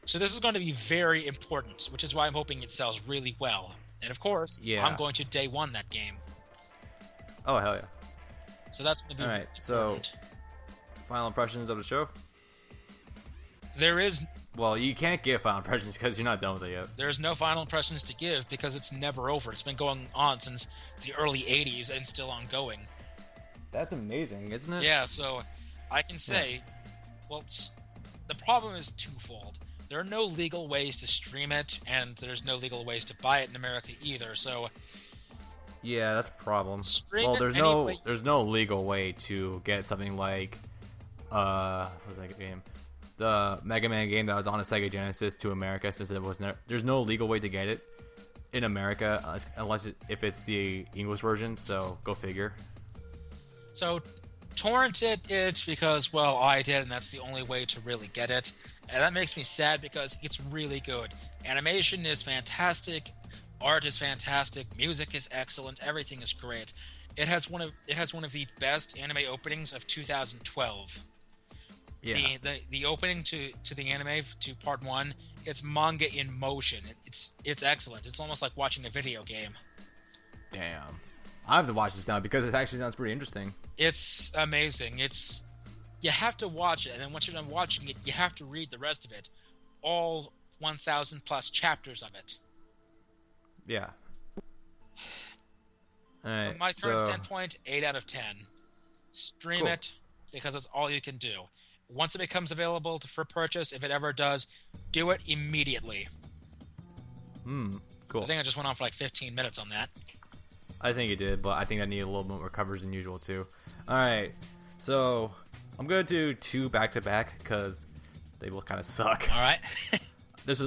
So this is going to be very important, which is why I'm hoping it sells really well. And of course, I'm going to day one that game. Oh, hell yeah. So that's going to be all right. Important. So, final impressions of the show? There is... Well, you can't give final impressions because you're not done with it yet. There's no final impressions to give because it's never over. It's been going on since the early 80s and still ongoing. That's amazing, isn't it? Yeah, so I can say, well, the problem is twofold. There are no legal ways to stream it, and there's no legal ways to buy it in America either, so... Yeah, that's a problem. Well, there's no legal way to get something like... what was that game? The Mega Man game that was on a Sega Genesis to America, since it was there's no legal way to get it in America unless if it's the English version, so go figure. So torrented it because, well, I did, and that's the only way to really get it. And that makes me sad because it's really good. Animation is fantastic, art is fantastic, music is excellent, everything is great. It has one of the best anime openings of 2012. Yeah. The opening to the anime, to part 1, it's manga in motion. It's excellent. It's almost like watching a video game. Damn. I have to watch this now because it actually sounds pretty interesting. It's amazing. You have to watch it, and then once you're done watching it, you have to read the rest of it. All 1,000 plus chapters of it. Yeah. Alright, From my current standpoint, 8 out of 10. Stream it, because that's all you can do. Once it becomes available for purchase, if it ever does, do it immediately. Cool. I think I just went on for like 15 minutes on that. I think it did, but I think I need a little bit more coverage than usual too. Alright, so I'm going to do 2 back-to-back because they both kind of suck. Alright. This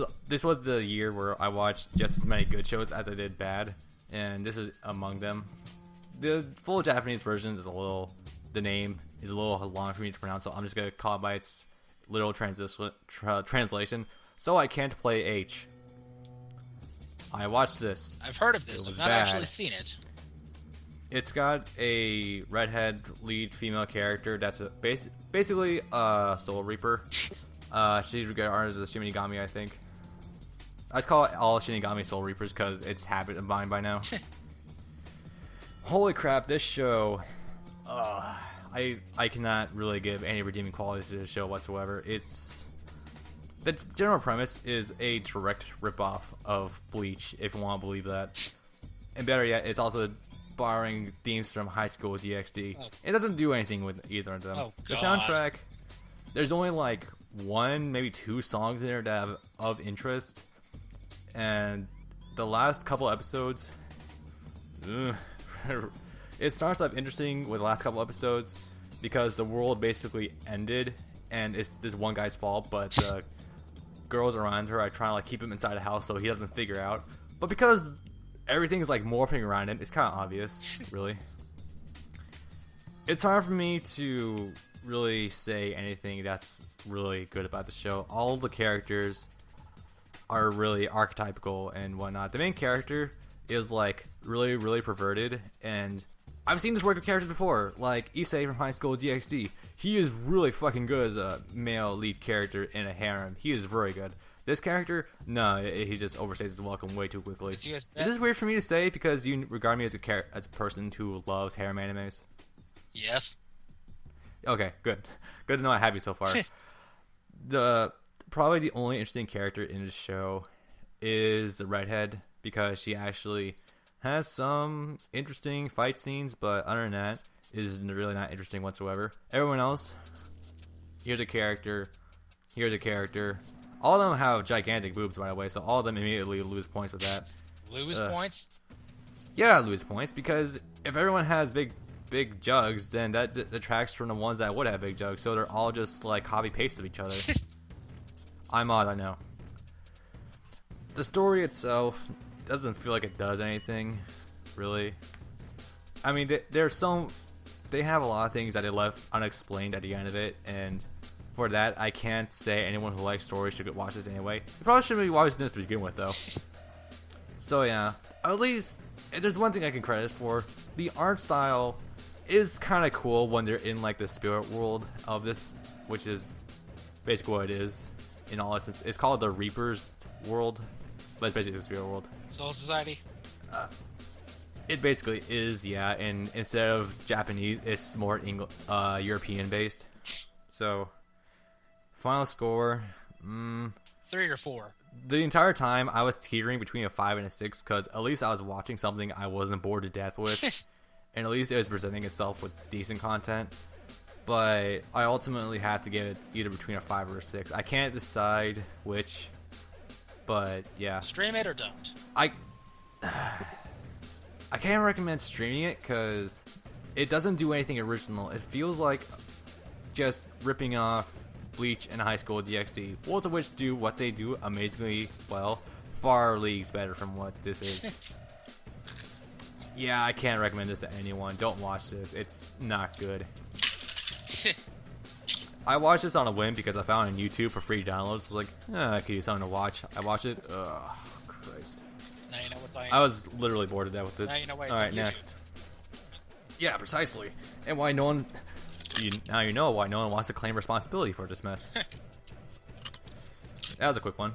was the year where I watched just as many good shows as I did bad, and this is among them. The full Japanese version is the name is a little long for me to pronounce, so I'm just going to call it by its literal translation. So I can't play H. I watched this. I've heard of this. I've not actually seen it. It's got a redhead lead female character that's basically a Soul Reaper. She's regarded as a Shinigami, I think. I just call it all Shinigami Soul Reapers because it's habit of mine by now. Holy crap, this show... I cannot really give any redeeming qualities to the show whatsoever. The general premise is a direct ripoff of Bleach, if you want to believe that. And better yet, it's also borrowing themes from High School DxD. It doesn't do anything with either of them. The soundtrack, there's only like 1, maybe 2 songs in there that have of interest. And the last couple episodes... It starts off interesting with the last couple episodes because the world basically ended and it's this one guy's fault, but the girls around her are trying to like keep him inside the house so he doesn't figure out. But because everything's like morphing around him, it's kind of obvious, really. It's hard for me to really say anything that's really good about the show. All the characters are really archetypical and whatnot. The main character is like really, really perverted, and I've seen this work with characters before, like Issei from High School DxD. He is really fucking good as a male lead character in a harem. He is very good. This character, no, he just overstays his welcome way too quickly. Is this weird for me to say because you regard me as a person who loves harem animes? Yes. Okay, good. Good to know I have you so far. Probably the only interesting character in the show is the redhead because she actually has some interesting fight scenes, but other than that, is really not interesting whatsoever. Everyone else, here's a character. All of them have gigantic boobs, by the way, so all of them immediately lose points with that. Lose points? Yeah, lose points, because if everyone has big jugs, then that detracts from the ones that would have big jugs, so they're all just like copy-paste of each other. I'm odd, I know. The story itself doesn't feel like it does anything, really. I mean, they have a lot of things that they left unexplained at the end of it, and for that, I can't say anyone who likes stories should watch this anyway. You probably shouldn't be watching this to begin with, though. So yeah, at least there's one thing I can credit for. The art style is kind of cool when they're in like the spirit world of this, which is basically what it is. In all essence, it's called the Reaper's world, but it's basically the spirit world. Soul Society? It basically is, yeah, and instead of Japanese, it's more European based. So, final score, 3 or 4. The entire time I was teetering between a 5 and a 6 because at least I was watching something I wasn't bored to death with, and at least it was presenting itself with decent content. But I ultimately have to give it either between a 5 or a 6. I can't decide which, but yeah. Stream it or don't. I can't recommend streaming it because it doesn't do anything original. It feels like just ripping off Bleach and High School DxD, both of which do what they do amazingly well, far leagues better from what this is. Yeah, I can't recommend this to anyone. Don't watch this. It's not good. I watched this on a whim because I found it on YouTube for free downloads. So like, I could use something to watch. I watched it. Ugh, Christ. Now you know what's on. I was literally bored to death with it. Now you know why it's All right, on next. Yeah, precisely. And why no one... now you know why no one wants to claim responsibility for this mess. That was a quick one.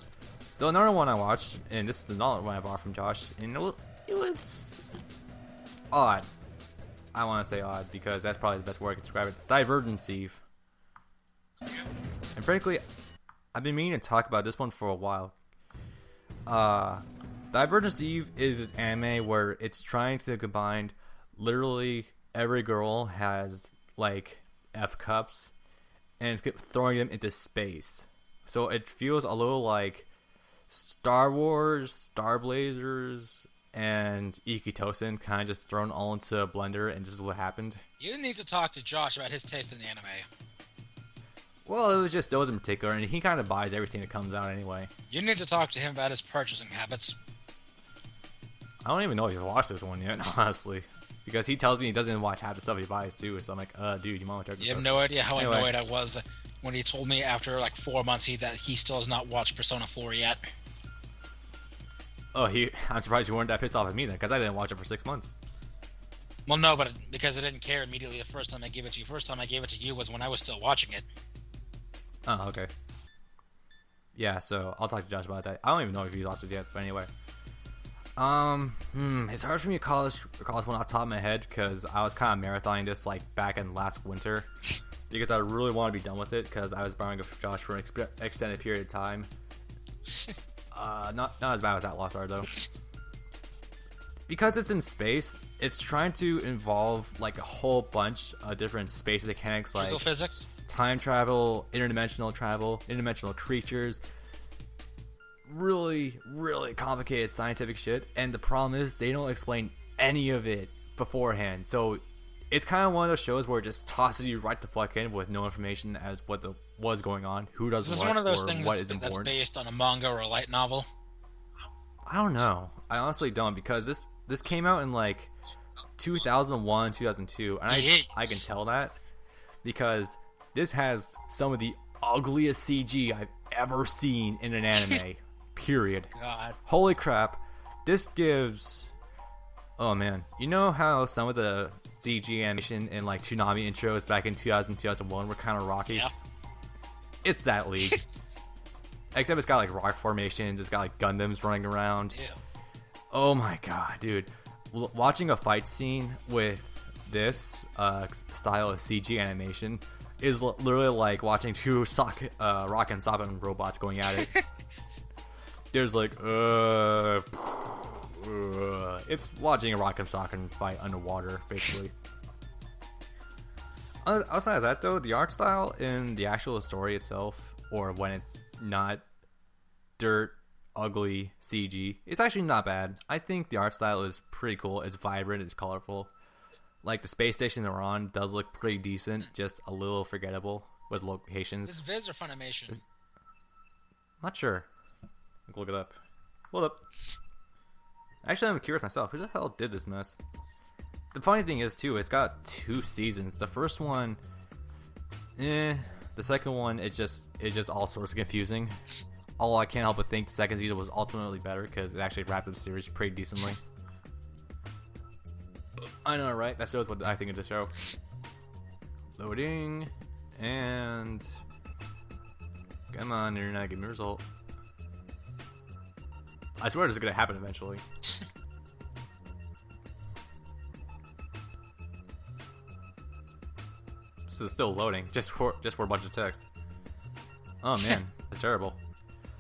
So another one I watched, and this is another one I bought from Josh, and it was odd. I want to say odd because that's probably the best word I can describe it. Divergence Eve. And frankly, I've been meaning to talk about this one for a while. Divergence Eve is this anime where it's trying to combine literally every girl has like F cups and it's throwing them into space. So it feels a little like Star Wars, Star Blazers, and Ikitosen kind of just thrown all into a blender, and this is what happened. You didn't need to talk to Josh about his taste in the anime. Well, it was just those in particular, and he kind of buys everything that comes out anyway. You need to talk to him about his purchasing habits. I don't even know if he's watched this one yet, honestly. Because he tells me he doesn't watch half the stuff he buys, too. So I'm like, dude, you might want to check this out. You have no idea how annoyed I was when he told me after like 4 months that he still has not watched Persona 4 yet. Oh, I'm surprised you weren't that pissed off at me then, because I didn't watch it for 6 months. Well, no, but because I didn't care immediately the first time I gave it to you. First time I gave it to you was when I was still watching it. Oh, okay. Yeah, so I'll talk to Josh about that. I don't even know if he's watched it yet, but anyway. It's hard for me to call this one off the top of my head, because I was kind of marathoning this, like, back in last winter. Because I really want to be done with it, because I was borrowing it from Josh for an extended period of time. Not as bad as that Lost Art, though. Because it's in space, it's trying to involve like a whole bunch of different space mechanics, like physics, time travel, interdimensional creatures. Really, really complicated scientific shit. And the problem is they don't explain any of it beforehand. So it's kind of one of those shows where it just tosses you right the fuck in with no information as what was going on, who does what, one of those or things what is important. That's based on a manga or a light novel? I don't know. I honestly don't, because this came out in like 2001, 2002, and I can tell that because this has some of the ugliest CG I've ever seen in an anime. Period. God. Holy crap. This gives... Oh man. You know how some of the CG animation in like Toonami intros back in 2000, 2001 were kind of rocky? Yeah. It's that league. Except it's got like rock formations, it's got like Gundams running around. Ew. Oh my god, dude. Watching a fight scene with this style of CG animation is literally like watching two Rock and Soppin robots going at it. There's like, it's watching a Rock and Soppin fight underwater, basically. Outside of that, though, the art style in the actual story itself, or when it's not dirt, ugly CG, it's actually not bad. I think the art style is pretty cool. It's vibrant, it's colorful. Like, the space station they're on does look pretty decent, just a little forgettable with locations. Is Viz or Funimation? Not sure. Look it up. Hold up. Actually, I'm curious myself. Who the hell did this mess? The funny thing is, too, it's got 2 seasons. The first one, The second one, it's just all sorts of confusing. Although I can't help but think the second season was ultimately better because it actually wrapped up the series pretty decently. I know, right? That shows what I think of the show. Loading. And... Come on, internet, give me a result. I swear this is going to happen eventually. This is still loading, just for a bunch of text. Oh man, it's terrible.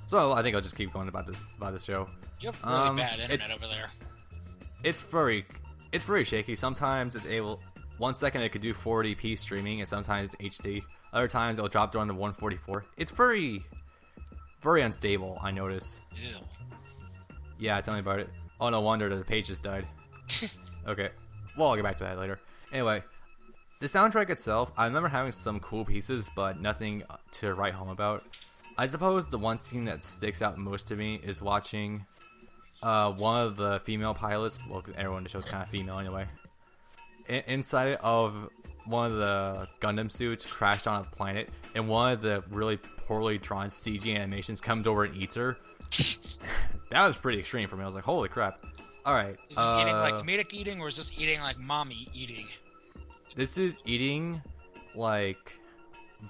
So I think I'll just keep going about this show. You have really bad internet over there. It's very shaky. Sometimes it's able. 1 second it could do 480p streaming, and sometimes it's HD. Other times it'll drop down to 144. It's very unstable. I notice. Ew. Yeah, tell me about it. Oh, no wonder the page just died. Okay. Well, I'll get back to that later. Anyway, the soundtrack itself, I remember having some cool pieces, but nothing to write home about. I suppose the one scene that sticks out most to me is watching one of the female pilots. Well, everyone in the show is kind of female anyway. Inside of one of the Gundam suits crashed on a planet, and one of the really poorly drawn CG animations comes over and eats her. That was pretty extreme for me. I was like, holy crap. Alright. Is this eating like comedic eating, or is this eating like mommy eating? This is eating like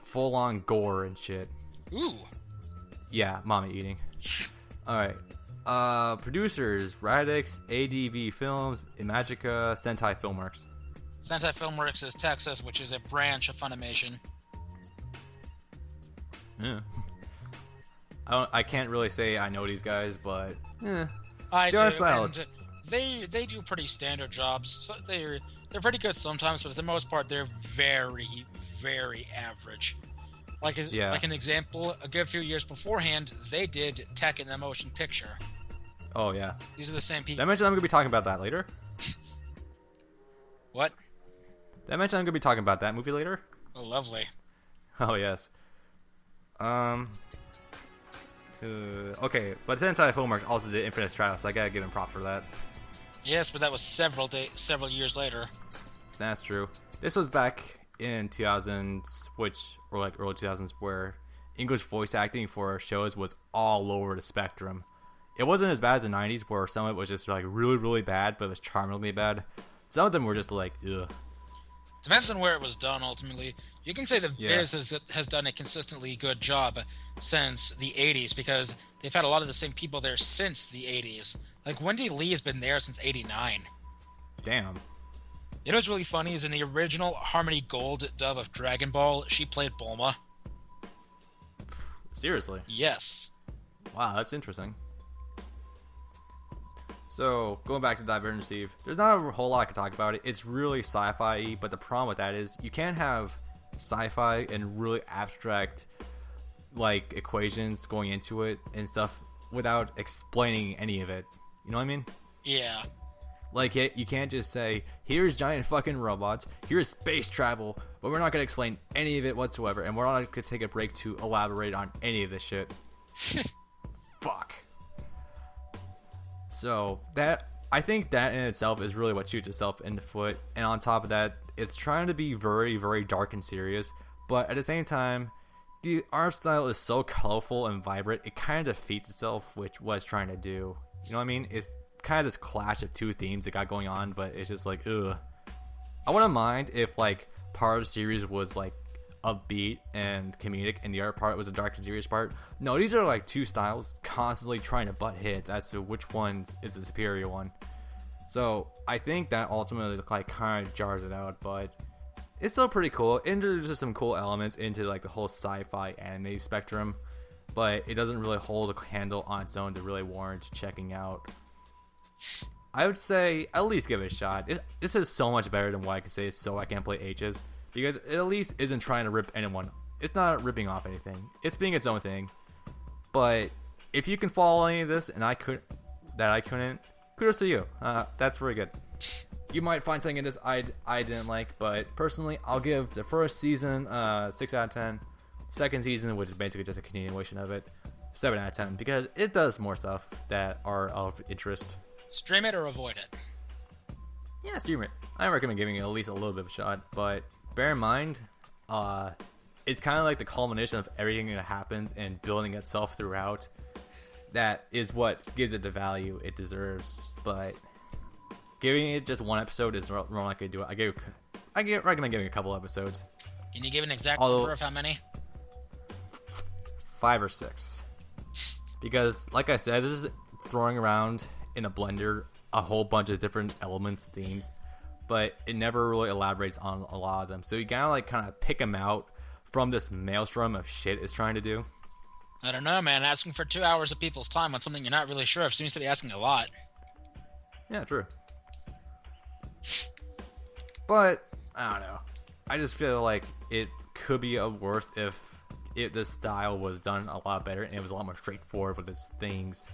full-on gore and shit. Ooh. Yeah, mommy eating. Alright. Producers: Radix, ADV Films, Imagica, Sentai Filmworks. Sentai Filmworks is Texas, which is a branch of Funimation. Yeah. I can't really say I know these guys, but I they are do, stylists. and they do pretty standard jobs. So they're pretty good sometimes, but for the most part, they're very, very average. Like an example, a good few years beforehand, they did Tekken the Motion Picture. Oh yeah. These are the same people. Did I mention I'm going to be talking about that later? What? Did I mention I'm going to be talking about that movie later? Oh, lovely. Oh yes. Okay, but Sentai Filmworks also did Infinite Stratos, so I gotta give him props for that. Yes, but that was several years later. That's true. This was back in 2000s, or like early 2000s, where English voice acting for shows was all over the spectrum. It wasn't as bad as the 90s, where some of it was just like really, really bad, but it was charmingly bad. Some of them were just like, ugh. Depends on where it was done, ultimately. You can say that Viz has done a consistently good job since the 80s, because they've had a lot of the same people there since the 80s. Like, Wendy Lee has been there since 89. Damn. You know what's really funny is in the original Harmony Gold dub of Dragon Ball, she played Bulma. Seriously? Yes. Wow, that's interesting. So, going back to Divergent Steve, there's not a whole lot I can talk about it. It's really sci-fi-y, but the problem with that is you can't have sci-fi and really abstract like equations going into it and stuff without explaining any of it. You know what I mean? Yeah. Like, you can't just say, here's giant fucking robots, here's space travel, but we're not going to explain any of it whatsoever, and we're not going to take a break to elaborate on any of this shit. Fuck. So, I think that in itself is really what shoots itself in the foot, and on top of that, it's trying to be very, very dark and serious, but at the same time, the art style is so colorful and vibrant, it kind of defeats itself, which what it's trying to do. You know what I mean? It's kind of this clash of two themes that got going on, but it's just like, ugh. I wouldn't mind if, like, part of the series was, like, upbeat and comedic, and the other part was a dark and serious part. No, these are, like, two styles constantly trying to butt heads as to which one is the superior one. So, I think that ultimately, like, kind of jars it out, but it's still pretty cool. It introduces some cool elements into, like, the whole sci-fi anime spectrum, but it doesn't really hold a handle on its own to really warrant checking out. I would say at least give it a shot. This is so much better than what I can say So I Can't Play H's, because it at least isn't trying to rip anyone. It's not ripping off anything. It's being its own thing. But if you can follow any of this and I couldn't, kudos to you. That's very good. You might find something in this I didn't like, but personally, I'll give the first season 6 out of 10. Second season, which is basically just a continuation of it, 7 out of 10, because it does more stuff that are of interest. Stream it or avoid it. Yeah, stream it. I recommend giving it at least a little bit of a shot, but bear in mind, it's kind of like the culmination of everything that happens and building itself throughout. That is what gives it the value it deserves, but giving it just one episode is not going to do it. I recommend giving a couple episodes. Can you give an exact number of how many? 5 or 6. Because, like I said, this is throwing around in a blender a whole bunch of different elements, themes, but it never really elaborates on a lot of them. So you gotta like kind of pick them out from this maelstrom of shit it's trying to do. I don't know, man. Asking for 2 hours of people's time on something you're not really sure of seems to be asking a lot. Yeah, true. But I don't know. I just feel like it could be worth if the style was done a lot better and it was a lot more straightforward with its things.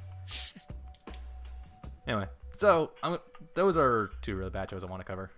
Anyway, so those are 2 really bad shows I want to cover.